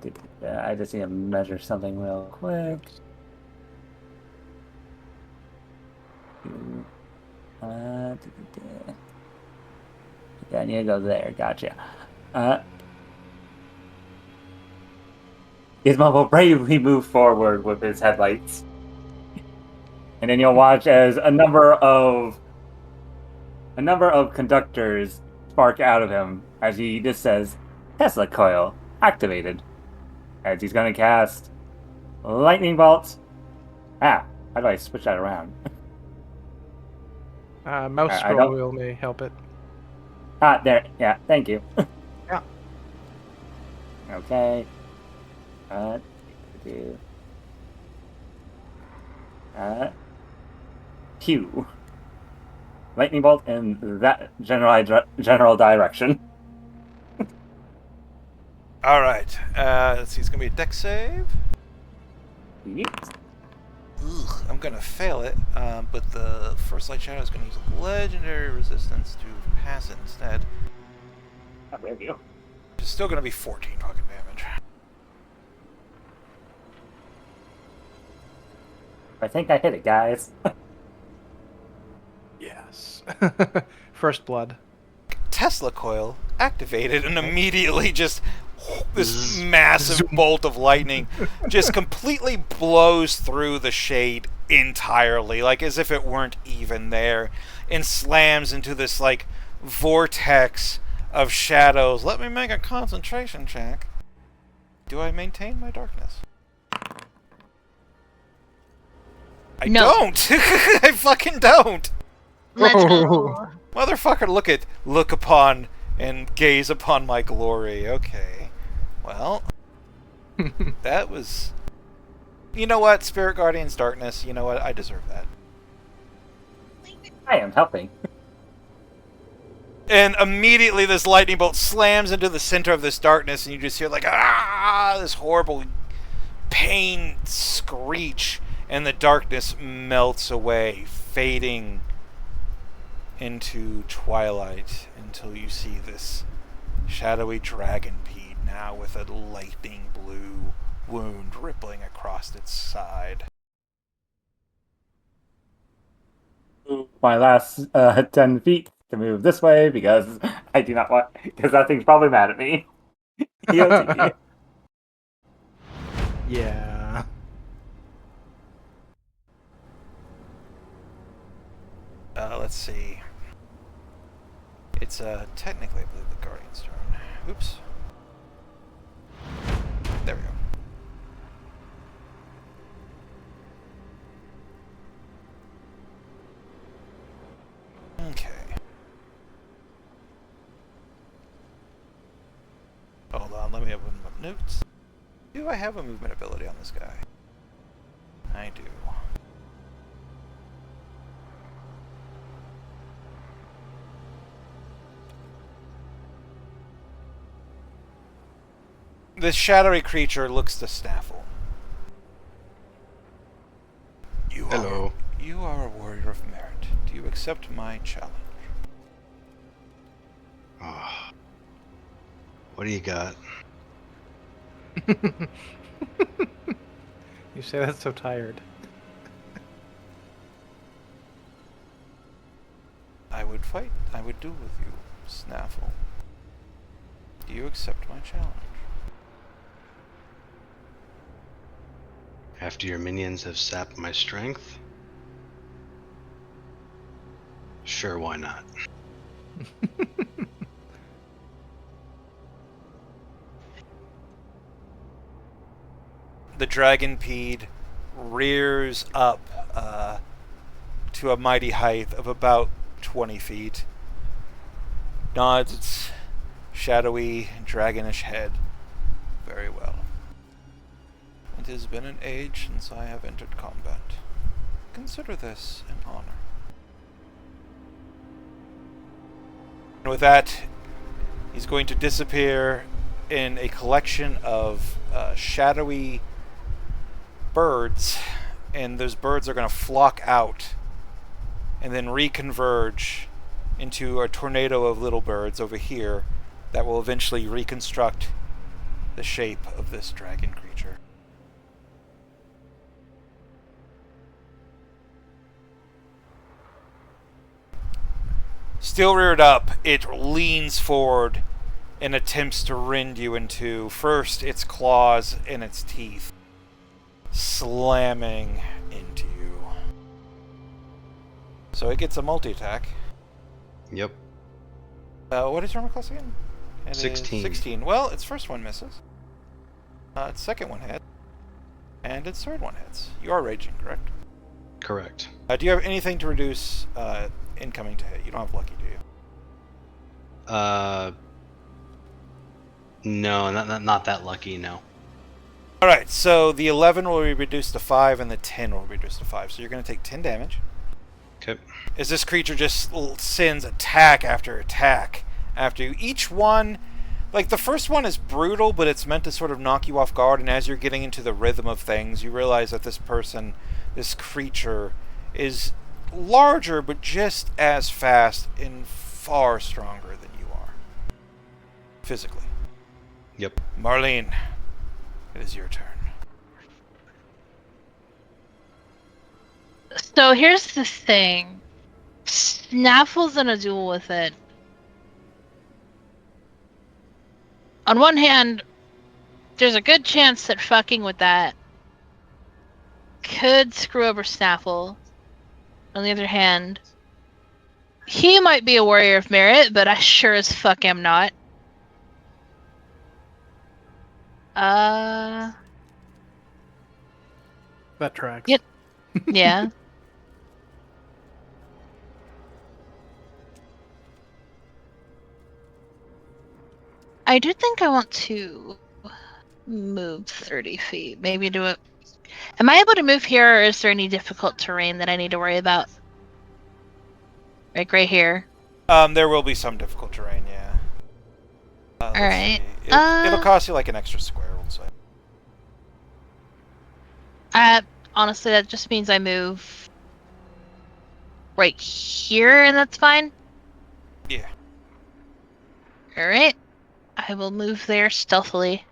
just need to measure something real quick. Yeah, I need to go there. Gotcha. Gizmo will bravely move forward with his headlights. And then you'll watch as a number of A number of conductors spark out of him as he just says, Tesla coil activated. As he's going to cast Lightning Bolt. How do I switch that around? Mouse I scroll don't- wheel may help it. There. Yeah, thank you. Yeah. Okay. Do. Q. Lightning bolt in that general direction. All right. Let's see. It's gonna be a deck save. Yes. Ugh, I'm gonna fail it. But the first light shadow is gonna use legendary resistance to pass it instead. Not really. It's still gonna be 14 fucking damage. I think I hit it, guys. Yes. First blood. Tesla coil activated and immediately just this massive bolt of lightning just completely blows through the shade entirely, like as if it weren't even there, and slams into this like vortex of shadows. Let me make a concentration check. Do I maintain my darkness? I No. don't. I fucking don't. Let's go. Motherfucker, look upon and gaze upon my glory. Okay. Well, that was... You know what, Spirit Guardian's Darkness, you know what, I deserve that. I am helping. And immediately this lightning bolt slams into the center of this darkness, and you just hear like, ah, this horrible pain screech, and the darkness melts away, fading into twilight until you see this shadowy dragonpede now with a lightning blue wound rippling across its side. My last 10 feet to move this way because I do not want... Because that thing's probably mad at me. EOT. Yeah. Let's see. It's technically, I believe, the Guardian's turn. Oops. There we go. Okay. Hold on, let me open up notes. Do I have a movement ability on this guy? I do. This shadowy creature looks to Snaffle. Hello. You are a warrior of merit. Do you accept my challenge? Oh. What do you got? You say that's so tired. I would fight. I would duel with you, Snaffle. Do you accept my challenge? After your minions have sapped my strength? Sure, why not? The dragonpede rears up to a mighty height of about 20 feet, nods its shadowy, dragonish head very well. It has been an age since I have entered combat. Consider this an honor. And with that, he's going to disappear in a collection of shadowy birds, and those birds are going to flock out and then reconverge into a tornado of little birds over here that will eventually reconstruct the shape of this dragon creature. Still reared up, it leans forward and attempts to rend you in two. First, its claws and its teeth, slamming into you. So it gets a multi-attack. Yep. What is your armor class again? It is 16. 16. Well, its first one misses. Its second one hits. And its third one hits. You are raging, correct? Correct. Do you have anything to reduce incoming to hit? You don't have lucky, do you? No, not that lucky. No. Alright, so the 11 will be reduced to 5 and the 10 will be reduced to 5. So you're going to take 10 damage. Okay. As this creature just sends attack after attack after you. Each one, like the first one is brutal, but it's meant to sort of knock you off guard. And as you're getting into the rhythm of things, you realize that this creature, is larger, but just as fast and far stronger than you are. Physically. Yep. Marlene, it is your turn. So here's the thing. Snaffle's in a duel with it. On one hand, there's a good chance that fucking with that could screw over Snaffle. On the other hand, he might be a warrior of merit, but I sure as fuck am not. That tracks. Yep. Yeah. I do think I want to move 30 feet. Maybe do it. Am I able to move here, or is there any difficult terrain that I need to worry about? Like right here. There will be some difficult terrain, yeah. Let's Alright. see. It'll cost you like an extra square, we'll say. Honestly, that just means I move right here, and that's fine. Yeah. Alright. I will move there stealthily.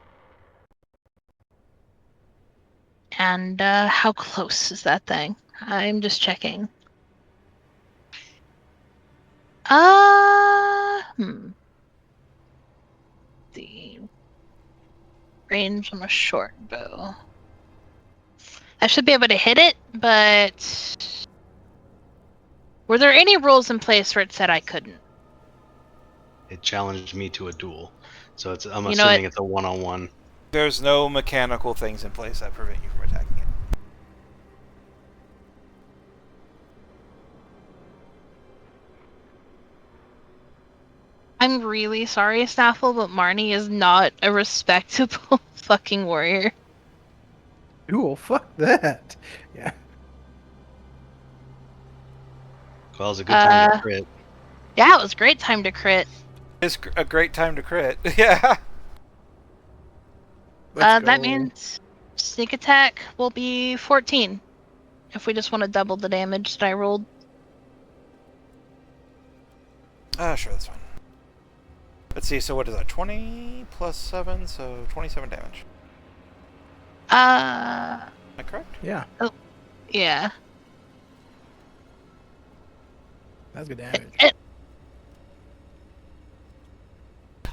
And, how close is that thing? I'm just checking. The range on a short bow. I should be able to hit it, but were there any rules in place where it said I couldn't? It challenged me to a duel, so I'm You know assuming what? it's a one-on-one. There's no mechanical things in place that prevent you from attacking it. I'm really sorry, Snaffle, but Marnie is not a respectable fucking warrior. Cool, fuck that. Yeah. Well, it was a good time to crit. Yeah, it was a great time to crit. It's a great time to crit. Yeah. Let's That go. means sneak attack will be 14. If we just want to double the damage that I rolled. Sure, that's fine. Let's see, so what is that? 20 plus 7, so 27 damage. Am I correct? Yeah, Yeah. that's good damage. Like-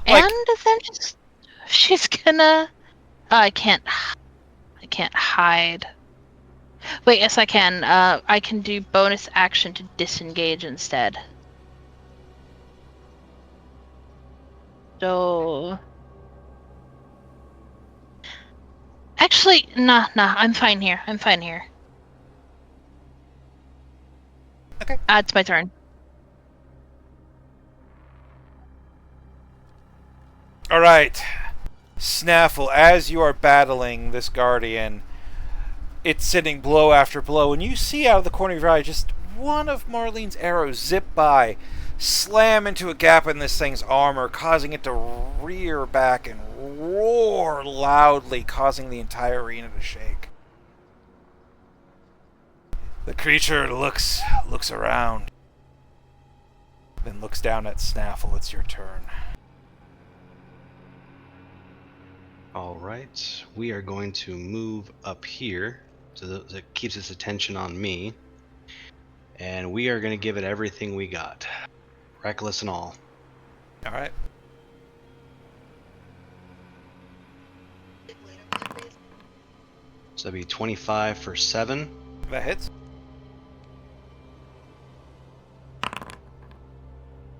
And then she's gonna. Oh, I can't hide. Wait, yes, I can. I can do bonus action to disengage instead. So. Actually, nah, I'm fine here. Okay. It's my turn. Alright. Snaffle, as you are battling this guardian, it's sending blow after blow, and you see out of the corner of your eye just one of Marlene's arrows zip by, slam into a gap in this thing's armor, causing it to rear back and roar loudly, causing the entire arena to shake. The creature looks around, then looks down at Snaffle. It's your turn. Alright, we are going to move up here so that it keeps its attention on me. And we are going to give it everything we got. Reckless and all. Alright. So that'd be 25 for 7. That hits.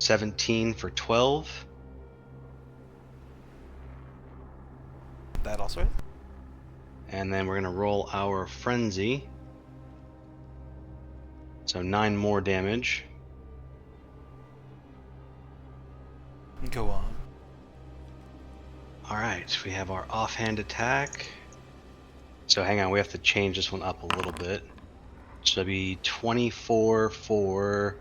17 for 12. That also hits. And then we're going to roll our frenzy. So 9 more damage. Go on. Alright, we have our offhand attack. So hang on, we have to change this one up a little bit. So it'll be 24 for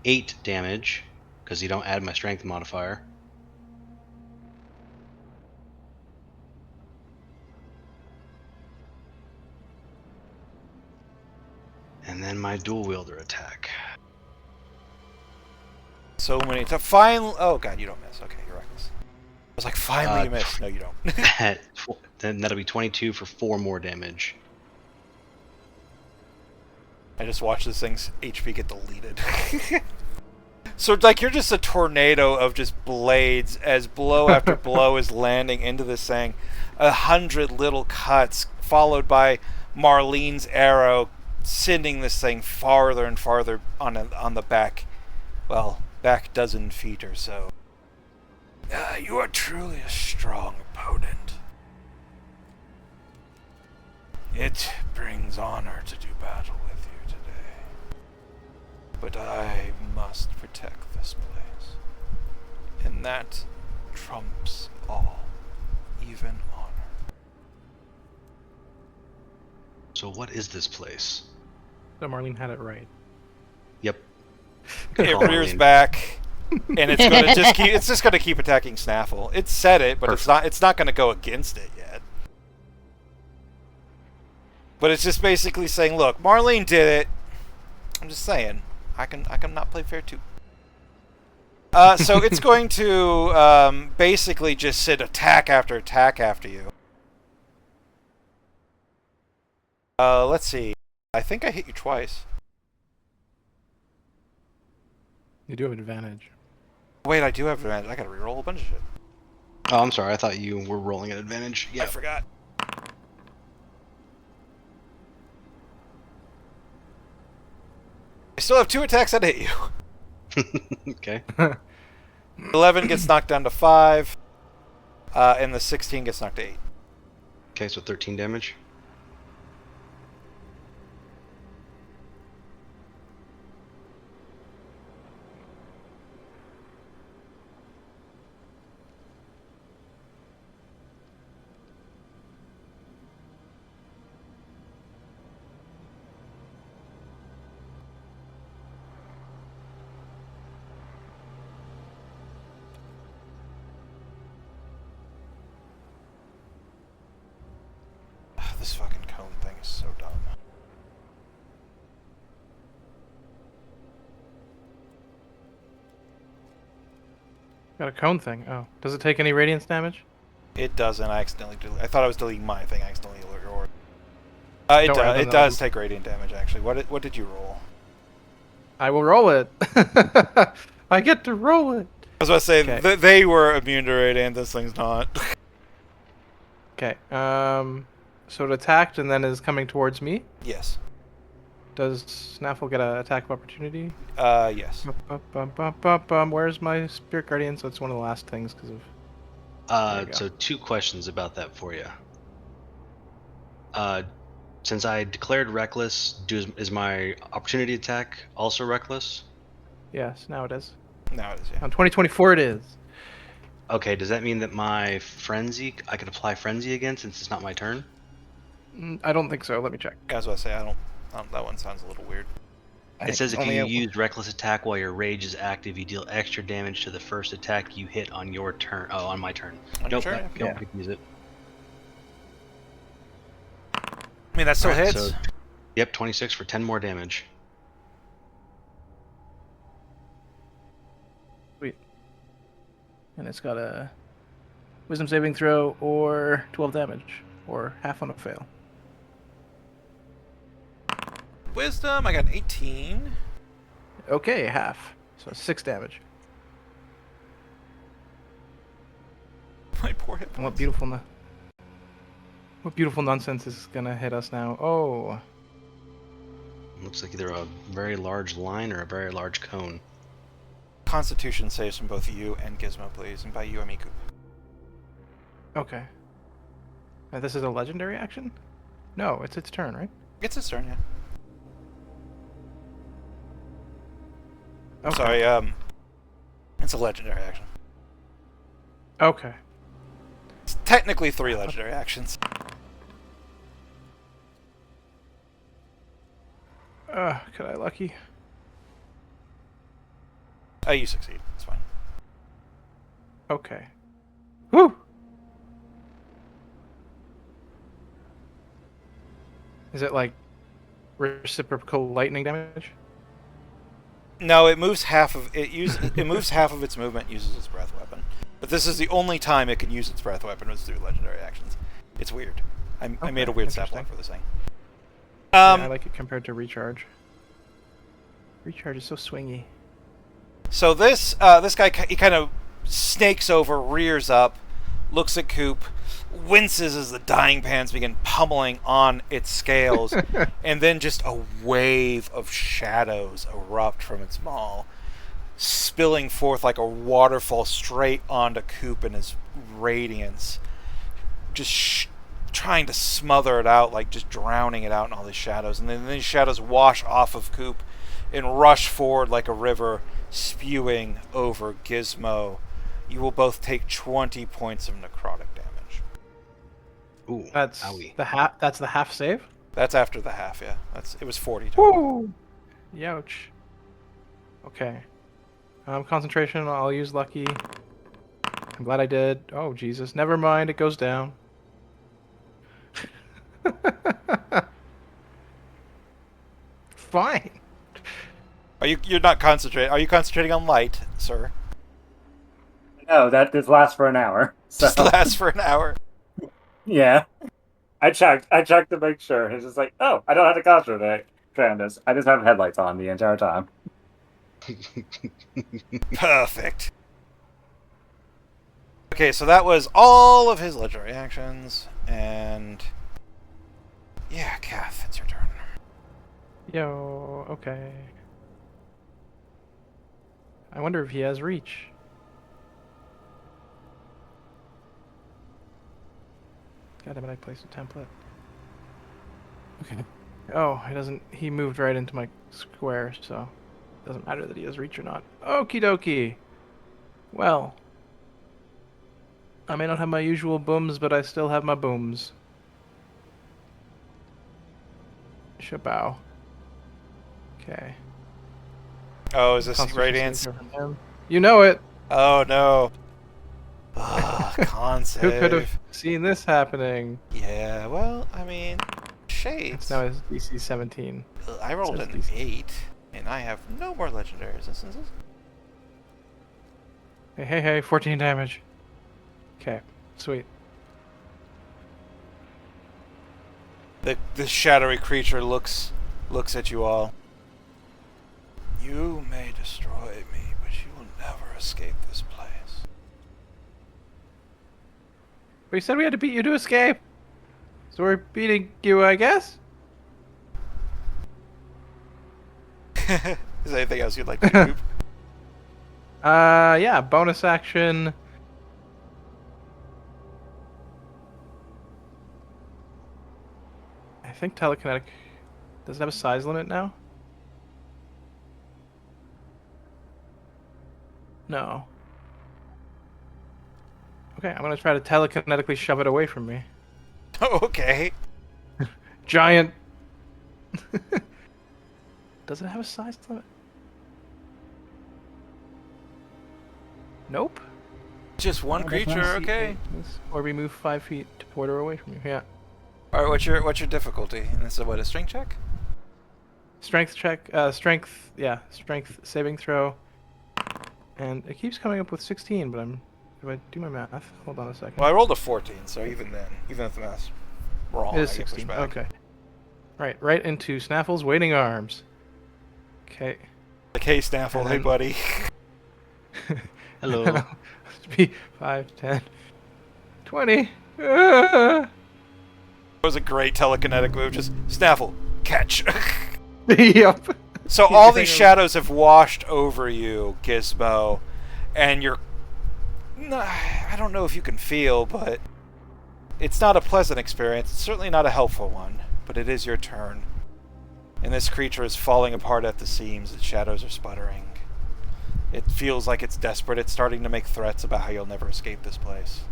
8 damage, because you don't add my strength modifier. And then my dual wielder attack. So many times. Finally. Oh god, you don't miss. Okay, you're reckless. I was like, finally you miss. No, you don't. Then that'll be 22 for 4 more damage. I just watched this thing's HP get deleted. So it's like you're just a tornado of just blades as blow after blow is landing into this thing. 100 little cuts followed by Marlene's arrow sending this thing farther and farther on the back. Well, back dozen feet or so. You are truly a strong opponent. It brings honor to do battle with you today. But I must protect this place. And that trumps all, even honor. So what is this place? So Marlene had it right. Yep. It call, rears Marlene. back, and it's just gonna keep attacking Snaffle. It said it, but it's not gonna go against it yet. But it's just basically saying, look, Marlene did it. I'm just saying, I can not play fair too. So it's going to basically just sit attack after attack after you. Let's see. I think I hit you twice. You do have advantage. Wait, I do have advantage. I gotta reroll a bunch of shit. Oh, I'm sorry. I thought you were rolling at advantage. I Yeah. forgot. I still have 2 attacks that hit you. Okay. 11 gets knocked down to 5, and the 16 gets knocked to 8. Okay, so 13 damage. This fucking cone thing is so dumb. Got a cone thing. Oh, does it take any radiance damage? It doesn't. I accidentally I thought I was deleting my thing. I accidentally or Don't worry, it does take radiant damage actually. What did you roll? I will roll it. I get to roll it. I was about to say Okay. they were immune to radiant. This thing's not. Okay. So it attacked and then is coming towards me. Yes. Does Snaffle get an attack of opportunity? Yes. Where's my Spirit Guardian? So it's one of the last things because of. There you go. So 2 questions about that for you. Since I declared reckless, is my opportunity attack also reckless? Yes, now it is. Now it is. Yeah. On 2024 it is. Okay, does that mean that my frenzy, I could apply frenzy again since it's not my turn? I don't think so. Let me check. I was about to say I don't. That one sounds a little weird. It says if you use reckless attack while your rage is active, you deal extra damage to the first attack you hit on your turn. Oh, on my turn. On your Nope, turn? nope, Yeah. we can use it. I mean that still Alright, hits. so- Yep, 26 for 10 more damage. And it's got a Wisdom saving throw or 12 damage or half on a fail. Wisdom. I got an 18. Okay, half. So 6 damage. My poor hit And what points. beautiful nonsense is gonna hit us now? Oh, Looks like either a very large line or a very large cone. Constitution saves from both you and Gizmo, please. And by you, I mean Coop. Okay. This is a legendary action? No, it's its turn, right? It's its turn, yeah. Okay. Sorry, it's a legendary action. Okay. It's technically 3 legendary actions. Could I lucky? You succeed. It's fine. Okay. Whew! Is it like reciprocal lightning damage? No, it moves half of it. It moves half of its movement. Uses its breath weapon. But this is the only time it can use its breath weapon was through legendary actions. It's weird. I made a weird stat block for this thing. Yeah, I like it compared to recharge. Recharge is so swingy. So this guy, he kind of snakes over, rears up, looks at Coop, winces as the dying pans begin pummeling on its scales, and then just a wave of shadows erupt from its maw, spilling forth like a waterfall straight onto Coop and his radiance, just trying to smother it out, like just drowning it out in all these shadows. And then these shadows wash off of Coop and rush forward like a river, spewing over Gizmo. You will both take 20 points of necrotic damage. Ooh, That's owie. That's the half save. That's after the half, yeah. It was 40 total. Woo! Youch. Okay. Concentration. I'll use lucky. I'm glad I did. Oh Jesus! Never mind. It goes down. Fine. You're not concentrating. Are you concentrating on light, sir? No, that this lasts for an hour. So Just lasts for an hour. yeah, I checked to make sure. It's just like, oh, I don't have to concentrate on this. I just have headlights on the entire time. Perfect. Okay, so that was all of his legendary actions, and yeah, Kath, it's your turn. Yo. Okay. I wonder if he has reach. God damn it, I placed a template. Okay. Oh, he doesn't. He moved right into my square, so it doesn't matter that he has reach or not. Okie dokie. Well, I may not have my usual booms, but I still have my booms. Shabao. Okay. Oh, is this Constitution Radiance? saving throw from him. You know it. Oh no. Con Who could save. have seen this happening? Yeah, well, I mean, shades. It's now his DC 17. I rolled says an DC. 8, and I have no more legendary resistances. Hey, 14 damage. Okay, sweet. The shadowy creature looks at you all. You may destroy me, but you will never escape this place. We said we had to beat you to escape. So we're beating you, I guess? Is there anything else you'd like to do? Yeah, bonus action. I think telekinetic. Does it have a size limit now? No. Okay, I'm gonna try to telekinetically shove it away from me. Okay. Giant. Does it have a size limit? Nope. Just one Oh, that's creature, nice. okay. Or we move 5 feet to port her away from you. Yeah. All right, what's your difficulty? And this is what, a strength check? Strength check. Strength. Yeah. Strength saving throw. And it keeps coming up with 16, but if I do my math, hold on a second. Well, I rolled a 14, so even then, even if the math's wrong, It is I get pushed 16. back. Okay. Right into Snaffle's waiting arms. Okay. Like, hey, Snaffle, And hey, then- buddy. Hello. Be 5, 10, 20. Ah! It was a great telekinetic move. Just Snaffle, catch. Yep. So all these shadows have washed over you, Gizmo, and you're... I don't know if you can feel, but it's not a pleasant experience. It's certainly not a helpful one, but it is your turn. And this creature is falling apart at the seams. Its shadows are sputtering. It feels like it's desperate. It's starting to make threats about how you'll never escape this place.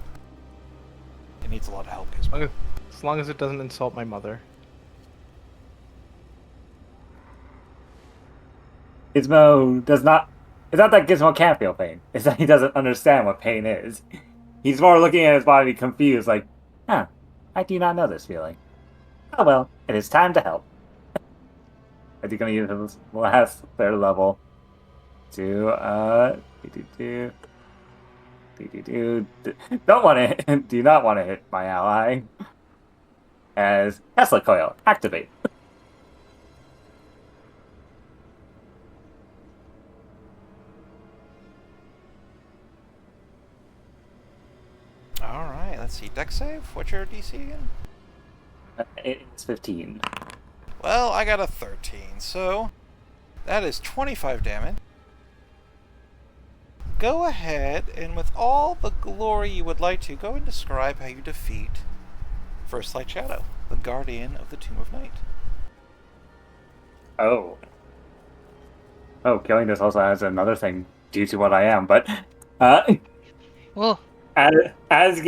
It needs a lot of help, Gizmo. As long as it doesn't insult my mother. Gizmo does not. It's not that Gizmo can't feel pain. It's that he doesn't understand what pain is. He's more looking at his body confused, like, huh, I do not know this feeling. Oh well, it is time to help. Is he gonna use his last third level to don't want to do not want to hit my ally as Tesla Coil activate. Alright, let's see. Dex save? What's your DC again? It's 15. Well, I got a 13, so that is 25 damage. Go ahead, and with all the glory you would like to, go and describe how you defeat First Light Shadow, the guardian of the Tomb of Night. Oh, killing this also has another thing due to what I am, but Whoa. as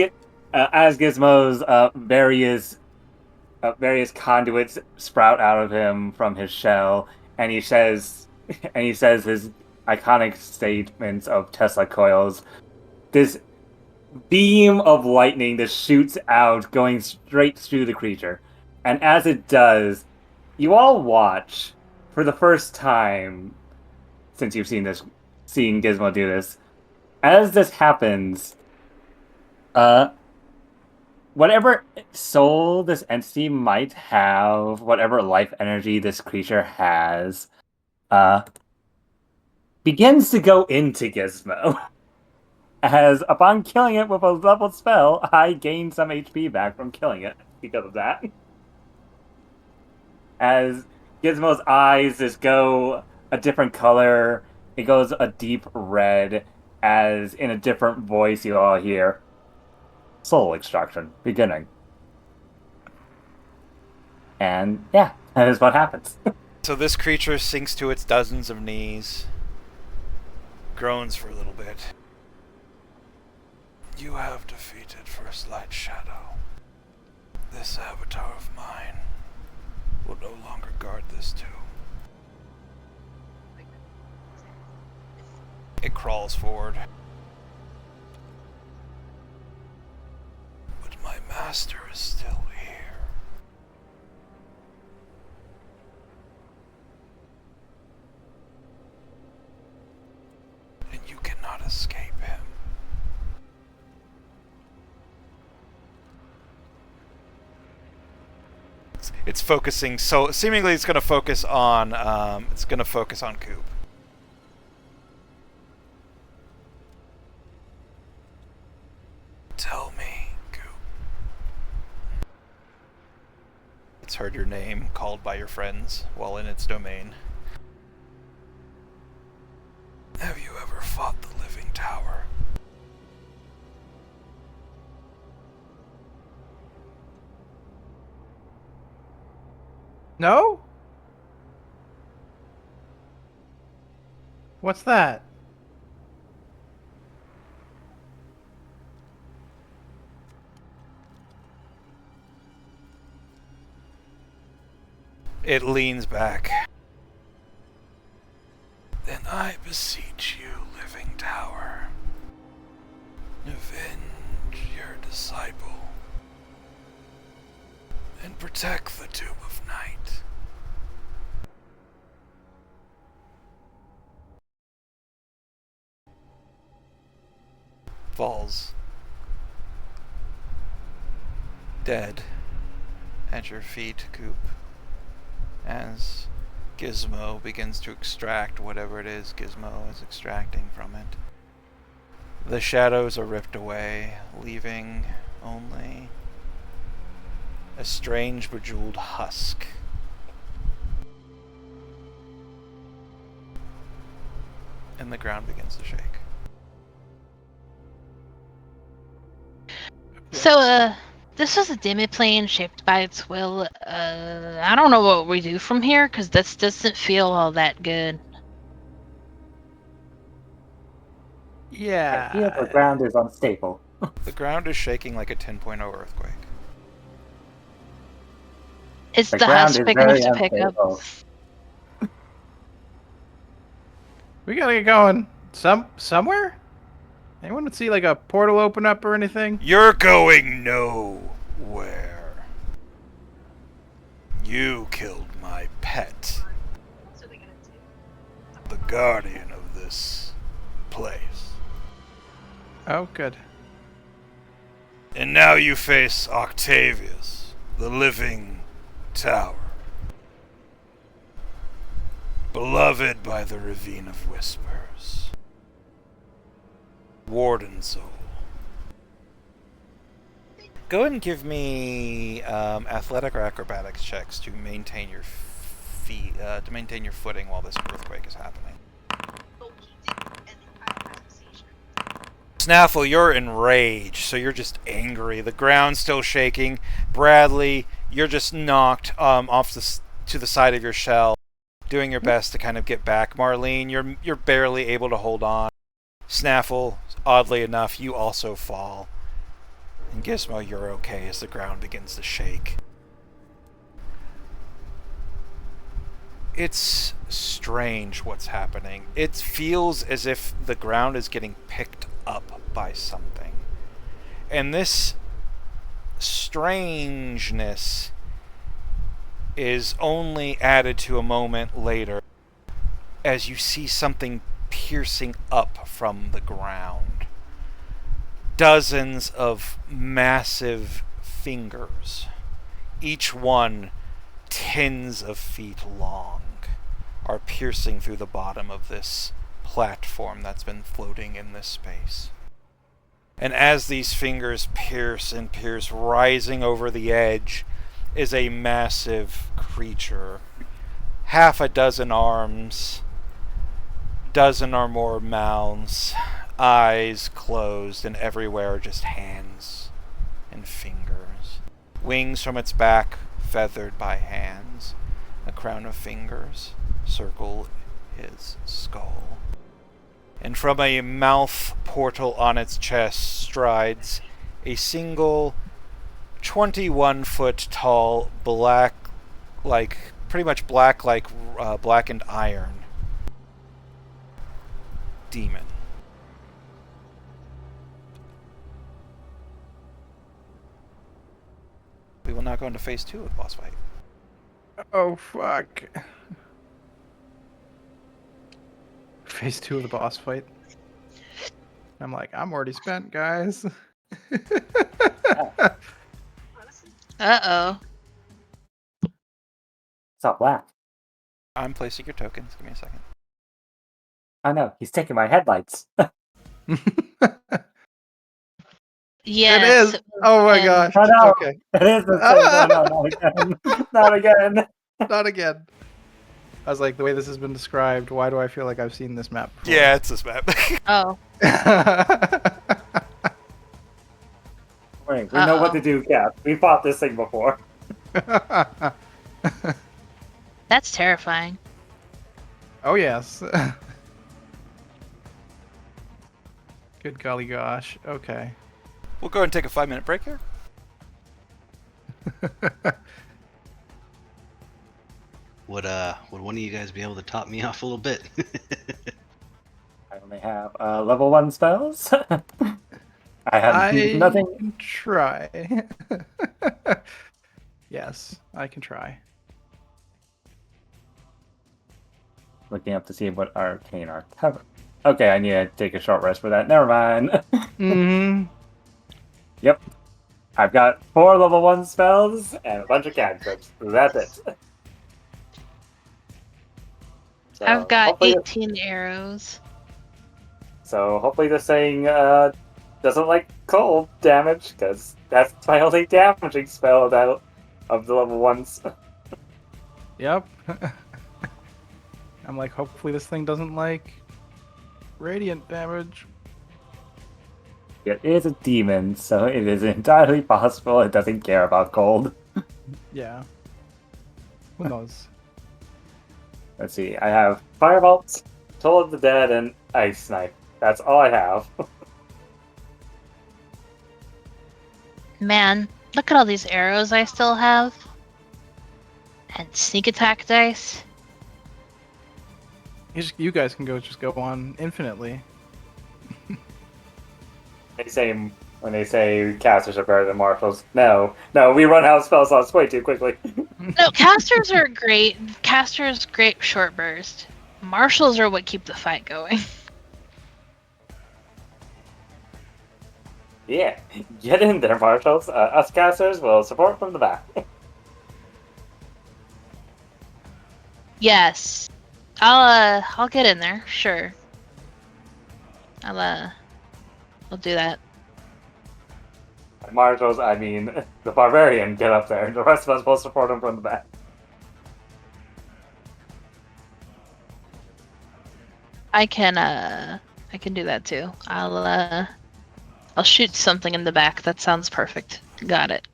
Gizmo's various conduits sprout out of him from his shell, and he says his iconic statements of Tesla coils. This beam of lightning that shoots out, going straight through the creature, and as it does, you all watch for the first time since you've seen Gizmo do this. As this happens, whatever soul this entity might have, whatever life energy this creature has, begins to go into Gizmo. As upon killing it with a leveled spell, I gain some HP back from killing it because of that. As Gizmo's eyes just go a different color, it goes a deep red, as in a different voice you all hear, soul extraction beginning. And yeah, that is what happens. So this creature sinks to its dozens of knees, groans for a little bit. You have defeated First Light Shadow. This avatar of mine will no longer guard this tomb. It crawls forward. But my master is still here. And you cannot escape him. It's focusing, so seemingly it's going to focus on Coop. Tell me, Coop. It's heard your name called by your friends while in its domain. Have you ever fought the Living Tower? No? What's that? It leans back. Then I beseech you, Living Tower, avenge your disciple and protect the Tomb of Night. Falls dead at your feet, Coop, as Gizmo begins to extract whatever it is Gizmo is extracting from it. The shadows are ripped away, leaving only a strange bejeweled husk. and the ground begins to shake. So, this was a demiplane shaped by its will. I don't know what we do from here, because this doesn't feel all that good. I Yeah. feel the ground is unstable. The ground is shaking like a 10.0 earthquake. Is The the ground house is big enough very to pick up? unstable. We gotta get going. Somewhere? Anyone would see like a portal open up or anything? You're going nowhere. You killed my pet, What's they gonna do? the guardian of this place. Oh, good. And now you face Octavius, the living tower. Beloved by the Ravine of Whispers. Warden Soul. Go ahead and give me athletic or acrobatics checks to maintain your feet, to maintain your footing while this earthquake is happening. Oh, he did, and I have a seizure. Snaffle, you're enraged, so you're just angry. The ground's still shaking. Bradley, you're just knocked off to the side of your shell, doing your best to kind of get back. Marlene, you're barely able to hold on. Snaffle, oddly enough, you also fall. And Gizmo, you're okay as the ground begins to shake. It's strange what's happening. It feels as if the ground is getting picked up by something. And this strangeness is only added to a moment later as you see something piercing up from the ground. Dozens of massive fingers, each one tens of feet long, are piercing through the bottom of this platform that's been floating in this space. And as these fingers pierce and pierce, rising over the edge is a massive creature. Half a dozen arms, dozen or more mouths, eyes closed, and everywhere just hands and fingers. Wings from its back, feathered by hands. A crown of fingers circle his skull. And from a mouth portal on its chest strides a single 21-foot tall, black, like, pretty much black like blackened iron demon. We will now go into phase 2 of the boss fight. Oh, fuck. Phase 2 of the boss fight. I'm like, I'm already spent, guys. Honestly, Uh-oh. It's all black. I'm placing your tokens. Give me a second. Oh no, he's taking my headlights. Yes. It is. Oh my and- gosh. Oh no, Okay. it is the same. No, not again. Not again. Not again. I was like, the way this has been described, why do I feel like I've seen this map before? Yeah, it's this map. Oh. Wait, we know what to do, Cap. We fought this thing before. That's terrifying. Oh, yes. Good golly gosh. Okay. We'll go ahead and take a 5-minute break here. Would one of you guys be able to top me off a little bit? I only have level 1 spells. I have nothing. can try. Yes, I can try. Looking up to see what arcane are covered. Okay, I need to take a short rest for that. Never mind. Mm-hmm. Yep. I've got 4 level 1 spells and a bunch of cantrips. That's it. So I've got hopefully- 18 arrows. So hopefully this thing doesn't like cold damage, because that's my only damaging spell of the level 1s. Yep. I'm like, hopefully this thing doesn't like radiant damage. It is a demon, so it is entirely possible it doesn't care about cold. Yeah. Who knows? Let's see, I have Firebolt, Toll of the Dead, and Ice Snipe. That's all I have. Man, look at all these arrows I still have. And sneak attack dice. You guys can just go on infinitely. When they say casters are better than marshals, no, we run out of spell slots way too quickly. No, casters are great. Casters, great short burst. Marshals are what keep the fight going. Yeah, get in there, marshals. Us casters will support from the back. Yes. I'll get in there, sure. I'll do that. By marshals, I mean the barbarian. Get up there. The rest of us will support him from the back. I can do that too. I'll shoot something in the back. That sounds perfect. Got it.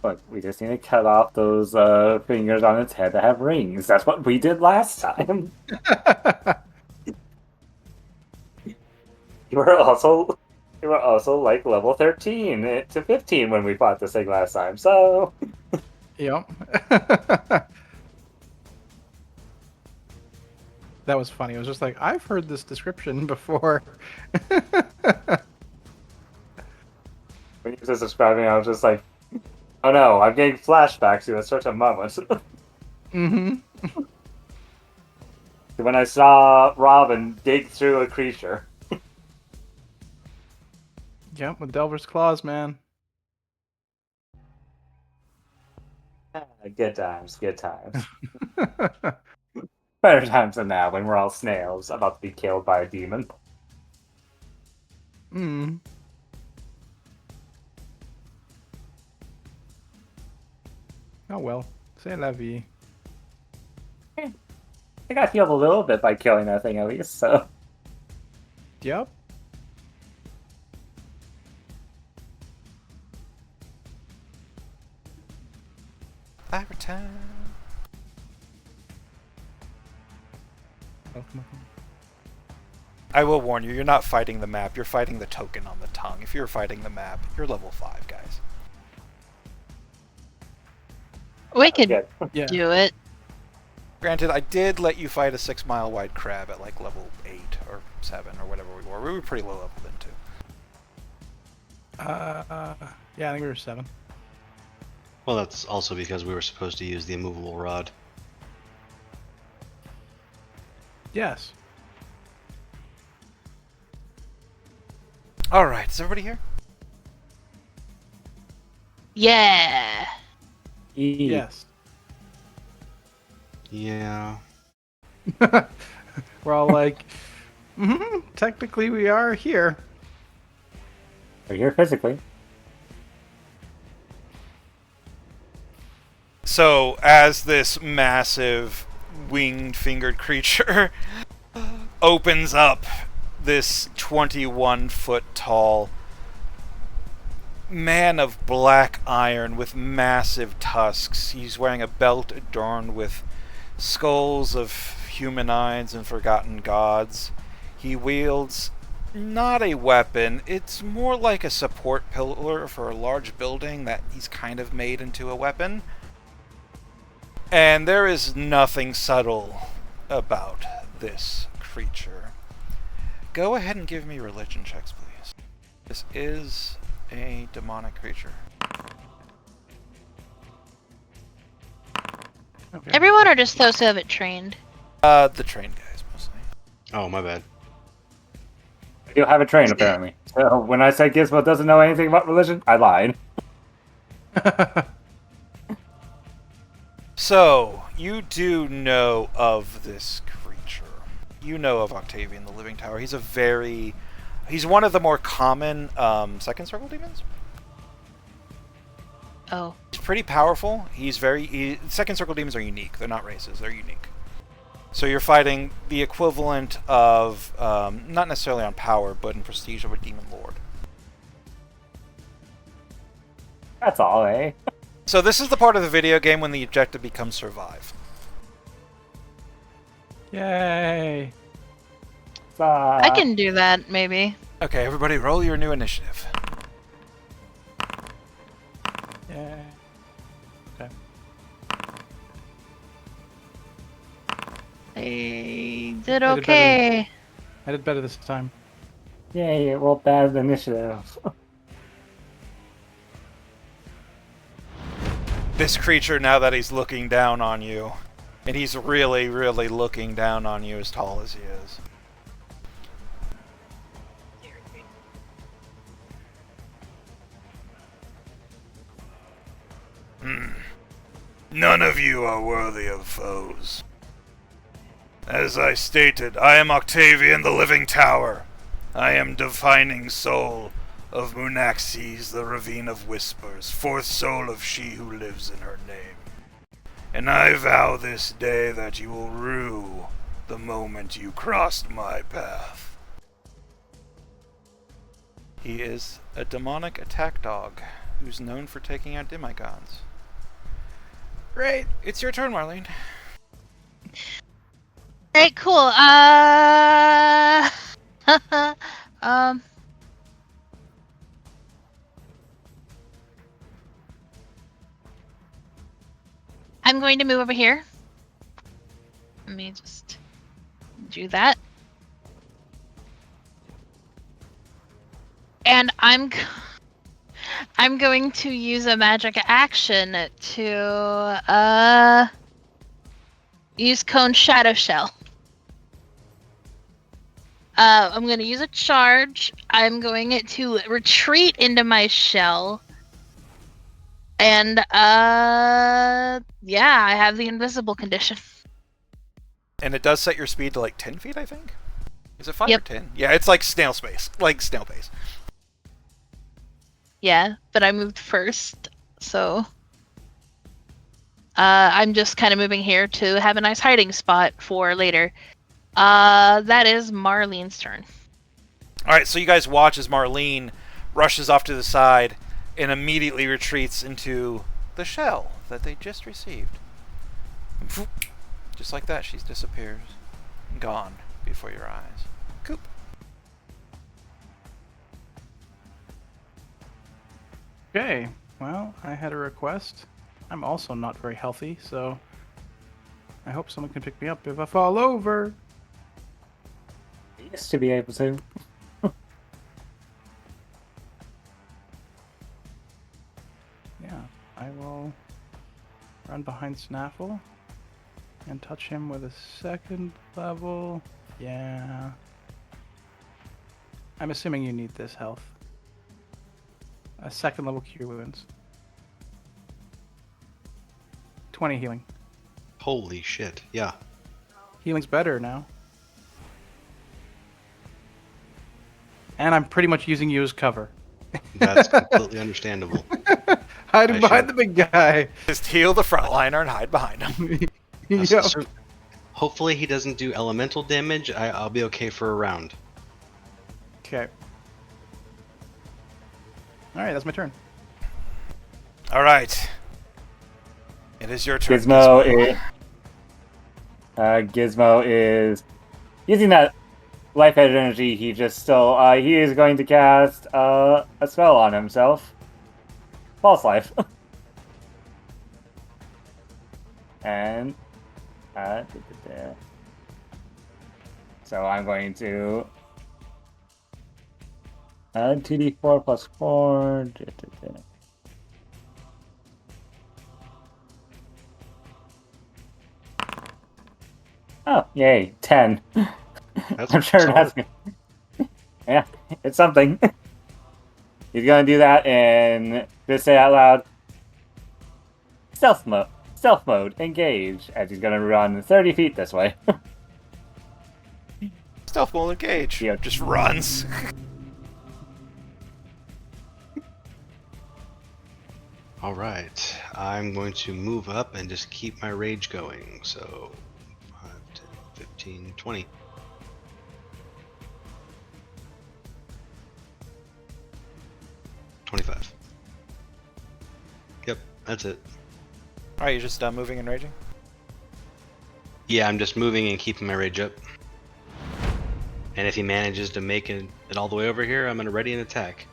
But we just need to cut off those fingers on its head that have rings. That's what we did last time. You were also like level 13 to 15 when we fought this thing last time. So Yep. That was funny. It was just like, I've heard this description before. when you were describing, I was just like, oh no, I'm getting flashbacks to a certain moment. Mm-hmm. When I saw Robin dig through a creature. Yep, with Delver's Claws, man. Good times, good times. Better times than now when we're all snails about to be killed by a demon. Mm. Oh well. C'est la vie. I got healed a little bit by killing that thing at least, so. Yep. Fire time. I will warn you, you're not fighting the map, you're fighting the token on the tongue. If you're fighting the map, you're level 5, guys. We could Good. Yeah. do it. Granted, I did let you fight a 6-mile wide crab at like level 8 or 7 or whatever we were. We were pretty low level then too. Yeah, I think we were 7. Well, that's also because we were supposed to use the immovable rod. Yes. Alright, is everybody here? Yeah. Yes. Yeah. We're all like, technically we are here. We're here physically. So, as this massive winged fingered creature opens up this 21-foot tall man of black iron with massive tusks. He's wearing a belt adorned with skulls of humanoids and forgotten gods. He wields not a weapon, it's more like a support pillar for a large building that he's kind of made into a weapon. And there is nothing subtle about this creature. Go ahead and give me religion checks, please. This is a demonic creature. Okay. Everyone or just those who have it trained? The trained guys, mostly. Oh, my bad. You have a train, apparently. So when I say Gizmo doesn't know anything about religion, I lied. So, you do know of this creature. You know of Octavian the Living Tower. He's one of the more common second circle demons. Oh. He's pretty powerful. Second circle demons are unique. They're not races. They're unique. So you're fighting the equivalent of, not necessarily on power, but in prestige of a demon lord. That's all, eh? So this is the part of the video game when the objective becomes survive. Yay! I can do that, maybe. Okay, everybody roll your new initiative. Yay. Okay. I did I did okay. I did better this time. Yay, well, bad initiative. This creature, now that he's looking down on you, and he's really, really looking down on you as tall as he is. None of you are worthy of foes. As I stated, I am Octavian the Living Tower. I am defining soul of Munaxes, the Ravine of Whispers, fourth soul of she who lives in her name. And I vow this day that you will rue the moment you crossed my path. He is a demonic attack dog who's known for taking out demigods. Great. It's your turn, Marlene. Alright, cool. I'm going to move over here. Let me just do that. And I'm going to use a magic action to use Cone Shadow Shell. I'm going to use a charge. I'm going to retreat into my shell. And, yeah, I have the invisible condition. And it does set your speed to like 10 feet, I think? Is it 5 Yep. or 10? Yeah, it's like snail space. Like snail pace. Yeah, but I moved first, so... I'm just kind of moving here to have a nice hiding spot for later. That is Marlene's turn. Alright, so you guys watch as Marlene rushes off to the side and immediately retreats into the shell that they just received. Just like that, she disappears. Gone before your eyes. Coop. Okay, well, I had a request. I'm also not very healthy, so I hope someone can pick me up if I fall over. Used to be able to. Yeah, I will run behind Snaffle and touch him with a second level. Yeah. I'm assuming you need this health. A second level cure wounds. 20 healing. Holy shit! Yeah. Healing's better now. And I'm pretty much using you as cover. That's completely understandable. Hiding I behind should- the big guy. Just heal the frontliner and hide behind him. Yep. Hopefully he doesn't do elemental damage. I'll be okay for a round. Okay. Alright, that's my turn. Alright. It is your turn. Gizmo is using that life edge energy he just stole. He is going to cast a spell on himself. False life. And so I'm going to 2d4 plus 4. Oh, yay, 10. That's I'm sure solid. that's good. Yeah, it's something. He's gonna do that and just say out loud, stealth mode, engage, as he's gonna run 30 feet this way. Stealth mode engage. Yeah. Just runs. All right. I'm going to move up and just keep my rage going. So 5, 10, 15, 20. $25. Yep, that's it. All right, you're just done moving and raging. Yeah, I'm just moving and keeping my rage up. And if he manages to make it all the way over here, I'm gonna ready an attack.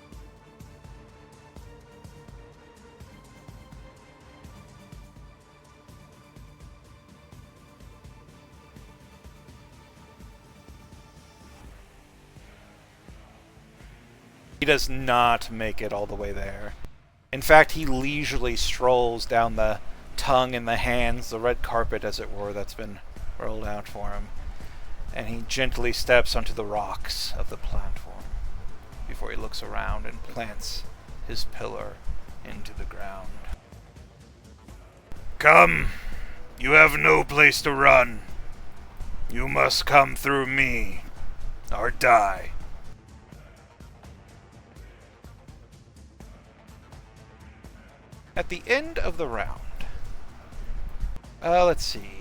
He does not make it all the way there. In fact, he leisurely strolls down the tongue and the hands, the red carpet, as it were, that's been rolled out for him. And he gently steps onto the rocks of the platform before he looks around and plants his pillar into the ground. Come! You have no place to run. You must come through me, or die. At the end of the round, let's see.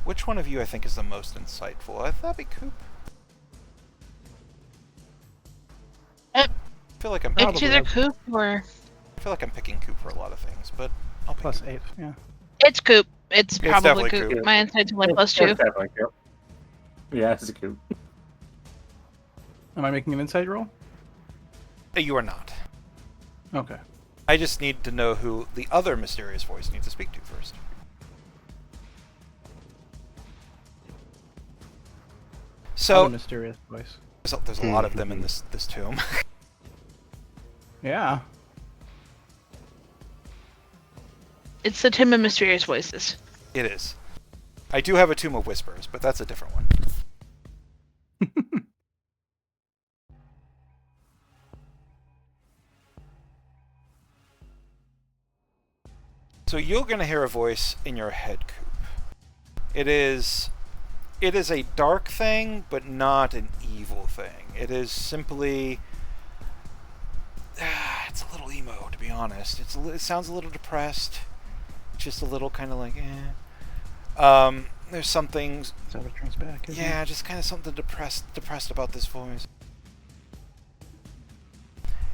Which one of you I think is the most insightful? I thought it'd be Coop. I feel like I'm It's either Coop or I feel like I'm picking Coop for a lot of things, but I'll pick Plus Coop. 8, yeah. it's Coop. It's probably definitely Coop. Coop. My insight's only It's +2. definitely Coop. Yeah, it's a Coop. Am I making an insight roll? You are not. Okay. I just need to know who the other mysterious voice needs to speak to first. So Other mysterious voice. there's a lot of them in this tomb. Yeah. It's the Tomb of Mysterious Voices. It is. I do have a Tomb of Whispers, but that's a different one. So you're going to hear a voice in your head, Coop. It is a dark thing, but not an evil thing. It is simply... it's a little emo, to be honest. It sounds a little depressed. Just a little kind of like, there's something... Is that what turns back? Yeah, just kind of something depressed about this voice.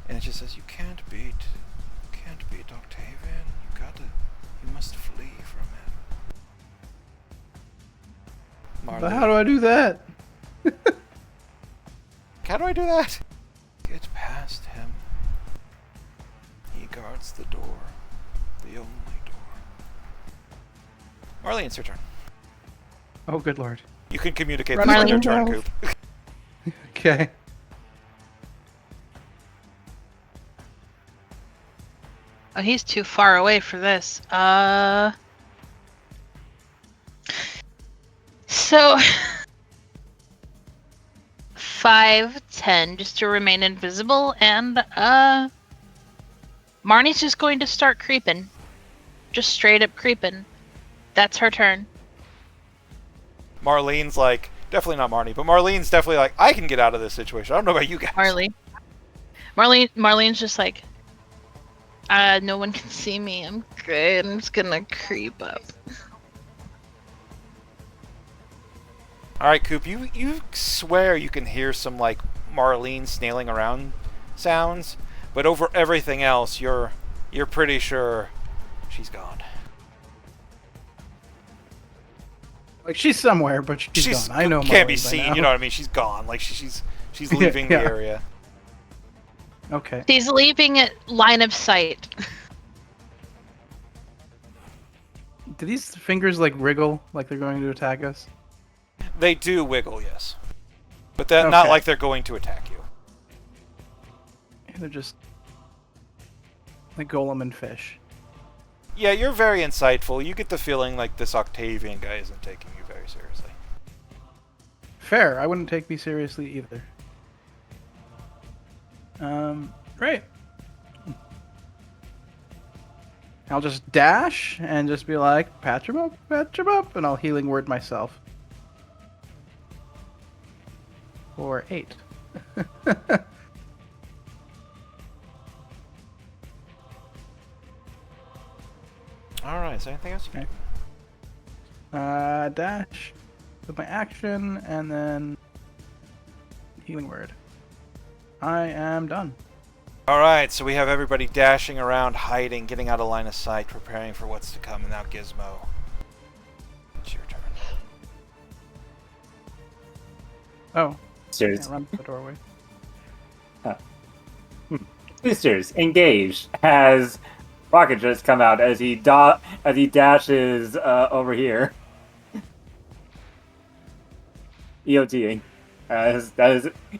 And it just says, you can't beat Octavian. You must flee from him. Marley. But how do I do that? How do I do that? Get past him. He guards the door. The only door. Marley, it's your turn. Oh, good lord. You can communicate Run this on Marley. your turn, Coop. Okay. Oh, he's too far away for this. So 5, 10, just to remain invisible, and Marnie's just going to start creeping. Just straight up creeping. That's her turn. Marlene's like, definitely not Marnie, but Marlene's definitely like, I can get out of this situation. I don't know about you guys. Marlene's just like, no one can see me. I'm good. I'm just gonna creep up. Alright, Coop, you swear you can hear some, like, Marlene snailing around sounds, but over everything else, you're pretty sure she's gone. Like, she's somewhere, but she's gone. I know can't be Marlene by seen, now. you know what I mean? She's gone. Like, she's leaving Yeah. the area. Okay. She's leaving it line of sight. Do these fingers, like, wriggle like they're going to attack us? They do wiggle, yes. But that not Okay. like they're going to attack you. They're just like Golem and fish. Yeah, you're very insightful. You get the feeling like this Octavian guy isn't taking you very seriously. Fair. I wouldn't take me seriously either. Great. I'll just dash and just be like, patch him up, and I'll healing word myself. For 8. All right. Is there anything else you can do? Dash with my action, and then healing word. I am done. All right. So we have everybody dashing around, hiding, getting out of line of sight, preparing for what's to come. And now Gizmo, it's your turn. Oh, Boosters, can't run to the doorway. boosters, engage as Rocket just come out as he dashes over here. EOTing.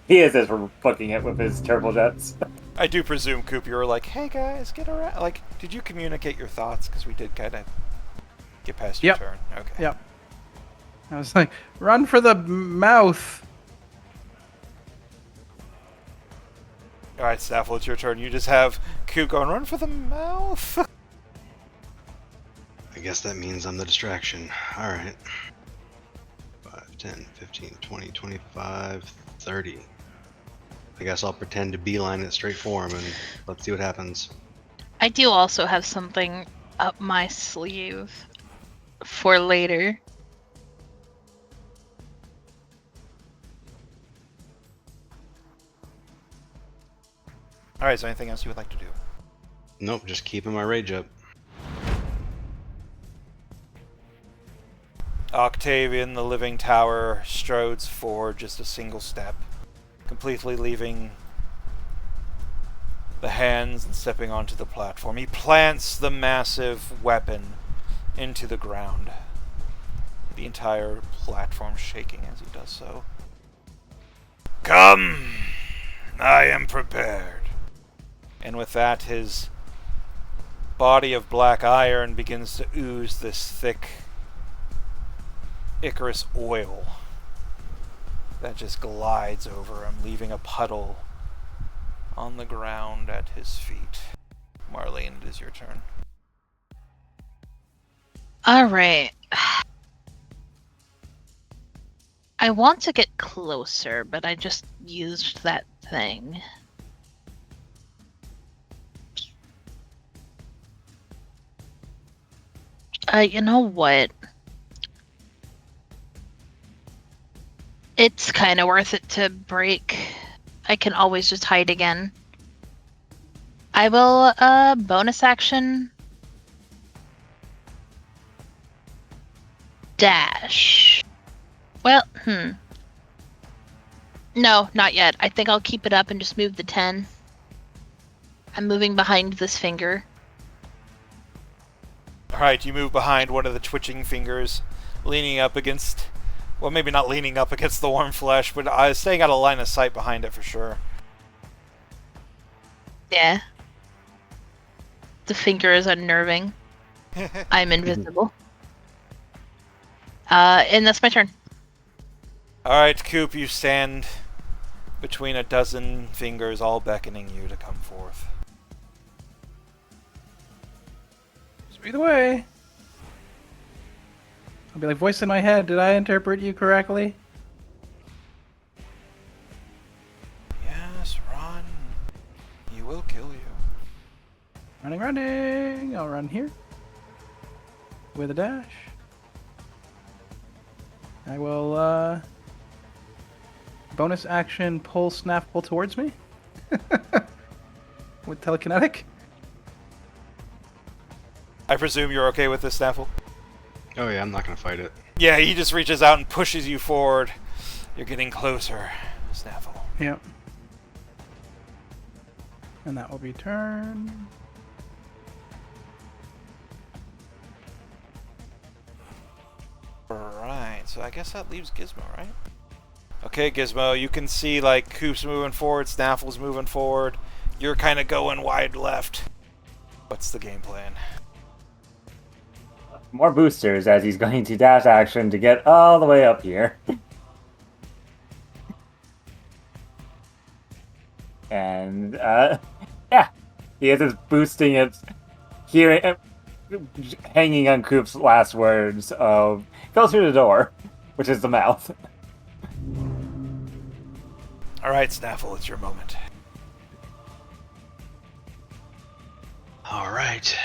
He is as we're plucking it with his turbojets. I do presume, Coop, you were like, "Hey guys, get around." Like, did you communicate your thoughts? Because we did kind of get past your Yep. turn. Okay. Yep. I was like, run for the mouth. All right, Snaffle, it's your turn. You just have Coop going, "Run for the mouth." I guess that means I'm the distraction. Alright. 5, 10, 15, 20, 25, 30. I guess I'll pretend to beeline it straight for him and let's see what happens. I do also have something up my sleeve for later. All right. Is there anything else you would like to do? Nope, just keeping my rage up. Octavian, the living tower, strodes forward just a single step, completely leaving the hands and stepping onto the platform. He plants the massive weapon into the ground, the entire platform shaking as he does so. "Come! I am prepared." And with that, his body of black iron begins to ooze this thick Icarus oil that just glides over him, leaving a puddle on the ground at his feet. Marlene, it is your turn. All right. I want to get closer, but I just used that thing. You know what? It's kind of worth it to break. I can always just hide again. I will, bonus action. Dash. Well, No, not yet. I think I'll keep it up and just move the 10. I'm moving behind this finger. Alright, you move behind one of the twitching fingers, leaning up against... Well, maybe not leaning up against the warm flesh, but staying out of line of sight behind it for sure. Yeah. The finger is unnerving. I'm invisible. And that's my turn. Alright, Coop, you stand between a dozen fingers, all beckoning you to come forth. Either way. I'll be like, voice in my head, did I interpret you correctly? Yes, run. He will kill you. Running, running! I'll run here. With a dash. I will, bonus action pull Snaffle towards me. With telekinetic. I presume you're okay with this, Snaffle? Oh yeah, I'm not gonna fight it. Yeah, he just reaches out and pushes you forward. You're getting closer, Snaffle. Yep. And that will be turn. Right, so I guess that leaves Gizmo, right? Okay, Gizmo, you can see, like, Coop's moving forward, Snaffle's moving forward. You're kind of going wide left. What's the game plan? More boosters as he's going to dash action to get all the way up here. And, yeah. He is just boosting it, hearing, hanging on Coop's last words of, go through the door, which is the mouth. Alright, Snaffle, it's your moment. Alright.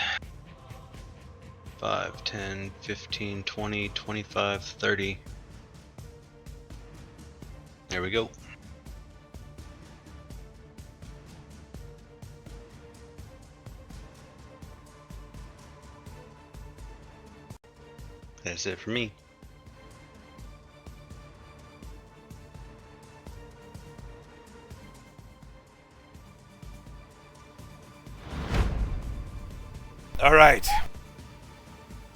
5, 10, 15, 20, 25, 30. There we go. That's it for me. All right.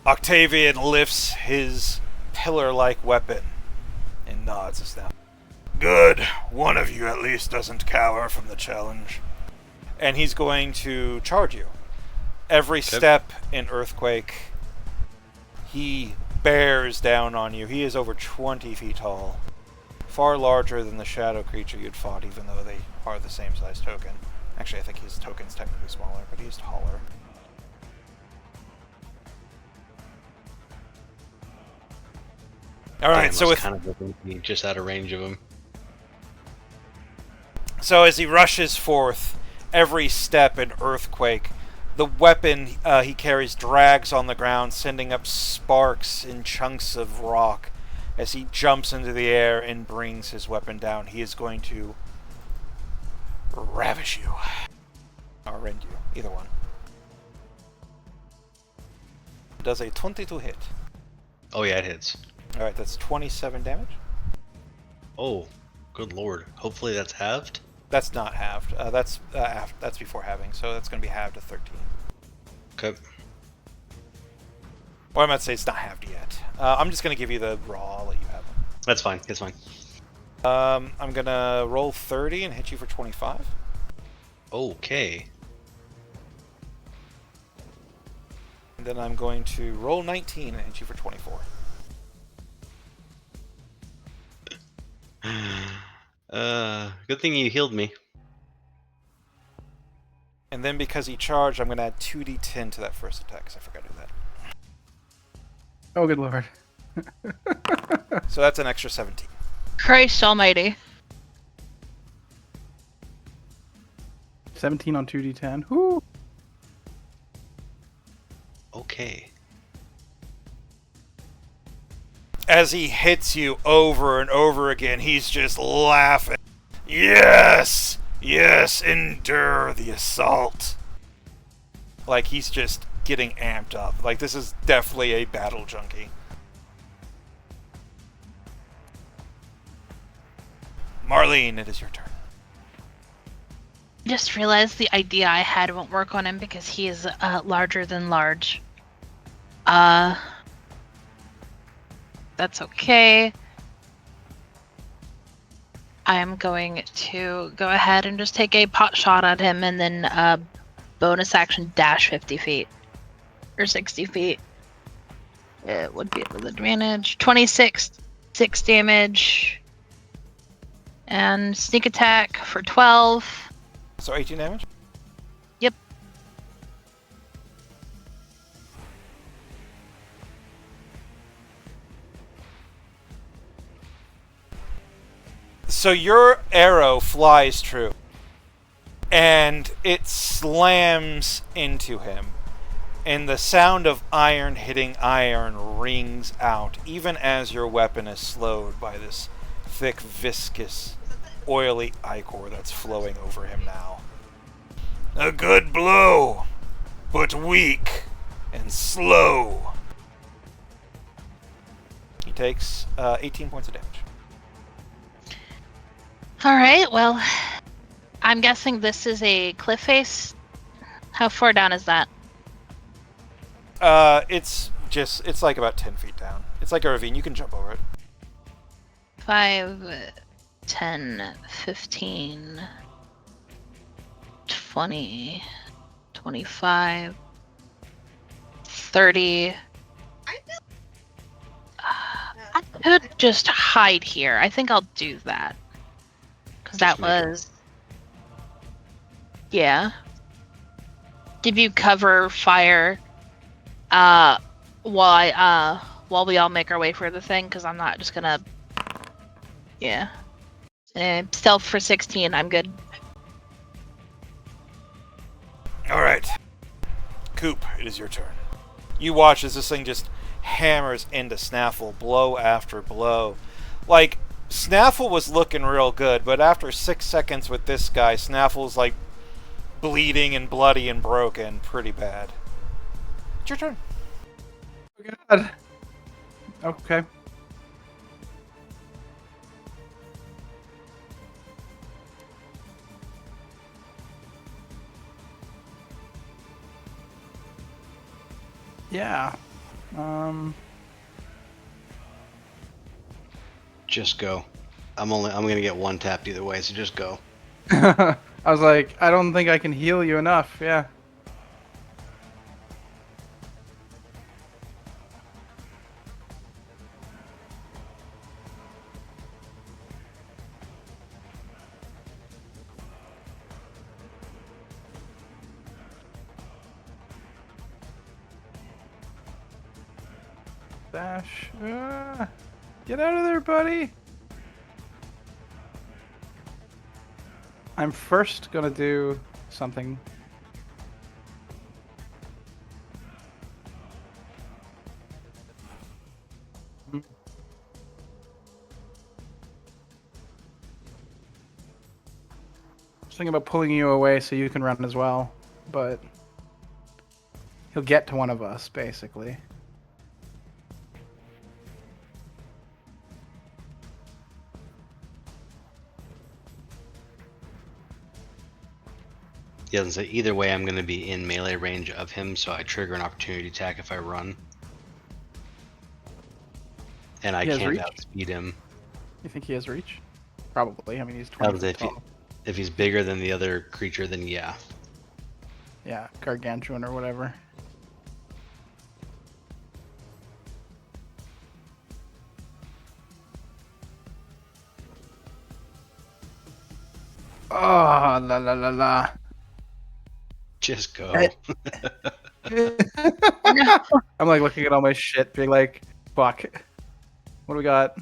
Octavian lifts his pillar-like weapon and nods us down. Good. One of you at least doesn't cower from the challenge. And he's going to charge you. Every step in Earthquake, he bears down on you. He is over 20 feet tall. Far larger than the shadow creature you'd fought, even though they are the same size token. Actually, I think his token's technically smaller, but he's taller. Alright, so with... kind of looking to be just out of range of him. So as he rushes forth, every step in Earthquake, the weapon he carries drags on the ground, sending up sparks and chunks of rock. As he jumps into the air and brings his weapon down, he is going to ravish you. Or rend you. Either one. Does a 22 hit. Oh yeah, it hits. Alright, that's 27 damage. Oh, good lord. Hopefully that's halved. That's not halved. That's before halving, so that's going to be halved to 13. Okay. Well, I'm about to say it's not halved yet. I'm just going to give you the raw. I'll let you have them. That's fine. That's fine. I'm going to roll 30 and hit you for 25. Okay. And then I'm going to roll 19 and hit you for 24. Good thing you healed me. And then because he charged, I'm going to add 2d10 to that first attack, because I forgot to do that. Oh, good lord. So that's an extra 17. Christ almighty. 17 on 2d10. Whoo! Okay. As he hits you over and over again, he's just laughing. Yes! Yes, endure the assault. Like, he's just getting amped up. Like, this is definitely a battle junkie. Marlene, it is your turn. Just realized the idea I had won't work on him because he is larger than large. That's okay. I am going to go ahead and just take a pot shot at him and then bonus action dash 50 feet. Or 60 feet. It would be with advantage. 26, 6 damage. And sneak attack for 12. So 18 damage? Yep. So your arrow flies true. And it slams into him. And the sound of iron hitting iron rings out, even as your weapon is slowed by this thick, viscous, oily ichor that's flowing over him now. A good blow, but weak and slow. He takes 18 points of damage. Alright, well, I'm guessing this is a cliff face. How far down is that? It's like about 10 feet down. It's like a ravine, you can jump over it. 5, 10, 15, 20, 25, 30. I could just hide here. I think I'll do that. Because that was... Yeah. Give you cover fire while we all make our way for the thing, because I'm not just gonna... Yeah. Stealth for 16, I'm good. Alright. Coop, it is your turn. You watch as this thing just hammers into Snaffle, blow after blow. Like, Snaffle was looking real good, but after 6 seconds with this guy, Snaffle's like bleeding and bloody and broken pretty bad. It's your turn. Oh, God. Okay. Yeah. Just go. I'm gonna get one tapped either way, so just go. I was like, I don't think I can heal you enough. Yeah. Dash. Get out of there, buddy. I'm first gonna do something. Just thinking about pulling you away so you can run as well, but he'll get to one of us, basically. Yeah, so either way, I'm gonna be in melee range of him, so I trigger an opportunity attack if I run. And I He has can't reach? outspeed him. You think he has reach? Probably. I mean, he's 20 feet tall. If he's bigger than the other creature, then yeah. Yeah, gargantuan or whatever. Oh, la la la la. Just go. I'm like looking at all my shit, being like, fuck. What do we got?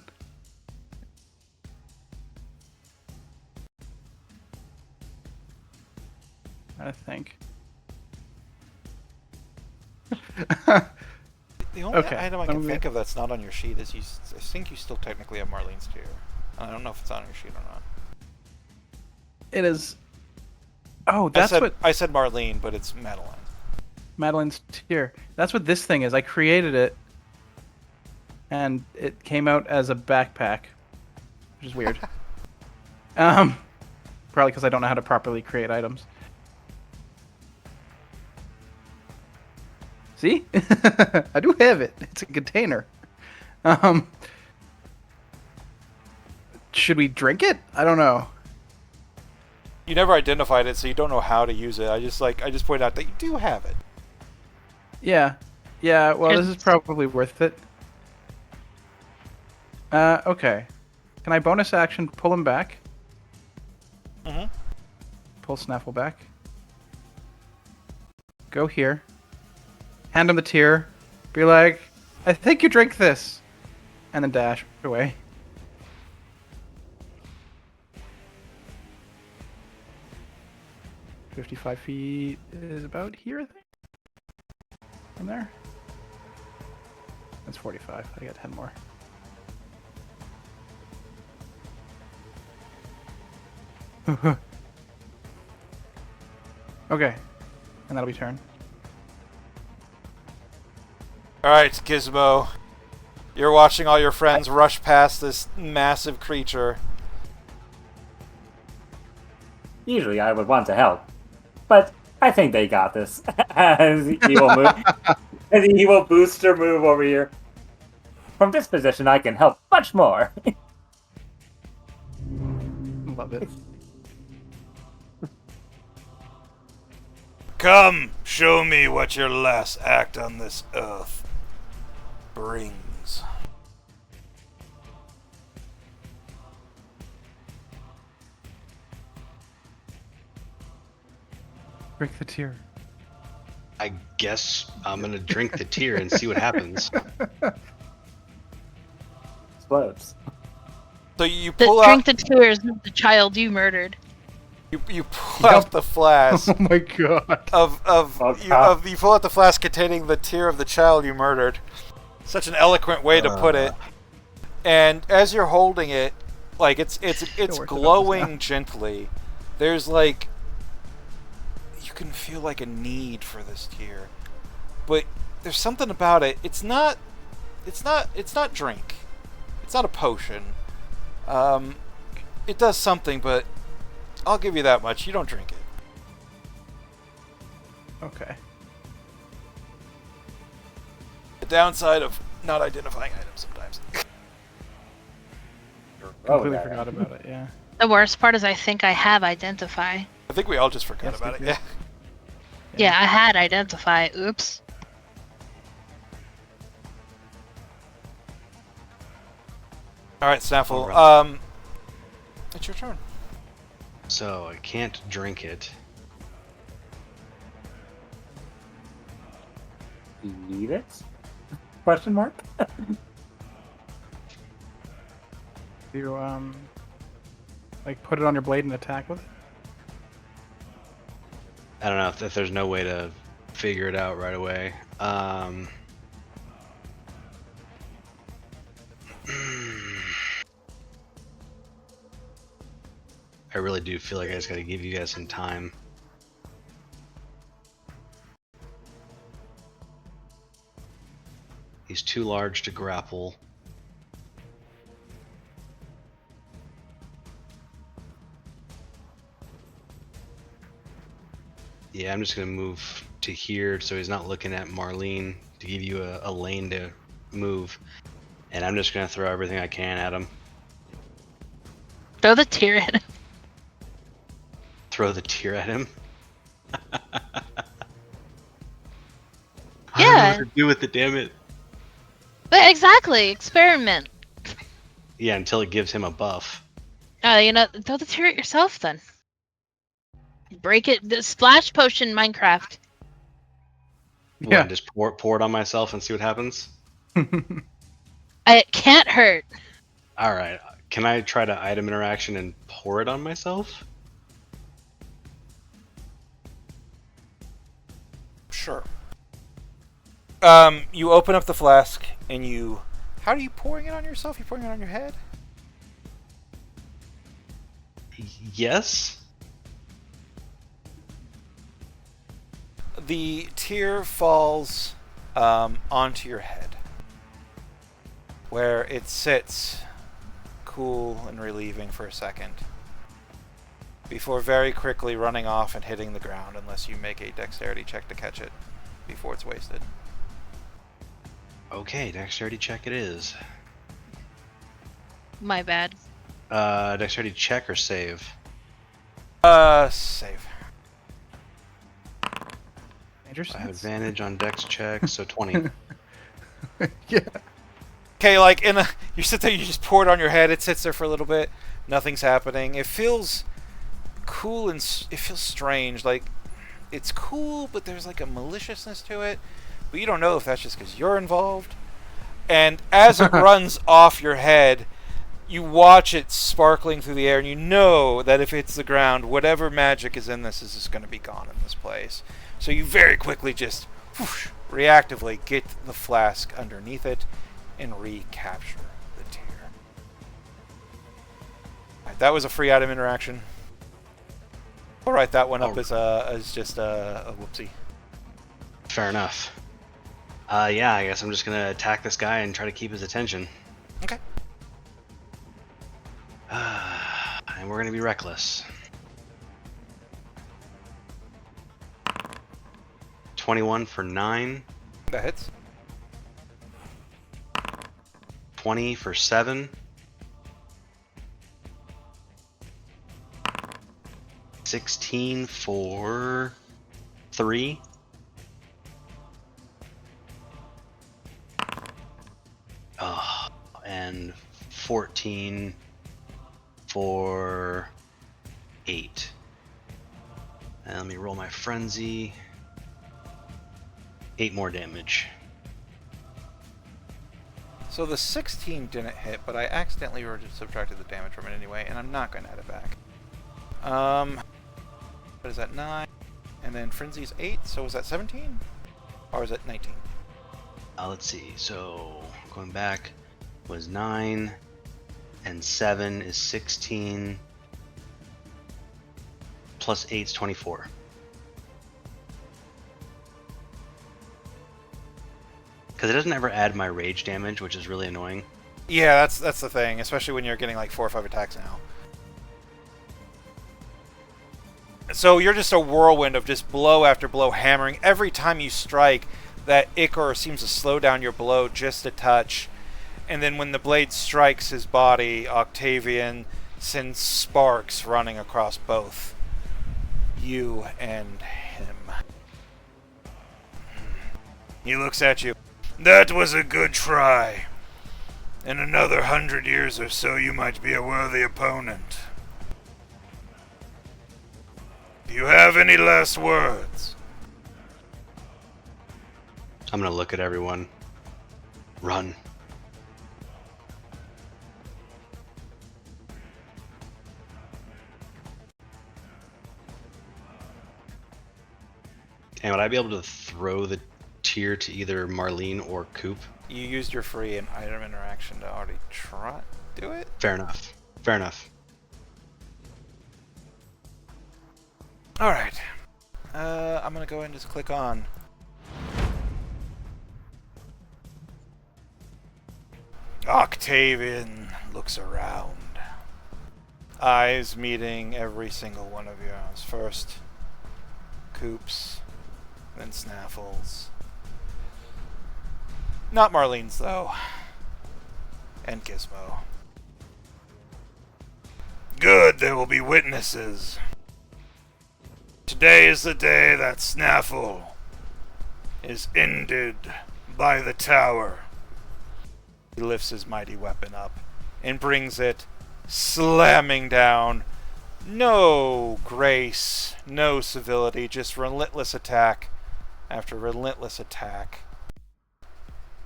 I think. The only Okay, item I I'm can gonna- think of that's not on your sheet is I think you still technically have Marlene's Tear. I don't know if it's on your sheet or not. It is. Oh, that's what I said Marlene, but it's Madeline. Madeline's Tear. That's what this thing is. I created it, and it came out as a backpack, which is weird. Probably because I don't know how to properly create items. See? I do have it. It's a container. Should we drink it? I don't know. You never identified it, so you don't know how to use it. I just pointed out that you do have it. Yeah. Yeah, well, this is probably worth it. Okay. Can I bonus action pull him back? Mm-hmm. Pull Snaffle back. Go here. Hand him the tear. Be like, I think you drink this. And then dash away. "55 feet is about here, I think. From there. That's 45. I got 10 more. Okay. And that'll be turn. Alright, Gizmo. You're watching all your friends rush past this massive creature. Usually I would want to help, but I think they got this. As he will move, as he will booster move over here. From this position, I can help much more. Love it. Come, show me what your last act on this earth brings. Drink the tear. I guess I'm gonna drink the tear and see what happens. Explodes. So you pull out. Drink the tears of the child you murdered. You pull out the flask Oh my god. you pull out the flask containing the tear of the child you murdered. Such an eloquent way to put it. And as you're holding it, like it's glowing gently. There's like you can feel like a need for this tear, but there's something about it. It's not drink. It's not a potion. It does something, but I'll give you that much. You don't drink it. Okay. The downside of not identifying items sometimes. Completely forgot about it, yeah. The worst part is I think I have identify. I think we all just forgot Yes, about it. we Yeah. Yeah, I had identify. Oops. All right, Snaffle. Alright. It's your turn. So I can't drink it. Eat it? Question mark? You like put it on your blade and attack with it? I don't know if there's no way to figure it out right away. I really do feel like I just gotta give you guys some time. He's too large to grapple. Yeah, I'm just gonna move to here so he's not looking at Marlene to give you a lane to move. And I'm just gonna throw everything I can at him. Throw the tear at him. Throw the tear at him. I don't know Yeah. what to do with it, damn it. But exactly. Experiment. Yeah, until it gives him a buff. Throw the tear at yourself then. Break it. The splash potion Minecraft. What, Yeah. just pour it on myself and see what happens? It can't hurt. Alright, can I try to item interaction and pour it on myself? Sure. You open up the flask and you. How are you pouring it on yourself? You pouring it on your head? Yes? The tear falls onto your head, where it sits cool and relieving for a second, before very quickly running off and hitting the ground unless you make a dexterity check to catch it before it's wasted. Okay, dexterity check it is. My bad. Dexterity check or save? Save. Major I have sense. advantage on dex check, so 20. Yeah. Okay, like you sit there, you just pour it on your head. It sits there for a little bit. Nothing's happening. It feels cool and it feels strange. Like it's cool, but there's like a maliciousness to it. But you don't know if that's just because you're involved. And as it runs off your head, you watch it sparkling through the air, and you know that if it's the ground, whatever magic is in this is just going to be gone in this place. So you very quickly just whoosh, reactively get the flask underneath it and recapture the tear. Right, that was a free item interaction. I'll write that one up as just a whoopsie. Fair enough. Yeah, I guess I'm just gonna attack this guy and try to keep his attention. Okay. And we're gonna be reckless. 21 for 9. That hits. 20 for 7. 16 for 3. And 14 for 8. And let me roll my frenzy. 8 more damage. So the 16 didn't hit, but I accidentally subtracted the damage from it anyway, and I'm not going to add it back. What is that? 9. And then Frenzy's 8. So was that 17? Or is it 19? Let's see. So going back was 9, and 7 is 16. Plus 8 is 24. Because it doesn't ever add my rage damage, which is really annoying. Yeah, that's the thing, especially when you're getting like 4 or 5 attacks now. So you're just a whirlwind of just blow after blow, hammering. Every time you strike, that Ichor seems to slow down your blow just a touch. And then when the blade strikes his body, Octavian sends sparks running across both you and him. He looks at you. That was a good try. In another 100 years or so, you might be a worthy opponent. Do you have any last words? I'm gonna look at everyone. Run. And would I be able to throw the tier to either Marlene or Coop? You used your free and item interaction to already try do it? Fair enough. Fair enough. Alright. I'm gonna go ahead and just click on. Octavian looks around. Eyes meeting every single one of yours. First, Coop's, then Snaffle's. Not Marlene's, though. And Gizmo. Good, there will be witnesses. Today is the day that Snaffle is ended by the tower. He lifts his mighty weapon up and brings it slamming down. No grace, no civility, just relentless attack after relentless attack.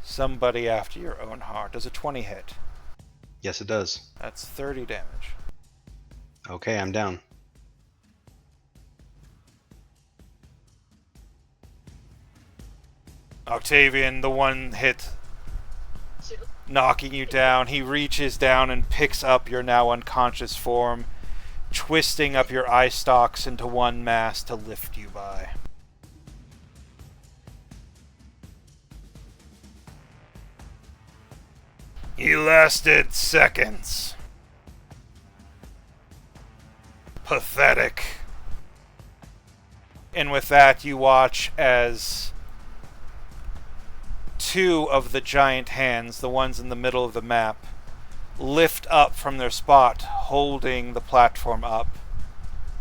Somebody after your own heart. Does a 20 hit? Yes, it does. That's 30 damage. Okay, I'm down. Octavian, the one hit knocking you down, he reaches down and picks up your now unconscious form, twisting up your eye stalks into one mass to lift you by. He lasted seconds. Pathetic. And with that, you watch as two of the giant hands, the ones in the middle of the map, lift up from their spot, holding the platform up,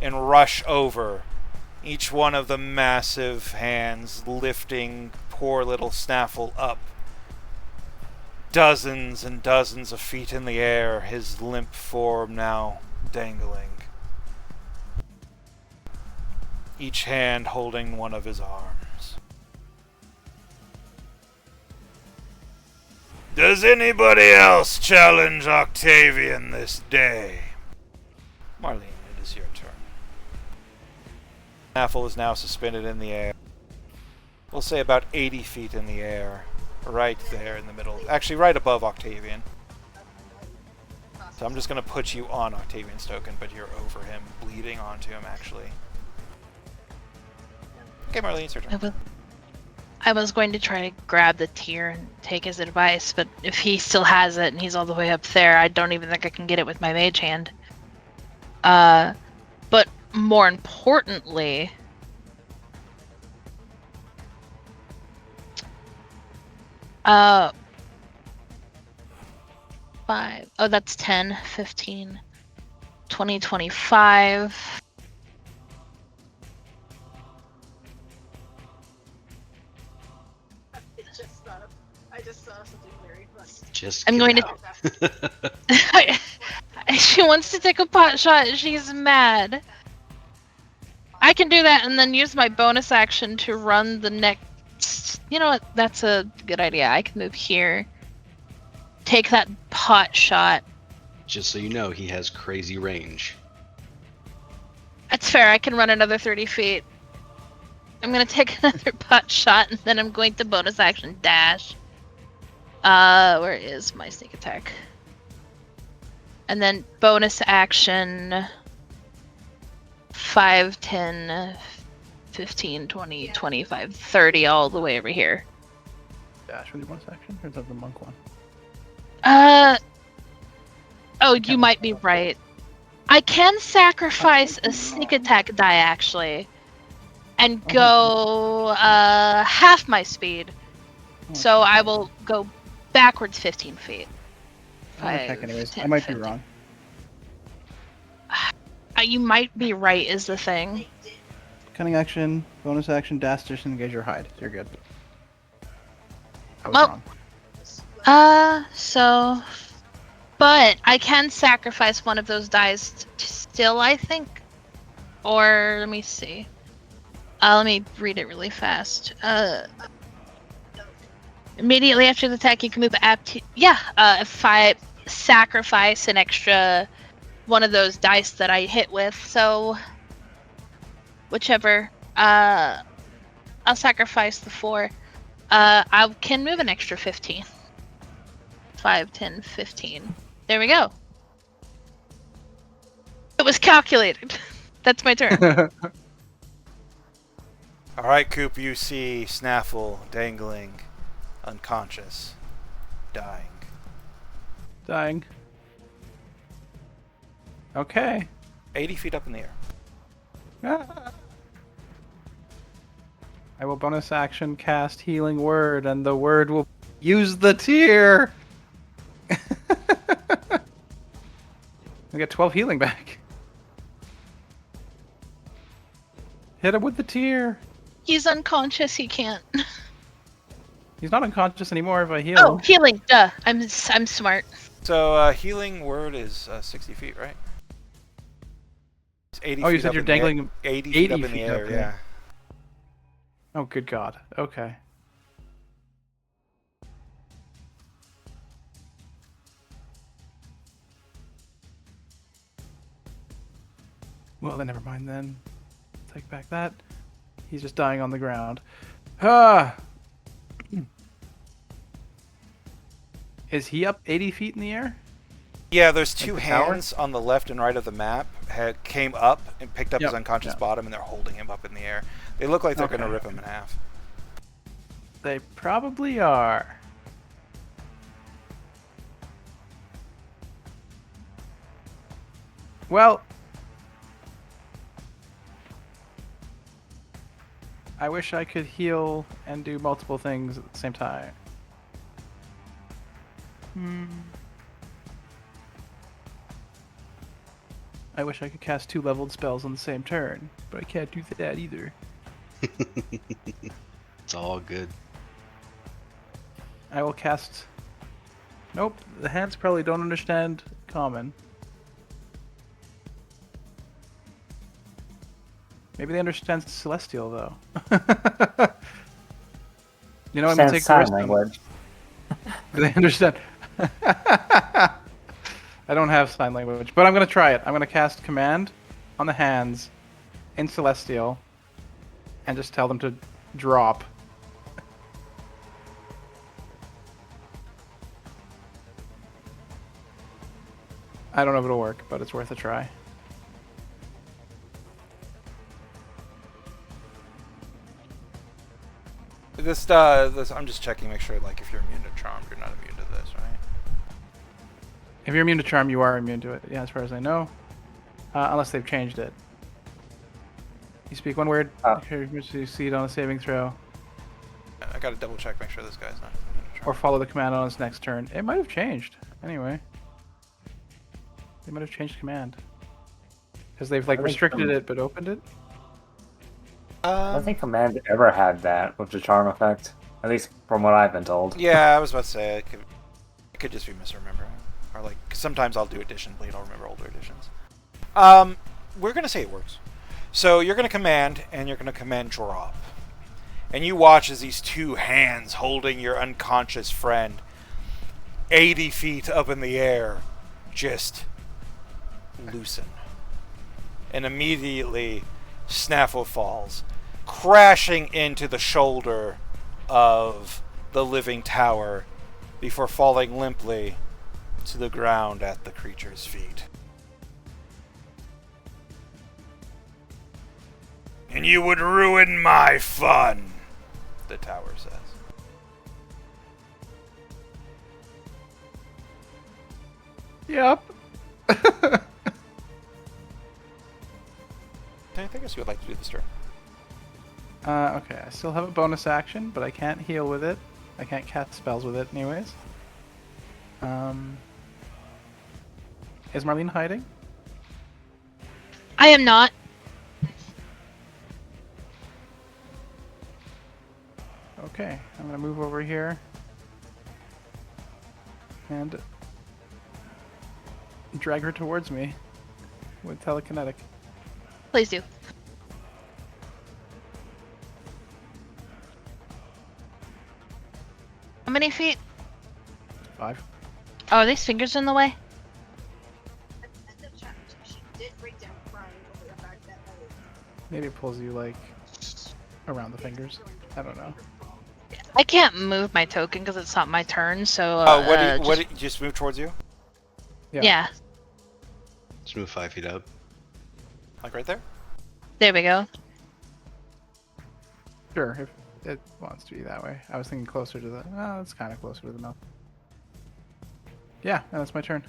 and rush over. Each one of the massive hands lifting poor little Snaffle up. Dozens and dozens of feet in the air, his limp form now dangling. Each hand holding one of his arms. Does anybody else challenge Octavian this day? Marlene, it is your turn. Snaffle is now suspended in the air. We'll say about 80 feet in the air. Right there in the middle. Actually, right above Octavian. So I'm just going to put you on Octavian's token, but you're over him, bleeding onto him, actually. Okay, Marlene, it's your turn. I was going to try to grab the tier and take his advice, but if he still has it and he's all the way up there, I don't even think I can get it with my mage hand. But more importantly, that's 10, 15, 20, 25. I just saw something very funny. Just I'm going to. She wants to take a pot shot. She's mad. I can do that and then use my bonus action to run the next. You know what? That's a good idea. I can move here. Take that pot shot. Just so you know, he has crazy range. That's fair. I can run another 30 feet. I'm gonna take another pot shot, and then I'm going to bonus action dash. Where is my sneak attack? And then bonus action 5, 10, 15, 20, 25, 30, all the way over here. Dash with your bonus action, or is that the monk one? Oh, you might be right. I can sacrifice a sneak attack die, actually, and go half my speed. So I will go backwards 15 feet. I'm gonna check 5, anyways. 10, I might be 15. wrong. You might be right, is the thing. Cunning action, bonus action, dash, just engage your hide. You're good. I was Well- wrong. But I can sacrifice one of those dice still, I think. Or, let me see. Let me read it really fast. Immediately after the attack, you can move up to... Yeah, if I sacrifice an extra one of those dice that I hit with, so... Whichever. I'll sacrifice the 4. I can move an extra 15. 5, 10, 15. There we go. It was calculated. That's my turn. All right, Coop. You see Snaffle dangling, unconscious, dying. Dying. Okay. 80 feet up in the air. Ah. I will bonus action cast Healing Word, and the word will use the tear. I get 12 healing back. Hit him with the tear. He's unconscious. He can't. He's not unconscious anymore if I heal Oh, him. healing. Duh. I'm smart. So healing word is 60 feet, right? It's 80 Oh, you feet said up you're in the air. dangling 80 feet up 80 in the feet air, up, yeah. Oh, good God. Okay. Well, then never mind then. Take back that. He's just dying on the ground. Ah! Is he up 80 feet in the air? Yeah, there's two the tower? hands on the left and right of the map came up and picked up his Yep, unconscious yep. bottom, and they're holding him up in the air. They look like they're going to Okay. rip him in half. They probably are. Well, I wish I could heal and do multiple things at the same time. I wish I could cast 2 leveled spells on the same turn, but I can't do that either. It's all good. I will cast... Nope, the hands probably don't understand common. Maybe they understand celestial, though. You know, I'm gonna Understand take the sign risk. language. Do they understand? I don't have sign language, but I'm gonna try it. I'm gonna cast command on the hands in celestial, and just tell them to drop. I don't know if it'll work, but it's worth a try. This, I'm just checking, make sure, like, if you're immune to charmed, you're not immune to this, right? If you're immune to charm, you are immune to it. Yeah, as far as I know, unless they've changed it. You speak one word, you succeed on a saving throw, I gotta double check, make sure this guy's not immune to charmed. or follow the command on its next turn. It might have changed. Anyway, they might have changed command because they've like I think restricted some- it but opened it. I don't think Command ever had that with the charm effect. At least from what I've been told. Yeah, I was about to say, it could just be misremembering. Or, like, 'cause sometimes I'll do addition bleed, I'll remember older editions. We're gonna say it works. So, you're gonna command, and you're gonna command drop. And you watch as these two hands holding your unconscious friend 80 feet up in the air just loosen. and immediately Snaffle falls, crashing into the shoulder of the living tower before falling limply to the ground at the creature's feet. And you would ruin my fun, the tower says. Yep. Anything else you would like to do this turn? Okay, I still have a bonus action, but I can't heal with it. I can't cast spells with it anyways. Is Marlene hiding? I am not. Okay, I'm gonna move over here. And drag her towards me with telekinetic. Please do. How many feet? 5. Oh, are these fingers in the way? At the chat, she did break down crying over the fact that Maybe it pulls you like around the fingers. I don't know. I can't move my token because it's not my turn, so. Oh, what did you just move towards you? Yeah. Just move 5 feet up. Like right there? There we go. Sure, if it wants to be that way. I was thinking closer to the. Oh, it's kind of closer to the mouth. Yeah, that's my turn.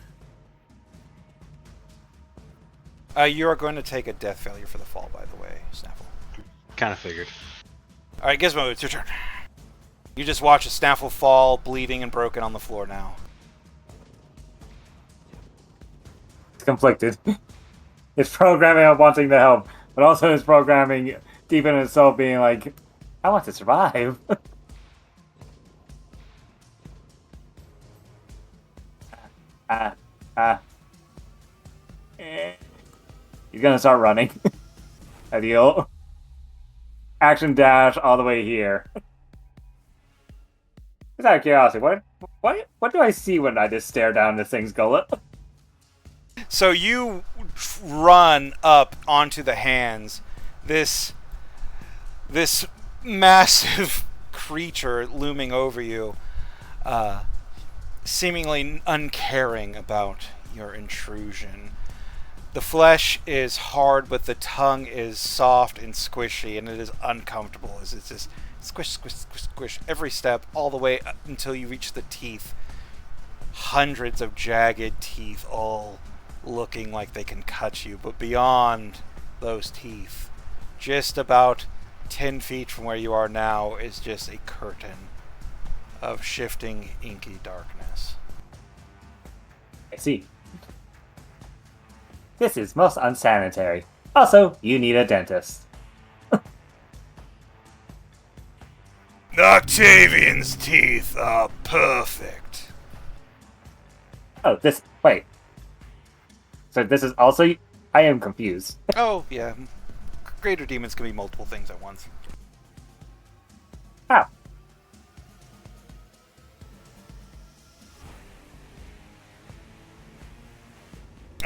You are going to take a death failure for the fall, by the way, Snaffle. Kind of figured. Alright, Gizmo, it's your turn. You just watch a Snaffle fall, bleeding and broken on the floor now. It's conflicted. It's programming on wanting to help, but also it's programming deep in itself being like, I want to survive. He's gonna start running. Ideal. Action dash all the way here. Just out of curiosity, what do I see when I just stare down this thing's gullet? So you run up onto the hands. This massive creature looming over you, seemingly uncaring about your intrusion. The flesh is hard, but the tongue is soft and squishy, and it is uncomfortable as it's just squish, squish, squish, squish every step all the way up until you reach the teeth. Hundreds of jagged teeth, all looking like they can cut you, but beyond those teeth, just about 10 feet from where you are now, is just a curtain of shifting, inky darkness. I see. This is most unsanitary. Also, you need a dentist. Octavian's teeth are perfect. Oh, wait. So this is also... I am confused. Oh, yeah. Greater demons can be multiple things at once. How?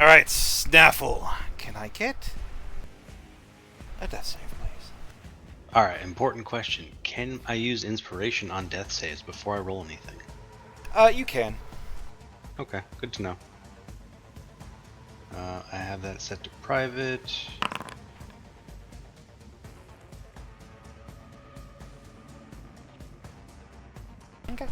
Alright, Snaffle. Can I get a death save, please? Alright, important question. Can I use inspiration on death saves before I roll anything? You can. Okay, good to know. I have that set to private. Okay.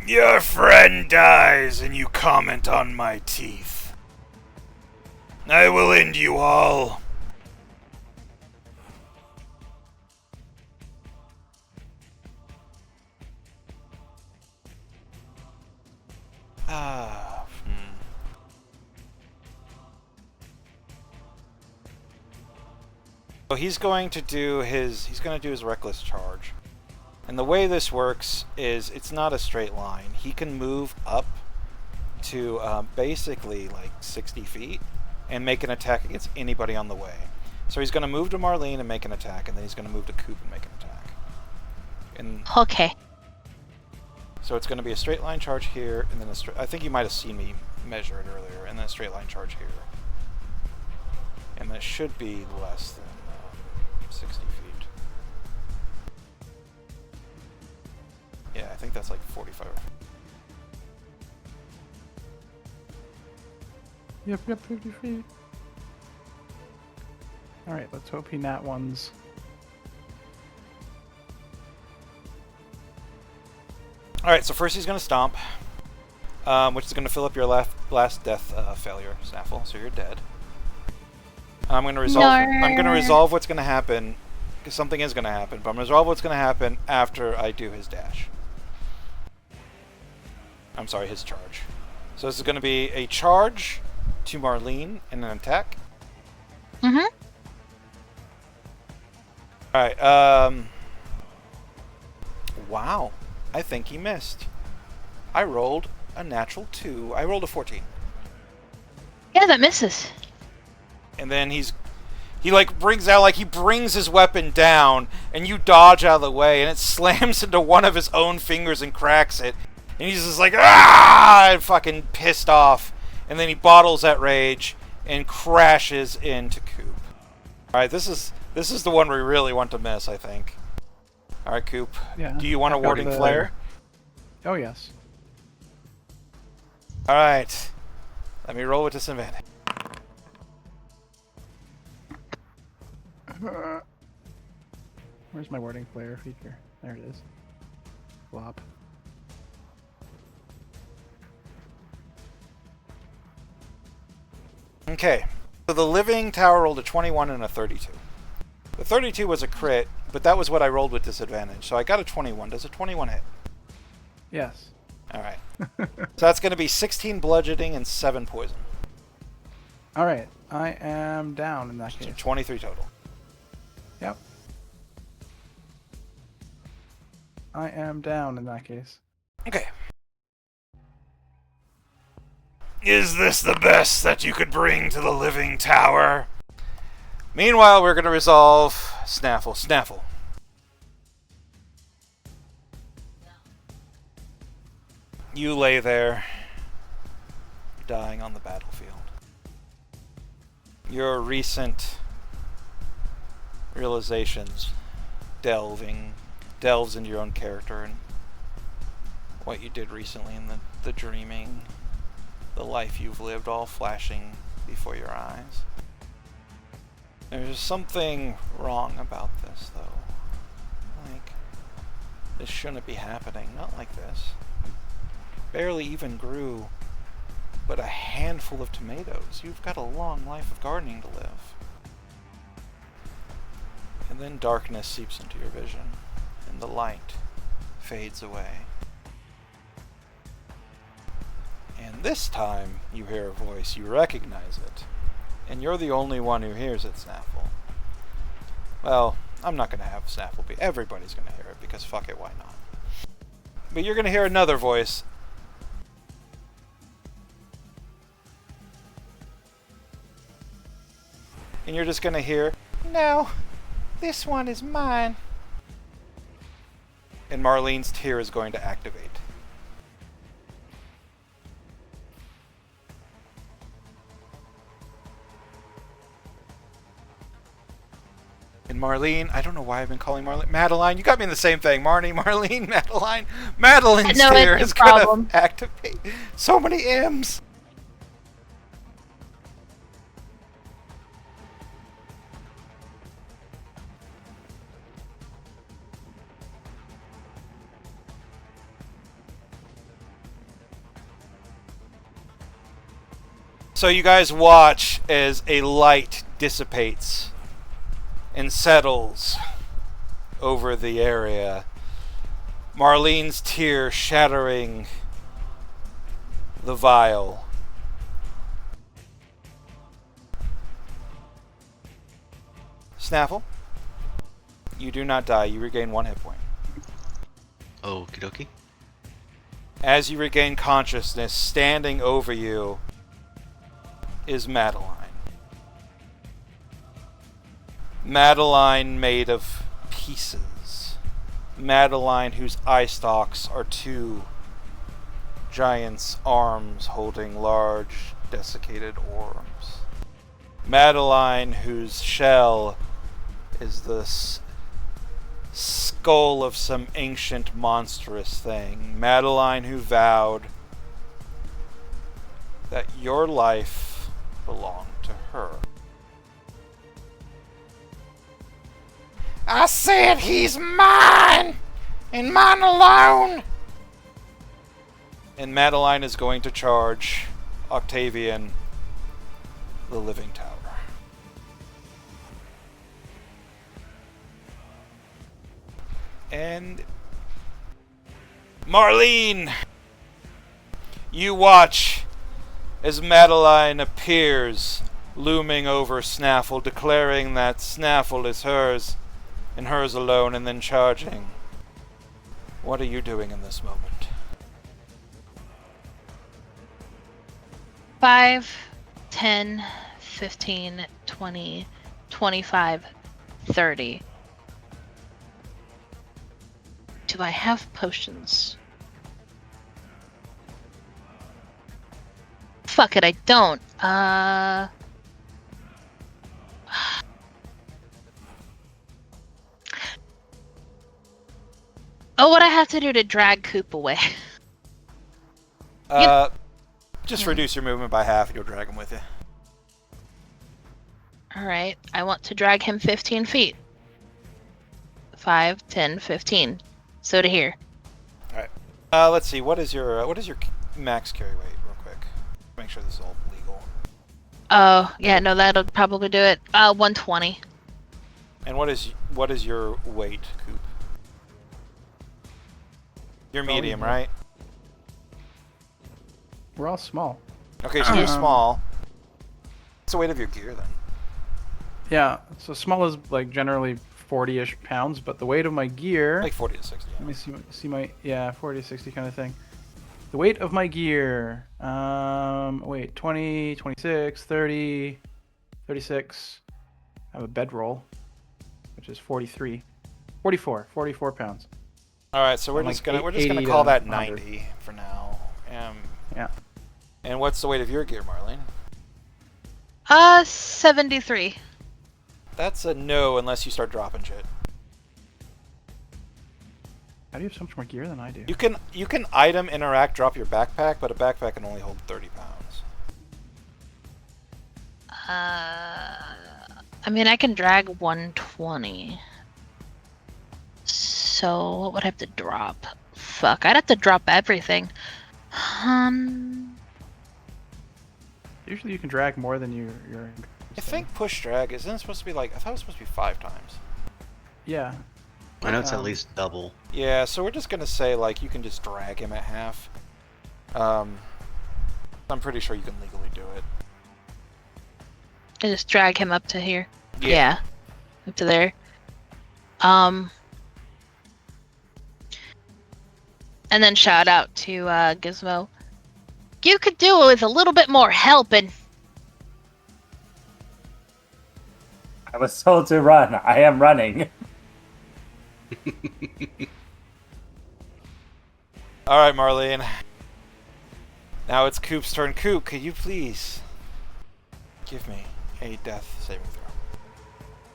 Your friend dies and you comment on my teeth. I will end you all. So he's going to do his reckless charge. And the way this works is it's not a straight line. He can move up to basically like 60 feet and make an attack against anybody on the way. So he's going to move to Marlene and make an attack, and then he's going to move to Coop and make an attack. And Okay. So it's going to be a straight line charge here, and then I think you might have seen me measure it earlier, and then a straight line charge here. And that should be less than 60 feet. Yeah, I think that's like 45. Yep, 50 feet. Alright, let's hope he nat ones. Alright, so first he's going to stomp, which is going to fill up your last death failure, Snaffle, so you're dead. I'm going to resolve. I'm going to resolve what's going to happen, because something is going to happen. But I'm going to resolve what's going to happen after I do his dash. I'm sorry, his charge. So this is going to be a charge to Marlene and an attack. Mm-hmm. All right. Wow, I think he missed. I rolled a natural 2. I rolled a 14. Yeah, that misses. And then he like brings his weapon down, and you dodge out of the way, and it slams into one of his own fingers and cracks it. And he's just like, ah, and fucking pissed off. And then he bottles that rage and crashes into Coop. All right, this is the one we really want to miss, I think. All right, Coop. Yeah. Do you want a Echo warding the- flare? Oh, yes. All right. Let me roll with disadvantage. Where's my wording player feature? There it is. Flop. Okay. So the living tower rolled a 21 and a 32. The 32 was a crit, but that was what I rolled with disadvantage. So I got a 21. Does a 21 hit? Yes. All right. So that's going to be 16 bludgeoning and 7 poison. Alright, I am down in that So case. 23 total. Yep. I am down in that case. Okay. Is this the best that you could bring to the living tower? Meanwhile, we're going to resolve Snaffle. Snaffle. You lay there, dying on the battlefield. Your recent realizations delves into your own character and what you did recently in the dreaming, the life you've lived, all flashing before your eyes. There's something wrong about this, though. Like, this shouldn't be happening. Not like this. Barely even grew but a handful of tomatoes. You've got a long life of gardening to live. And then darkness seeps into your vision, and the light fades away. And this time, you hear a voice, you recognize it. And you're the only one who hears it, Snaffle. Well, I'm not going to have Snaffle be. Everybody's going to hear it, because fuck it, why not? But you're going to hear another voice. And you're just going to hear, no, this one is mine. And Marlene's tear is going to activate. And Marlene, I don't know why I've been calling Marlene. Madeline, you got me in the same thing. Marlene, Madeline. Madeline's No, tear it's is a going problem. to activate. So many M's. So you guys watch as a light dissipates and settles over the area. Marlene's tear shattering the vial. Snaffle, you do not die. You regain 1 hit point. Okie dokie. As you regain consciousness, standing over you is Madeline. Madeline made of pieces. Madeline, whose eye stalks are two giants' arms holding large, desiccated orbs. Madeline, whose shell is the skull of some ancient monstrous thing. Madeline, who vowed that your life belonged to her. I said he's mine! And mine alone! And Madeline is going to charge Octavian, the Living Tower. And Marlene, you watch as Madeline appears, looming over Snaffle, declaring that Snaffle is hers, and hers alone, and then charging. What are you doing in this moment? 5, 10, 15, 20, 25, 30. Do I have potions? Fuck it, I don't. Oh, what I have to do to drag Coop away. Just reduce your movement by half and you'll drag him with you. Alright, I want to drag him 15 feet. 5, 10, 15. So to here. Alright. Let's see, what is your max carry weight, real quick? Make sure this is all legal. Oh, yeah, no, that'll probably do it. 120. And what is your weight, Coop? You're medium, right? We're all small. Okay, so you're small. What's the weight of your gear then? Yeah, so small is like generally 40-ish pounds, but the weight of my gear. Like 40 to 60. Let me see my 40 to 60 kind of thing. The weight of my gear. Wait, 20, 26, 30, 36. I have a bedroll, which is 43, 44 pounds. All right, so we're From just like gonna 80 call to that 100. 90 for now. Yeah. And what's the weight of your gear, Marlene? 73. That's a no unless you start dropping shit. How do you have so much more gear than I do? You can item interact drop your backpack, but a backpack can only hold 30 pounds. I mean, I can drag 120. So, what would I have to drop? Fuck, I'd have to drop everything. Usually you can drag more than your I think push drag isn't it supposed to be like, I thought it was supposed to be 5 times. Yeah. I know it's at least double. Yeah, so we're just gonna say like you can just drag him at half. I'm pretty sure you can legally do it. I just drag him up to here. Yeah. Yeah. Up to there. And then shout out to Gizmo. You could do it with a little bit more help and I was told to run. I am running. Alright, Marlene. Now it's Coop's turn. Coop, could you please give me a death saving throw?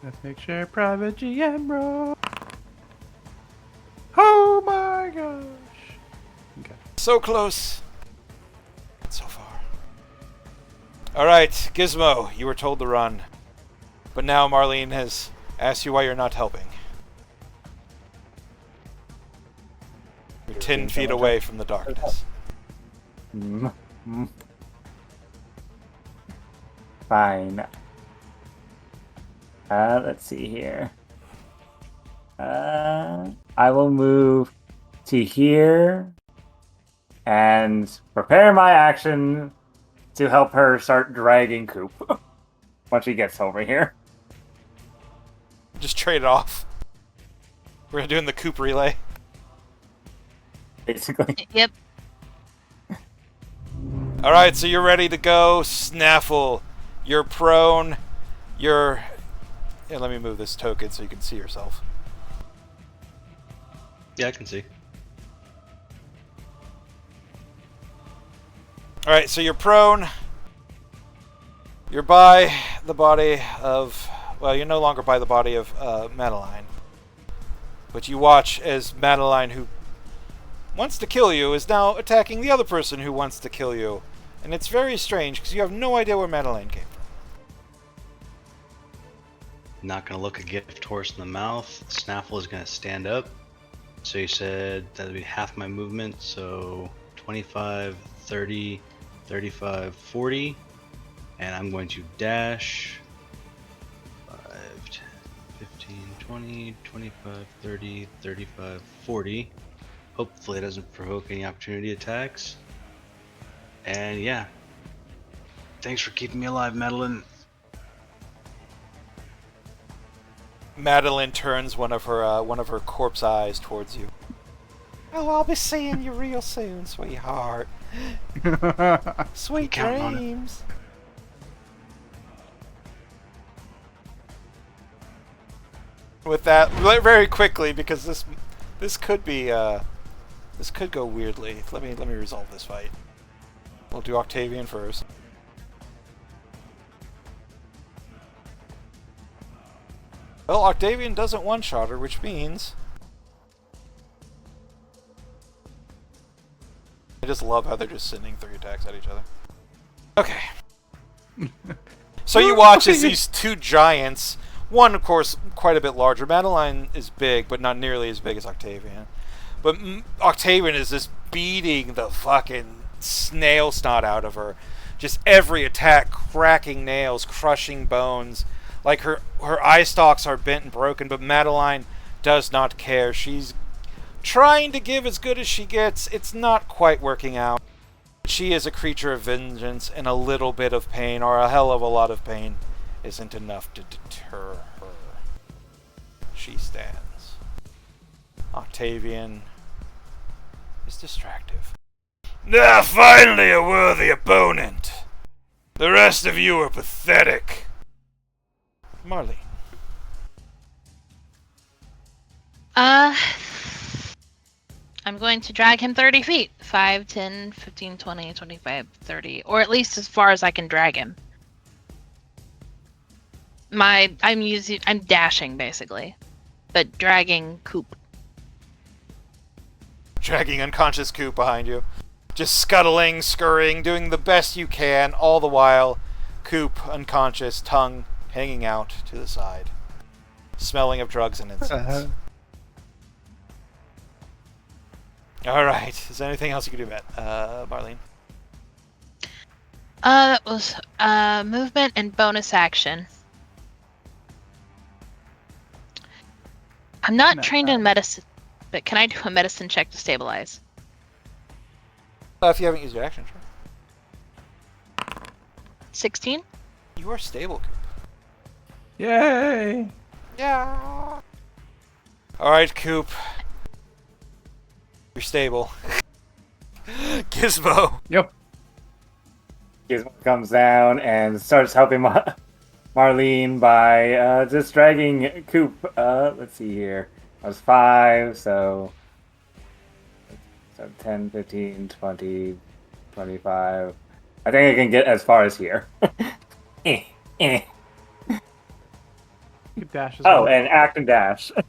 Let's make sure Private GM roll. Oh my gosh. Okay. So close. So far. Alright, Gizmo, you were told to run. But now Marlene has asked you why you're not helping. You're 10 feet away from the darkness. Fine. Let's see here. I will move to here and prepare my action to help her start dragging Coop once she gets over here. Just trade it off. We're doing the Coop relay. Basically. yep. Alright, so you're ready to go. Snaffle. You're prone. You're... Yeah, let me move this token so you can see yourself. Yeah, I can see. Alright, so you're prone. You're by the body of... Well, you're no longer by the body of Madeline. But you watch as Madeline, who wants to kill you, is now attacking the other person who wants to kill you. And it's very strange, because you have no idea where Madeline came from. Not gonna look a gift horse in the mouth. Snaffle is gonna stand up. So you said that would be half my movement, so 25, 30, 35, 40. And I'm going to dash 5, 10, 15, 20, 25, 30, 35, 40. Hopefully it doesn't provoke any opportunity attacks. And yeah. Thanks for keeping me alive, Madeline. Madeline turns one of her corpse eyes towards you. Oh, I'll be seeing you real soon, sweetheart. Sweet Counting on it. dreams. With that, very quickly, because this could be this could go weirdly. Let me resolve this fight. We'll do Octavian first. Well, Octavian doesn't one-shot her, which means... I just love how they're just sending 3 attacks at each other. Okay. So you watch as these two giants, one, of course, quite a bit larger. Madeline is big, but not nearly as big as Octavian. But Octavian is just beating the fucking snail snot out of her. Just every attack, cracking nails, crushing bones. Like her eye stalks are bent and broken, but Madeline does not care. She's trying to give as good as she gets. It's not quite working out. She is a creature of vengeance, and a little bit of pain, or a hell of a lot of pain, isn't enough to deter her. She stands. Octavian is distractive. Now, finally a worthy opponent. The rest of you are pathetic. Marley. I'm going to drag him 30 feet. 5, 10, 15, 20, 25, 30. Or at least as far as I can drag him. I'm dashing, basically. But dragging Coop. Dragging unconscious Coop behind you. Just scuttling, scurrying, doing the best you can, all the while Coop, unconscious, tongue hanging out to the side. Smelling of drugs and incense. Alright, is there anything else you can do, Matt? Marlene? That was movement and bonus action. I'm not trained in medicine, but can I do a medicine check to stabilize? If you haven't used your action, sure. 16? You are stable, Coop. Yay! Yeah. Alright, Coop. You're stable. Gizmo. Yep. Gizmo comes down and starts helping Marlene by just dragging Coop. Let's see here. I was 5, so 10, 15, 20, 25. I think I can get as far as here. You could dash as Oh, well. and act and dash. And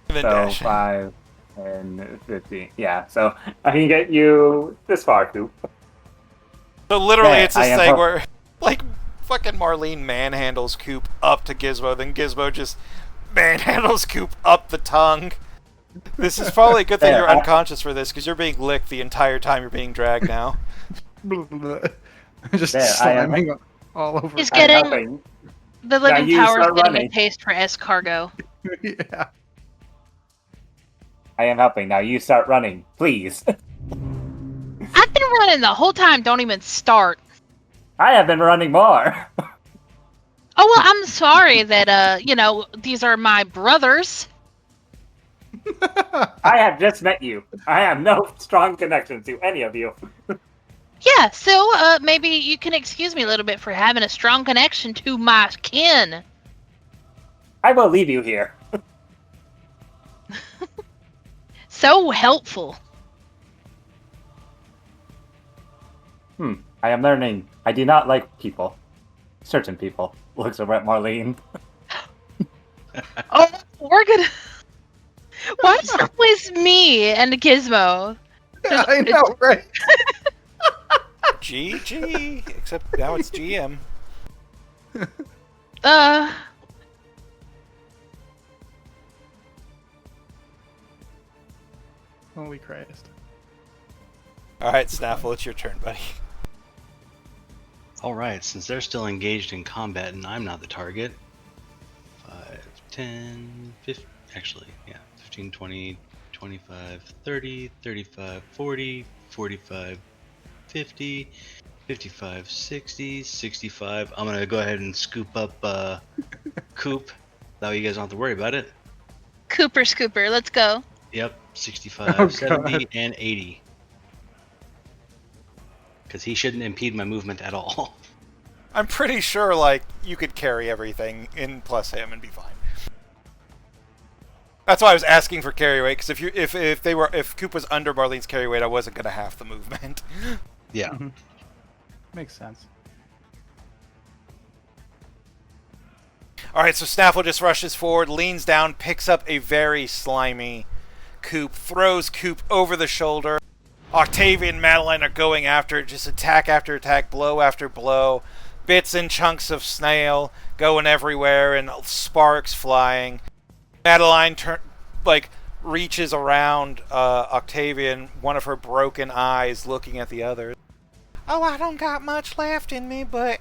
then So dash. 5 and 15. Yeah, so I can get you this far, Coop. So literally Yeah, it's I this am thing help- where, like, fucking Marlene manhandles Coop up to Gizmo, then Gizmo just manhandles Coop up the tongue. This is probably a good thing Yeah, you're I- unconscious for this, because you're being licked the entire time you're being dragged now. Just Yeah, I am- slamming all over. He's I'm getting helping. the living you power's start getting running. a taste for escargot. Yeah. I am helping. Now you start running, please. I've been running the whole time. Don't even start. I have been running more. Oh well, I'm sorry that these are my brothers. I have just met you. I have no strong connection to any of you. Yeah, so maybe you can excuse me a little bit for having a strong connection to my kin. So helpful. I am learning. I do not like people. Certain people. Looks over at Marlene. Oh, we're gonna. Why is it always me and Gizmo? Yeah, I know, right? GG. Except now it's GM. Holy Christ. All right, Snaffle, it's your turn, buddy. Alright, since they're still engaged in combat and I'm not the target. 5, 10, 15, actually, yeah. 15, 20, 25, 30, 35, 40, 45, 50, 55, 60, 65. I'm gonna go ahead and scoop up Coop. That way you guys don't have to worry about it. Cooper Scooper, let's go. Yep, 65, Oh, 70, God. and 80. Because he shouldn't impede my movement at all. I'm pretty sure, like, you could carry everything in plus him and be fine. That's why I was asking for carry weight, because if Coop was under Marlene's carry weight, I wasn't gonna half the movement. Yeah. Makes sense. All right, so Snaffle just rushes forward, leans down, picks up a very slimy Coop, throws Coop over the shoulder. Octavian and Madeline are going after it, just attack after attack, blow after blow. Bits and chunks of snail going everywhere and sparks flying. Madeline reaches around Octavian, one of her broken eyes looking at the other. Oh, I don't got much left in me, but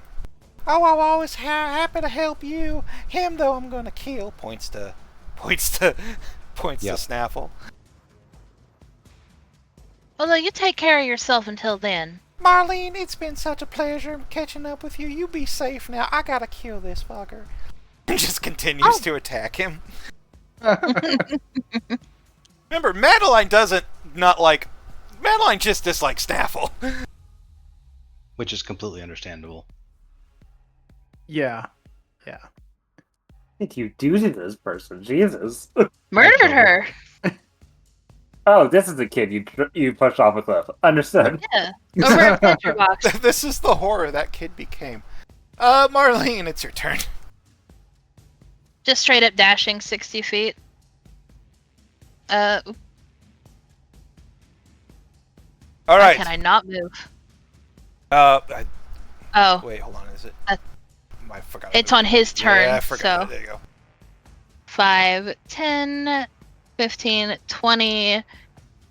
I'm always happy to help you. Him, though, I'm gonna kill. Points to Snaffle. Although you take care of yourself until then. Marlene, it's been such a pleasure catching up with you. You be safe now. I gotta kill this fucker. And just continues to attack him. Remember, Madeline Madeline just dislikes Snaffle. Which is completely understandable. Yeah. What did you do to this person? Jesus. Murdered her. Oh, this is the kid you pushed off a cliff. Understood. Yeah. Over a picture box. This is the horror that kid became. Marlene, it's your turn. Just straight up dashing 60 feet. All Why right. can I not move? Oh, Wait, hold on. Is it? I forgot. it's on his turn. Yeah, I forgot. So There you go. 5, 10, 15, 20,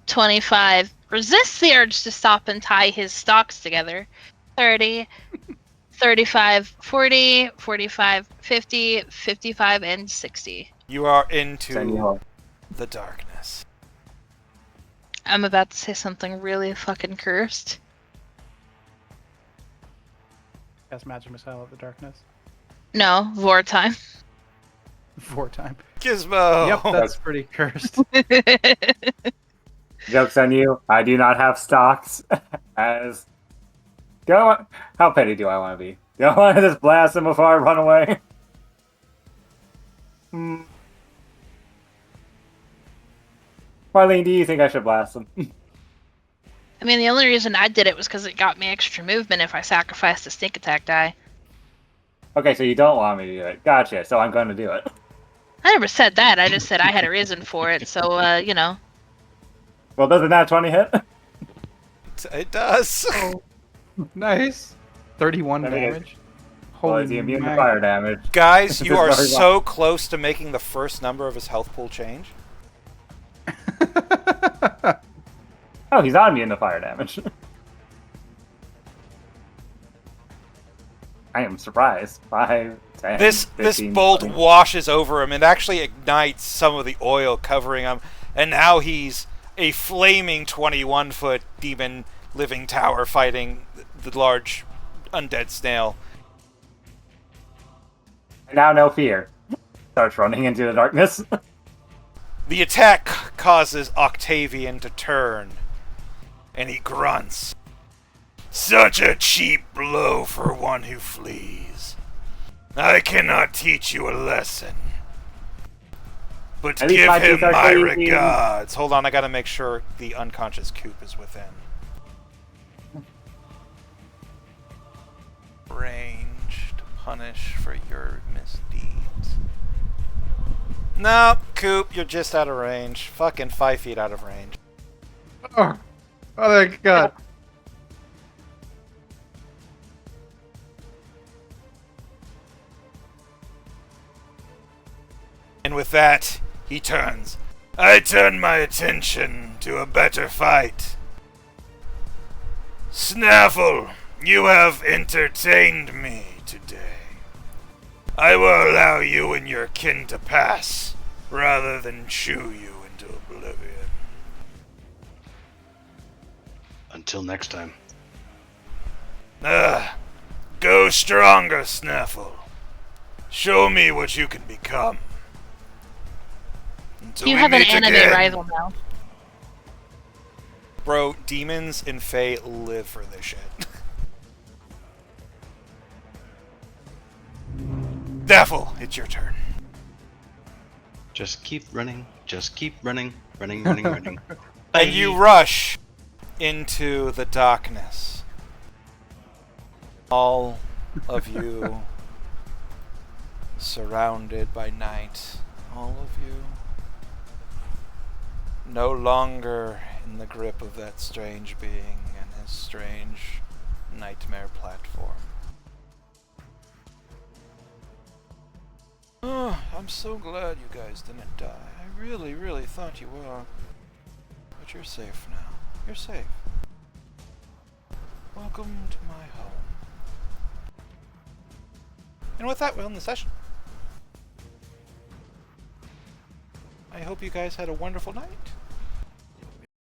25. Resist the urge to stop and tie his stalks together. 30, 35, 40, 45, 50, 55, and 60. You are into Senor. the darkness. I'm about to say something really fucking cursed. Cast Magic Missile of the Darkness. No, Vor time. 4 time. Gizmo. Yep, that's pretty cursed. Joke's on you. I do not have stocks. How petty do I want to be? Do I want to just blast him before I run away? Marlene, do you think I should blast him? I mean, the only reason I did it was because it got me extra movement if I sacrificed a sneak attack die. Okay, so you don't want me to do it. Gotcha, so I'm going to do it. I never said that. I just said I had a reason for it. So, you know. Well, doesn't that 20 hit? It does. Nice. 31 That is- damage. Well, Holy is he immune to mag- fire damage? Guys, you are Very so close to making the first number of his health pool change. Oh, he's not immune to fire damage. I am surprised. 5, 10, This 15, bolt 20. washes over him and actually ignites some of the oil covering him, and now he's a flaming 21-foot demon living tower fighting the large undead snail. Now no fear. Starts running into the darkness. The attack causes Octavian to turn, and he grunts. Such a cheap blow for one who flees. I cannot teach you a lesson. But At least give my him teeth are my crazy. regards. Hold on, I gotta make sure the unconscious Coop is within range to punish for your misdeeds. No, Coop, you're just out of range. Fucking 5 feet out of range. Oh, oh my god. And with that, he turns. I turn my attention to a better fight. Snaffle, you have entertained me today. I will allow you and your kin to pass, rather than chew you into oblivion. Until next time. Go stronger, Snaffle. Show me what you can become. Until You we have an meet anime again. rival now. Bro, demons and fae live for this shit. Snaffle, it's your turn. Just keep running. Just keep running. Running, running, running. And you rush into the darkness. All of you surrounded by night. All of you no longer in the grip of that strange being and his strange nightmare platform. Oh, I'm so glad you guys didn't die. I really, really thought you were. But you're safe now. You're safe. Welcome to my home. And with that, we'll end the session. I hope you guys had a wonderful night.